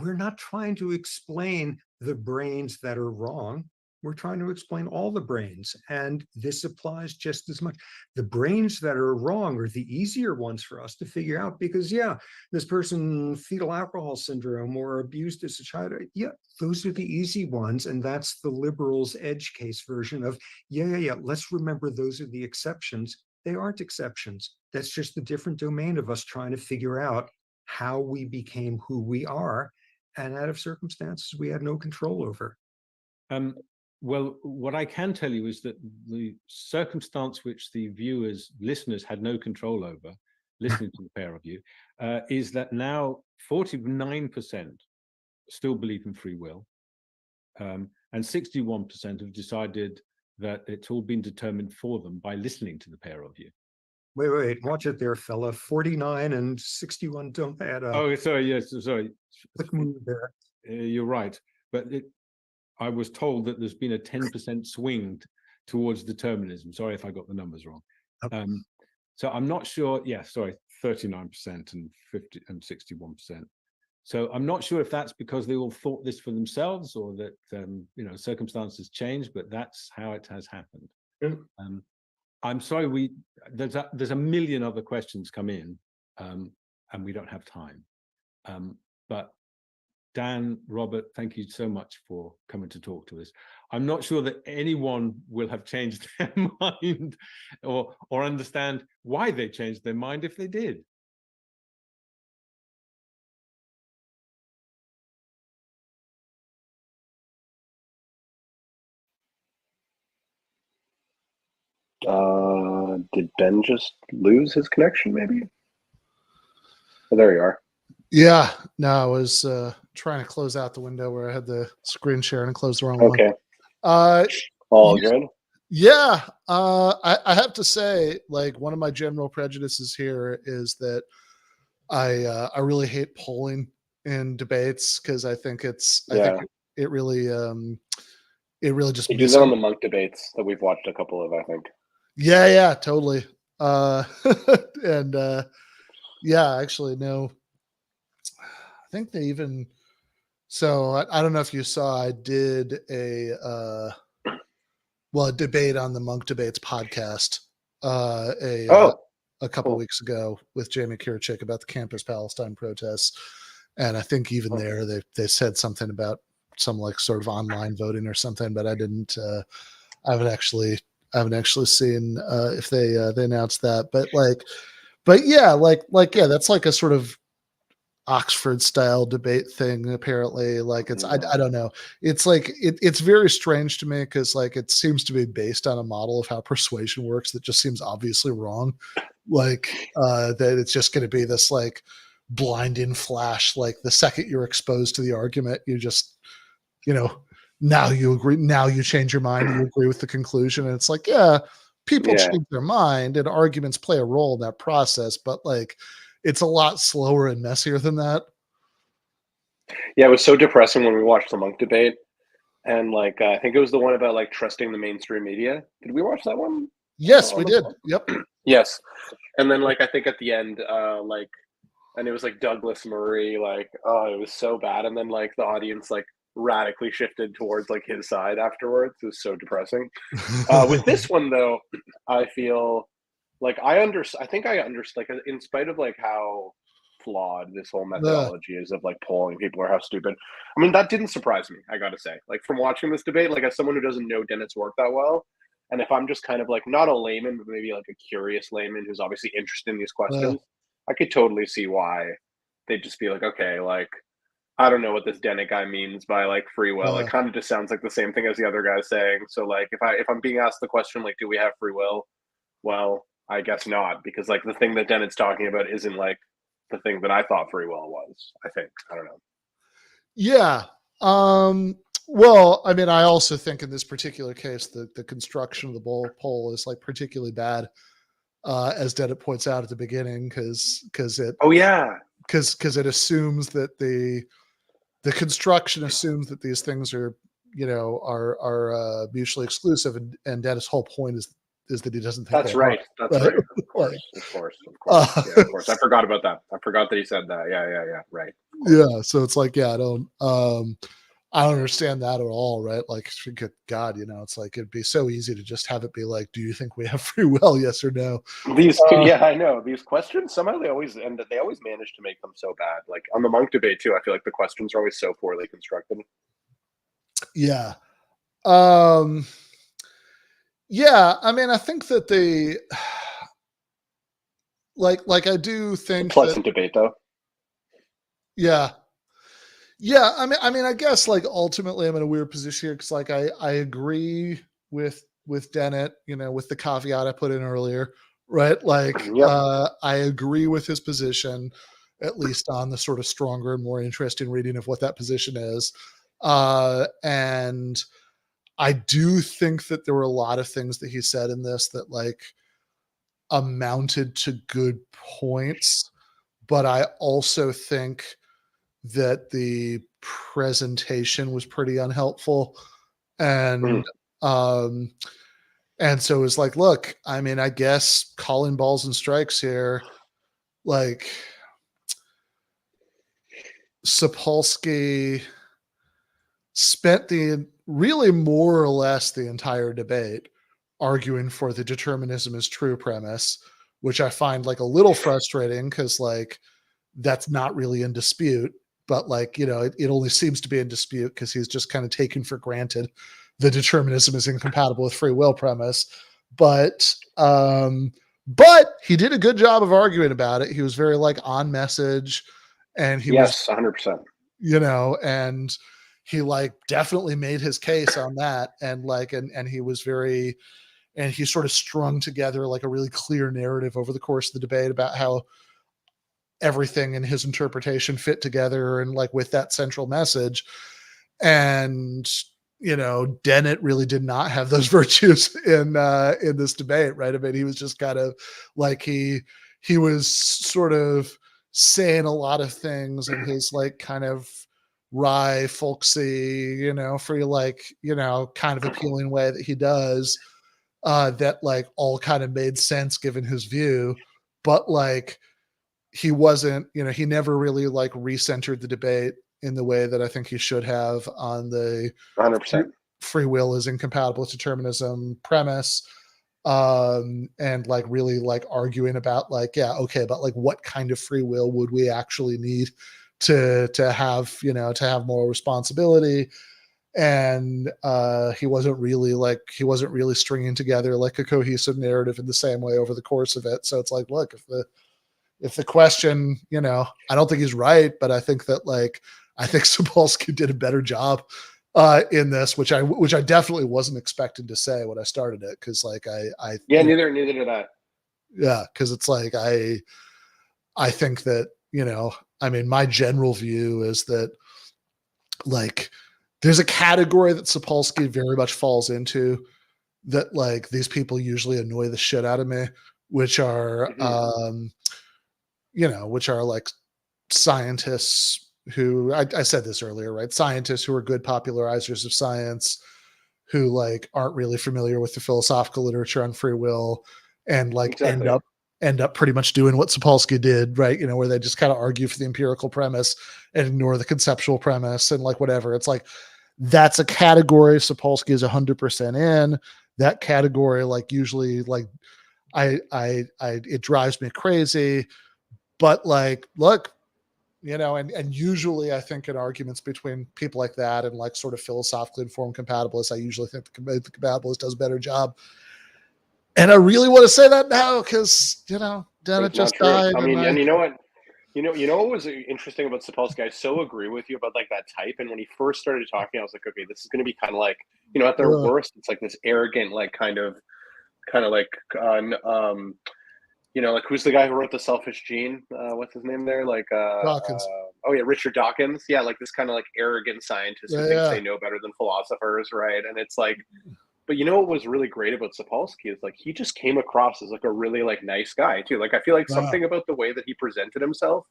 We're not trying to explain the brains that are wrong. We're trying to explain all the brains. And this applies just as much. The brains that are wrong are the easier ones for us to figure out because, yeah, this person, fetal alcohol syndrome or abused as a child. Yeah, those are the easy ones. And that's the liberals' edge case version of, yeah. Let's remember those are the exceptions. They aren't exceptions. That's just a different domain of us trying to figure out how we became who we are, and out of circumstances we had no control over. Well, what I can tell you is that the circumstance which the viewers, listeners had no control over, listening to the pair of you, is that now 49% still believe in free will, and 61% have decided that it's all been determined for them by listening to the pair of you. Wait, watch it there, fella. 49 and 61 don't add up. Oh, sorry, yes, sorry. Click move there. You're right. But I was told that there's been a 10% swing towards determinism. Sorry if I got the numbers wrong. Okay. So I'm not sure. Yeah, sorry, 39% and 50 and 61%. So I'm not sure if that's because they all thought this for themselves or that circumstances change, but that's how it has happened. Yeah. I'm sorry, there's a million other questions come in, and we don't have time. But Dan, Robert, thank you so much for coming to talk to us. I'm not sure that anyone will have changed their mind or understand why they changed their mind if they did. Did Ben just lose his connection, maybe? Oh, there you are. Yeah, no, I was trying to close out the window where I had the screen share and closed the wrong one. Okay. All good? Yeah. I have to say, like, one of my general prejudices here is that I really hate polling in debates because I think I think it really just He did that on the Monk debates that we've watched a couple of, I think. Yeah, totally. And yeah, actually, no. I think they even. So I don't know if you saw. I did a debate on the Monk Debates podcast a couple weeks ago with Jamie Kirchik about the Campus Palestine protests, and I think even there they said something about some like sort of online voting or something, but I didn't. I haven't actually seen if they announced that, but yeah, that's like a sort of Oxford style debate thing. Apparently, like it's I don't know. It's like it's very strange to me because like it seems to be based on a model of how persuasion works that just seems obviously wrong. Like that it's just going to be this like blinding flash. Like the second you're exposed to the argument, you just now you agree. Now you change your mind. You agree with the conclusion, and it's like people change their mind, and arguments play a role in that process. But like, it's a lot slower and messier than that. Yeah, it was so depressing when we watched the Monk debate, and like I think it was the one about like trusting the mainstream media. Did we watch that one? Yes, we did. Yep. Yes, and then like I think at the end, and it was like Douglas Murray, like it was so bad, and then like the audience like radically shifted towards like his side afterwards. It was so depressing. With this one though, I feel like I think I understand, like in spite of like how flawed this whole methodology is of like polling people or how stupid. I mean, that didn't surprise me, I gotta say. Like from watching this debate, like as someone who doesn't know Dennett's work that well, and if I'm just kind of like not a layman, but maybe like a curious layman who's obviously interested in these questions, I could totally see why they'd just be like, okay, like I don't know what this Dennett guy means by like free will. It kind of just sounds like the same thing as the other guy's saying. So like if I'm being asked the question like, do we have free will? Well, I guess not, because like the thing that Dennett's talking about isn't like the thing that I thought free will was. I think I don't know. Yeah. Well, I mean, I also think in this particular case, the construction of the poll is like particularly bad, as Dennett points out at the beginning, because it because it assumes that the construction assumes that these things are are mutually exclusive, and Dennis' whole point is that he doesn't think That's they right. are. That's right. Of course. Of course. Of course. Yeah, of course. I forgot about that. I forgot that he said that. Yeah. Right. Yeah. So it's like, yeah, I don't understand that at all, right? Like, good God, it's like it'd be so easy to just have it be like, do you think we have free will? Yes or no? Yeah, I know. These questions, somehow they always manage to make them so bad. Like on the monk debate too, I feel like the questions are always so poorly constructed. Yeah. Yeah, I mean, I think that they like I do think Pleasant debate though. Yeah. I mean, I guess like ultimately I'm in a weird position here because like I agree with Dennett, with the caveat I put in earlier, right? Like Yep. I agree with his position, at least on the sort of stronger and more interesting reading of what that position is. And I do think that there were a lot of things that he said in this that like amounted to good points, but I also think that the presentation was pretty unhelpful. And so it was like, look, I mean, I guess calling balls and strikes here, like Sapolsky spent the really more or less the entire debate arguing for the determinism is true premise, which I find like a little frustrating because like that's not really in dispute, but like, it only seems to be in dispute because he's just kind of taken for granted the determinism is incompatible with free will premise. But he did a good job of arguing about it. He was very like on message, and he was 100%. And he like definitely made his case on that, and like and he was very, and he sort of strung together like a really clear narrative over the course of the debate about how everything in his interpretation fit together and like with that central message. And Dennett really did not have those virtues in this debate, right? I mean, he was just kind of like he was sort of saying a lot of things in his like kind of wry, folksy, free, like, kind of appealing way that he does, that like all kind of made sense given his view. But like he wasn't, he never really like recentered the debate in the way that I think he should have on the 100%. free will is incompatible with determinism premise. And like really like arguing about like, yeah, okay, but like what kind of free will would we actually need to have, to have moral responsibility? And he wasn't really stringing together like a cohesive narrative in the same way over the course of it. So it's like, look, if the question, I don't think he's right, but I think that like, I think Sapolsky did a better job in this, which I definitely wasn't expecting to say when I started it. Cause like neither did I. Yeah. Cause it's like, I think that, I mean, my general view is that like, there's a category that Sapolsky very much falls into that like these people usually annoy the shit out of me, which are, which are like scientists who I said this earlier, right? Scientists who are good popularizers of science, who like aren't really familiar with the philosophical literature on free will, and like Exactly. end up pretty much doing what Sapolsky did, right? Where they just kind of argue for the empirical premise and ignore the conceptual premise and like whatever. It's like that's a category Sapolsky is 100% in. That category, like usually, like it drives me crazy. But like, look, and usually I think in arguments between people like that and like sort of philosophically informed compatibilists, I usually think the compatibilist does a better job. And I really want to say that now because, Dennett just died. I mean, and you know what? You know what was interesting about Sapolsky? I so agree with you about like that type. And when he first started talking, I was like, okay, this is going to be kind of like, at their worst, it's like this arrogant, like kind of like, like who's the guy who wrote The Selfish Gene? What's his name there? Like, Dawkins. Richard Dawkins. Yeah, like this kind of like arrogant scientist who thinks they know better than philosophers, right? And it's like, but what was really great about Sapolsky is like he just came across as like a really like nice guy too. Like I feel like something about the way that he presented himself,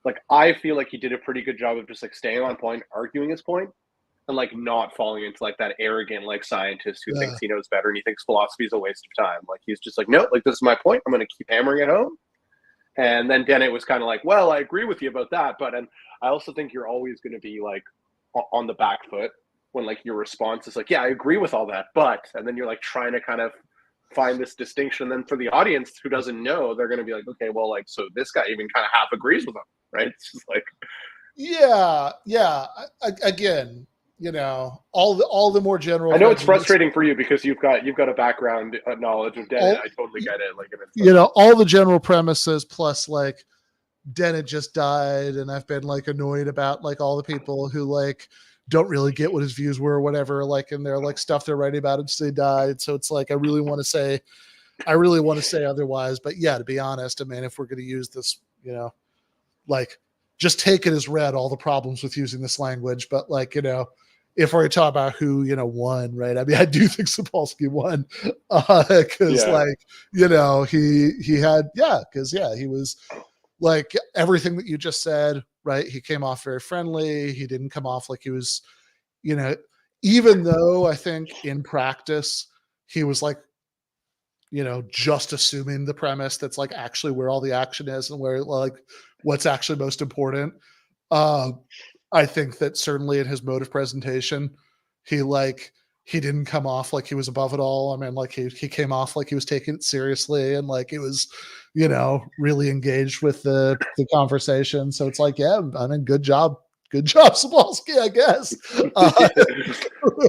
like I feel like he did a pretty good job of just like staying on point, arguing his point. and like not falling into like that arrogant like scientist who Yeah. thinks he knows better and he thinks philosophy is a waste of time. Like he's just like, no, like this is my point. I'm going to keep hammering it home. And then Dennett was kind of like, well, I agree with you about that, but and I also think you're always going to be like on the back foot when like your response is like, yeah, I agree with all that, but, and then you're like trying to kind of find this distinction. And then for the audience who doesn't know, they're going to be like, okay, well, like, so this guy even kind of half agrees with him, right? It's just like, yeah. Again, you know, all the more general. I know it's frustrating for you because you've got a background knowledge of Dennett. I totally get it. Like, you know, all the general premises plus like Dennett just died, and I've been like annoyed about like all the people who like don't really get what his views were or whatever, like in their like stuff they're writing about him since they died. So it's like I really want to say otherwise. But yeah, to be honest, I mean, if we're going to use this, you know, like just take it as read, all the problems with using this language. But like, you know, if we're talking about who, you know, won, right? I mean, I do think Sapolsky won because like, you know, he had, because he was like everything that you just said, right? He came off very friendly. He didn't come off like he was, you know, even though I think in practice he was like, you know, just assuming the premise that's like actually where all the action is and where like what's actually most important. I think that certainly in his mode of presentation, he didn't come off like he was above it all. I mean, like he came off like he was taking it seriously and like it was, you know, really engaged with the conversation. So it's like, yeah, I mean, good job, Sapolsky, I guess.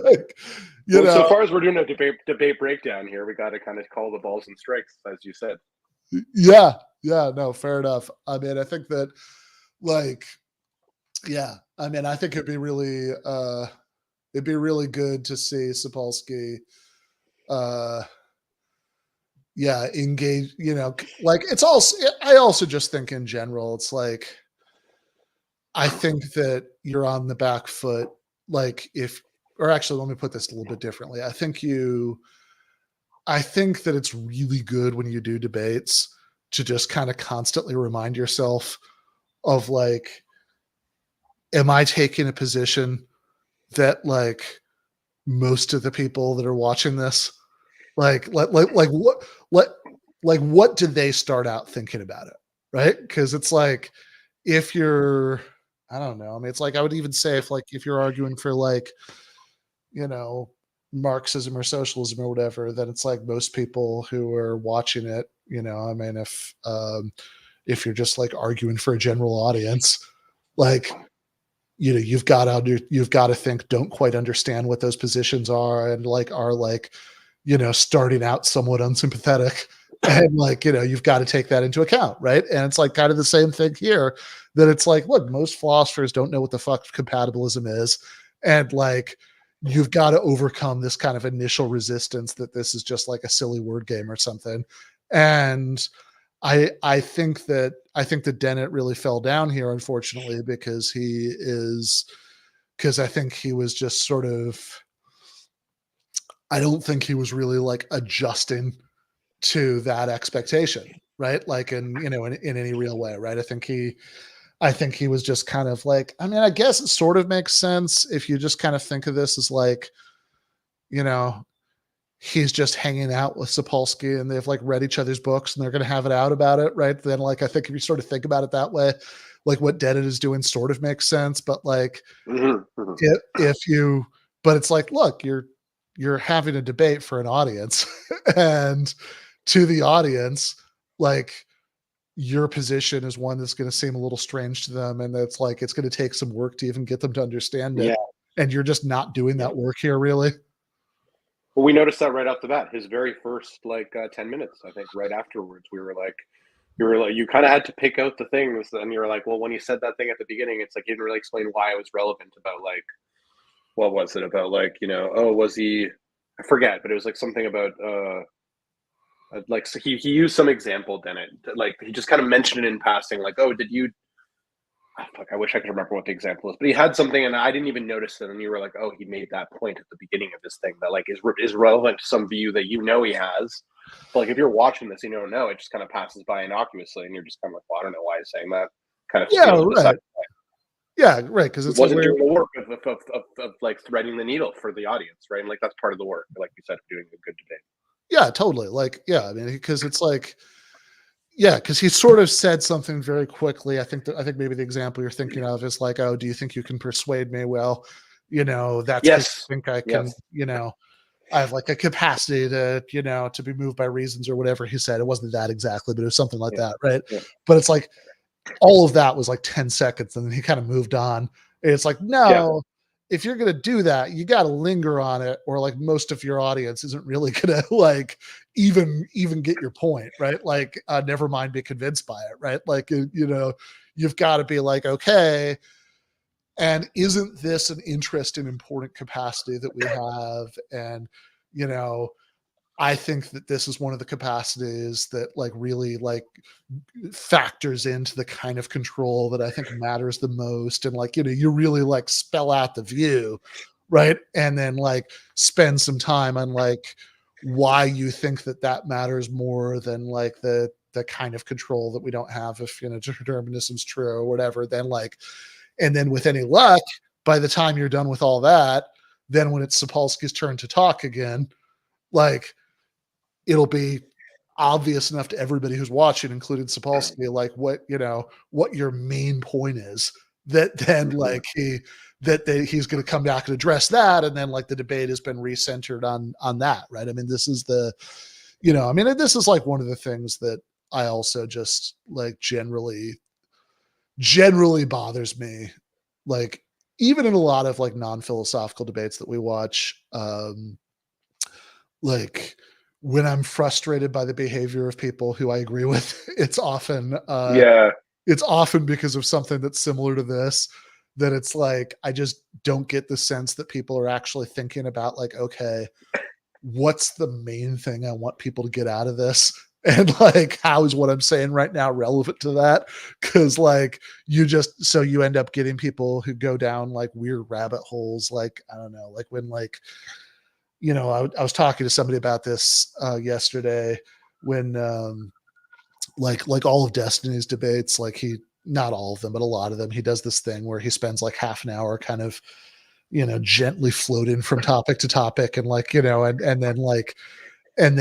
Like, you know, so far as we're doing a debate breakdown here, we got to kind of call the balls and strikes, as you said. Yeah, no, fair enough. I mean, I think that like, yeah, I mean, I think it'd be really good to see Sapolsky, engage, you know, like it's also, I also just think in general, it's like, I think that you're on the back foot, like or actually, let me put this a little bit differently. I think that it's really good when you do debates to just kind of constantly remind yourself of like, am I taking a position that like most of the people that are watching this, like what did they start out thinking about it? Right. Cause it's like, if you're, I don't know. I mean, it's like, I would even say if you're arguing for like, you know, Marxism or socialism or whatever, then it's like most people who are watching it, you know, I mean, if you're just like arguing for a general audience, like, you know, you've got to think, don't quite understand what those positions are and like are like, you know, starting out somewhat unsympathetic. And like, you know, you've got to take that into account, right? And it's like kind of the same thing here, that it's like, look, most philosophers don't know what the fuck compatibilism is. And like, you've got to overcome this kind of initial resistance that this is just like a silly word game or something. And I think that Dennett really fell down here, unfortunately, because I think he was just sort of, I don't think he was really like adjusting to that expectation, right? Like in any real way, right? I think he was just kind of like, I mean, I guess it sort of makes sense if you just kind of think of this as like, you know, he's just hanging out with Sapolsky and they've like read each other's books and they're going to have it out about it, right? Then like, I think if you sort of think about it that way, like what Dennett is doing sort of makes sense, but like but it's like, look, you're having a debate for an audience and to the audience, like your position is one that's going to seem a little strange to them. And that's like, it's going to take some work to even get them to understand it. Yeah. And you're just not doing that work here, really. Well, we noticed that right off the bat. His very first 10 minutes, I think, right afterwards, you kind of had to pick out the things, and you were like, well, when you said that thing at the beginning, it's like you didn't really explain why it was relevant about like, what was it about, like, you know, oh, was he? I forget, but it was like something about like, so he used some example, Dennett, like he just kind of mentioned it in passing, like, oh, did you? Oh, fuck, I wish I could remember what the example is, but he had something and I didn't even notice it. And you were like, oh, he made that point at the beginning of this thing that like is relevant to some view that you know he has. But like if you're watching this, you don't know, it just kind of passes by innocuously and you're just kind of like, well, I don't know why he's saying that. Kind of right. Yeah, right. Because He it's wasn't a weird. doing the work of like threading the needle for the audience, right? And like that's part of the work, like you said, of doing a good debate. Yeah, totally. Like, yeah, I mean, because it's like, yeah, because he sort of said something very quickly. I think maybe the example you're thinking of is like, oh, do you think you can persuade me? Well, that's because Yes. I think I can, Yes. I have like a capacity to, to be moved by reasons or whatever he said. It wasn't that exactly, but it was something like that, right? Yeah. But it's like all of that was like 10 seconds, and then he kind of moved on. And it's like, no, if you're gonna do that, you got to linger on it, or like most of your audience isn't really gonna like even get your point, right? Like, never mind be convinced by it, right? Like, you've got to be like, okay, and isn't this an interesting, important capacity that we have? And I think that this is one of the capacities that like really like factors into the kind of control that I think matters the most. And like, you really like spell out the view, right? And then like spend some time on like why you think that matters more than like the kind of control that we don't have if determinism's true or whatever. Then like, and then with any luck, by the time you're done with all that, then when it's Sapolsky's turn to talk again, like it'll be obvious enough to everybody who's watching, including Sapolsky, like what your main point is. That then like he's going to come back and address that, and then like the debate has been recentered on that, right? I mean, this is this is like one of the things that I also just like generally bothers me, like even in a lot of like non-philosophical debates that we watch, like when I'm frustrated by the behavior of people who I agree with, it's often because of something that's similar to this, that it's like I just don't get the sense that people are actually thinking about like, okay, what's the main thing I want people to get out of this? And like, how is what I'm saying right now relevant to that? Because like you end up getting people who go down like weird rabbit holes. Like, I don't know, like when like, I was talking to somebody about this yesterday when like all of Destiny's debates, like not all of them, but a lot of them, he does this thing where he spends like half an hour kind of, gently floating from topic to topic, and like, and then like, and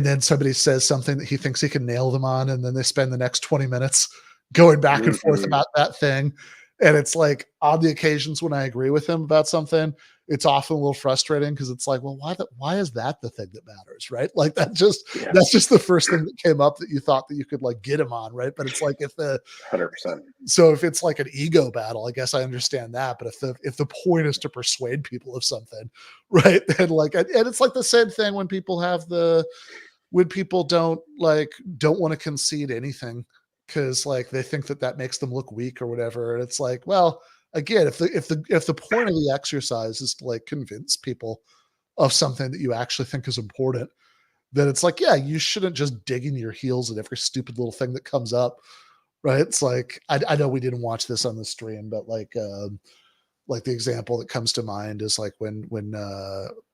then somebody says something that he thinks he can nail them on, and then they spend the next 20 minutes going back and forth about that thing. And it's like on the occasions when I agree with him about something, it's often a little frustrating because it's like, well, why is that the thing that matters, right? Like that's just the first thing that came up that you thought that you could like get him on, right? But it's like if 100%. So if it's like an ego battle, I guess I understand that. But if the point is to persuade people of something, right? Then like, and it's like the same thing when people don't want to concede anything because like they think that makes them look weak or whatever. And it's like, well, again, if the point of the exercise is to like convince people of something that you actually think is important, then it's like, yeah, you shouldn't just dig in your heels at every stupid little thing that comes up, right? It's like I know we didn't watch this on the stream, but like the example that comes to mind is like when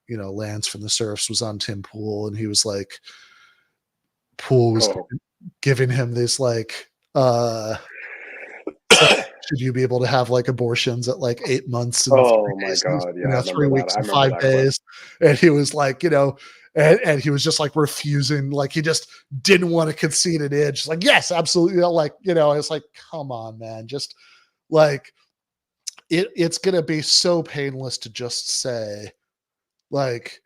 Lance from the Surfs was on Tim Pool, and he was like, Pool was giving him this like should you be able to have like abortions at like 8 months and 3 weeks and 5 days? And he was like, and he was just like refusing, like he just didn't want to concede an inch. Like, yes, absolutely. Like, I was like, come on, man, just like it's gonna be so painless to just say, like,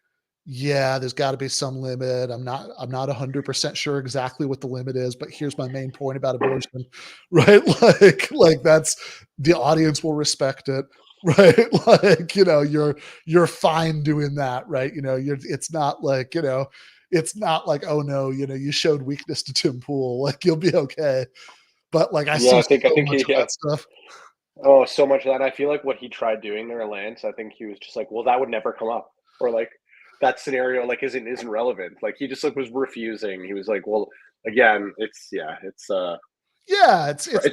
yeah, there's got to be some limit. I'm not 100% sure exactly what the limit is, but here's my main point about abortion, right? Like that's, the audience will respect it, right? Like, you're fine doing that, right? It's not like, it's not like, oh no, you showed weakness to Tim Pool, like you'll be okay. But like I see I think much of that stuff. Oh, so much of that. I feel like what he tried doing there, Lance, I think he was just like, well, that would never come up, or like that scenario like isn't relevant. Like he just like was refusing. He was like, well, again, it's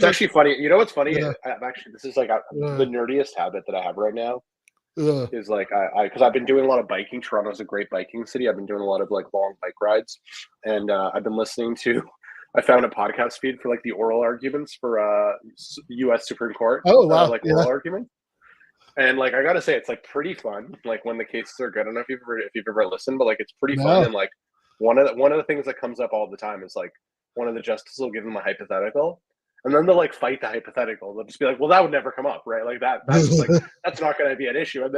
actually funny. You know what's funny? Yeah. I'm actually, this is like the nerdiest habit that I have right now Yeah. is like because I've been doing a lot of biking. Toronto's a great biking city. I've been doing a lot of like long bike rides, and I've been listening to I found a podcast feed for like the oral arguments for U.S. Supreme Court. Oh, wow. Like Yeah. oral arguments. And like I gotta say, it's like pretty fun. Like when the cases are good. I don't know if you've ever listened, but like it's pretty fun. No. And like one of the things that comes up all the time is like one of the justices will give them a hypothetical, and then they'll like fight the hypothetical. They'll just be like, "Well, that would never come up, right? Like that's like that's not going to be an issue." And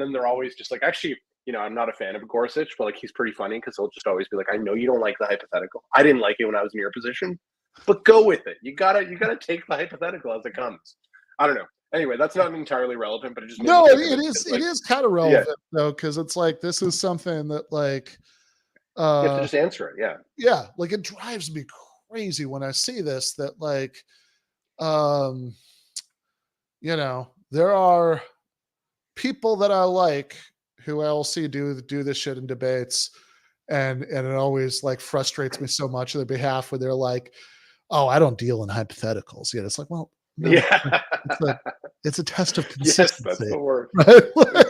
then they're always just like, "Actually, you know, I'm not a fan of Gorsuch, but like he's pretty funny because he'll just always be like, I know you don't like the hypothetical. I didn't like it when I was in your position, but go with it. You gotta take the hypothetical as it comes." I don't know. Anyway, that's not entirely relevant, but it just No, made me think it of is. like, It is kind of relevant though, because it's like this is something that like you have to just answer it. Yeah. yeah, like it drives me crazy when I see this. That like, you know, there are people that I like who I'll see do this shit in debates, and it always like frustrates me so much on their behalf when they're like, "Oh, I don't deal in hypotheticals." Yeah, it's like, well, no, Yeah. it's a test of Yes, consistency. that's the word. Right?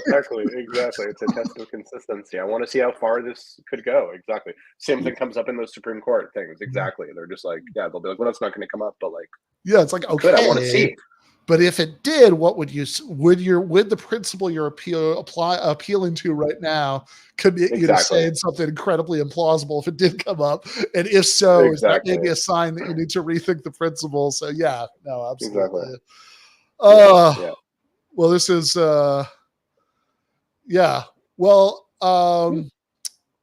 Exactly. It's a test of consistency. I want to see how far this could go. Exactly. Same thing comes up in those Supreme Court things. Exactly. They're just like, yeah, they'll be like, well, that's not going to come up, but like, Yeah, it's like, okay, good. I want to see. But if it did, what would the principle you're appealing to right now commit you to Exactly. saying something incredibly implausible if it did come up? And if so, is that Exactly. maybe a sign that you need to rethink the principle? So yeah, no, absolutely. Exactly. Yeah. Yeah. Well, this is yeah. Well,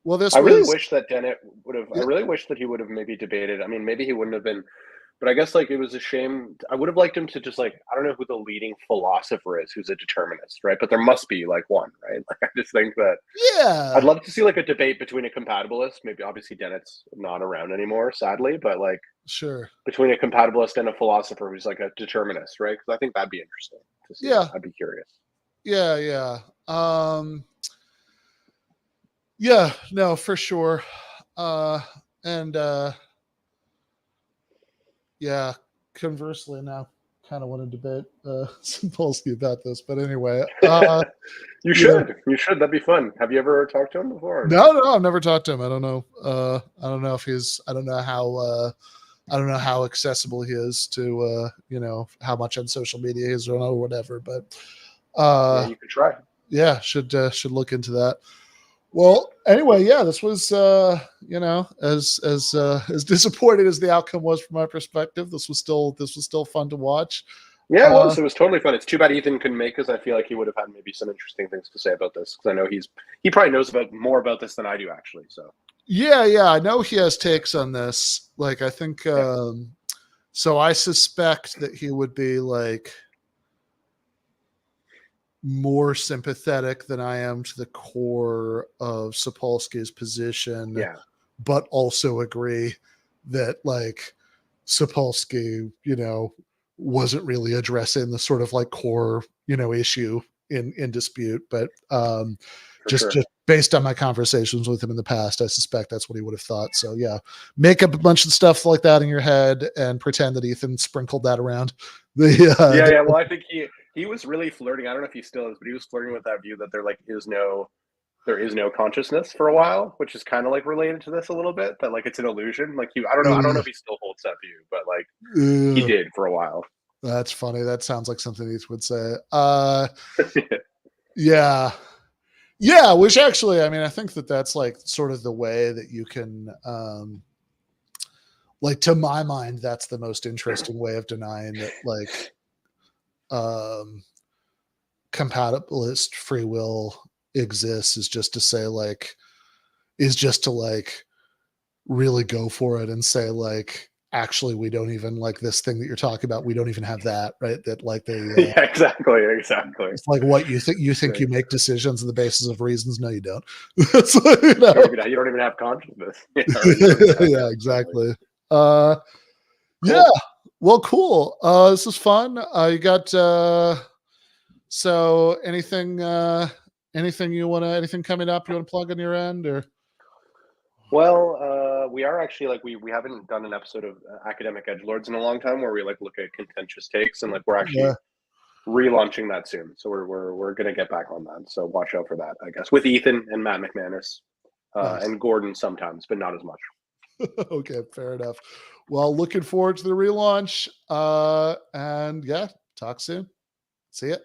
this I really was wish that Dennett would have. I really wish that he would have maybe debated. I mean, maybe he wouldn't have been, but I guess like it was a shame. I would have liked him to just like, I don't know who the leading philosopher is who's a determinist, right? But there must be like one, right? Like I just think that yeah. I'd love to see like a debate between a compatibilist. Maybe obviously Dennett's not around anymore, sadly, but like Sure. between a compatibilist and a philosopher who's like a determinist, right? Because I think that'd be interesting to see. Yeah. I'd be curious. Yeah, yeah. Yeah, no, for sure. And yeah, conversely now kind of want to debate Sapolsky about this, but anyway. You should. You should. That'd be fun. Have you ever talked to him before? No, I've never talked to him. I don't know. I don't know if I don't know how accessible he is to you know, how much on social media he is or whatever, but yeah, you could try. yeah, should look into that. Well, anyway, yeah, this was you know, as disappointed as the outcome was from my perspective, this was still fun to watch. Yeah, it was totally fun. It's too bad Ethan couldn't make us. I feel like he would have had maybe some interesting things to say about this because I know he probably knows more about this than I do actually. So yeah, I know he has takes on this. Like I think so I suspect that he would be like more sympathetic than I am to the core of Sapolsky's position, but also agree that like Sapolsky, you know, wasn't really addressing the sort of like core, you know, issue in dispute. But just based on my conversations with him in the past, I suspect that's what he would have thought. So yeah, make up a bunch of stuff like that in your head and pretend that Ethan sprinkled that around. Well, I think he was really flirting. I don't know if he still is, but he was flirting with that view that there is no consciousness for a while, which is kind of like related to this a little bit. That like it's an illusion. Like I don't know if he still holds that view, but like he did for a while. That's funny. That sounds like something Ethan would say. Yeah, which actually, I mean, I think that's like sort of the way that you can, like to my mind, that's the most interesting way of denying that like compatibilist free will exists is just to like really go for it and say like, actually, we don't even like this thing that you're talking about. We don't even have that, right? That like they yeah, exactly. It's like what you think you make decisions on the basis of reasons. No, you don't. So, you don't even have consciousness. Yeah, exactly. Cool. Yeah. Well, cool. This is fun. You got so anything coming up you want to plug on your end or? Well, we are actually like we haven't done an episode of Academic Edgelords in a long time where we like look at contentious takes and like we're actually relaunching that soon. So we're gonna get back on that. So watch out for that, I guess, with Ethan and Matt McManus and Gordon sometimes, but not as much. Okay, fair enough. Well, looking forward to the relaunch. And yeah, talk soon. See ya.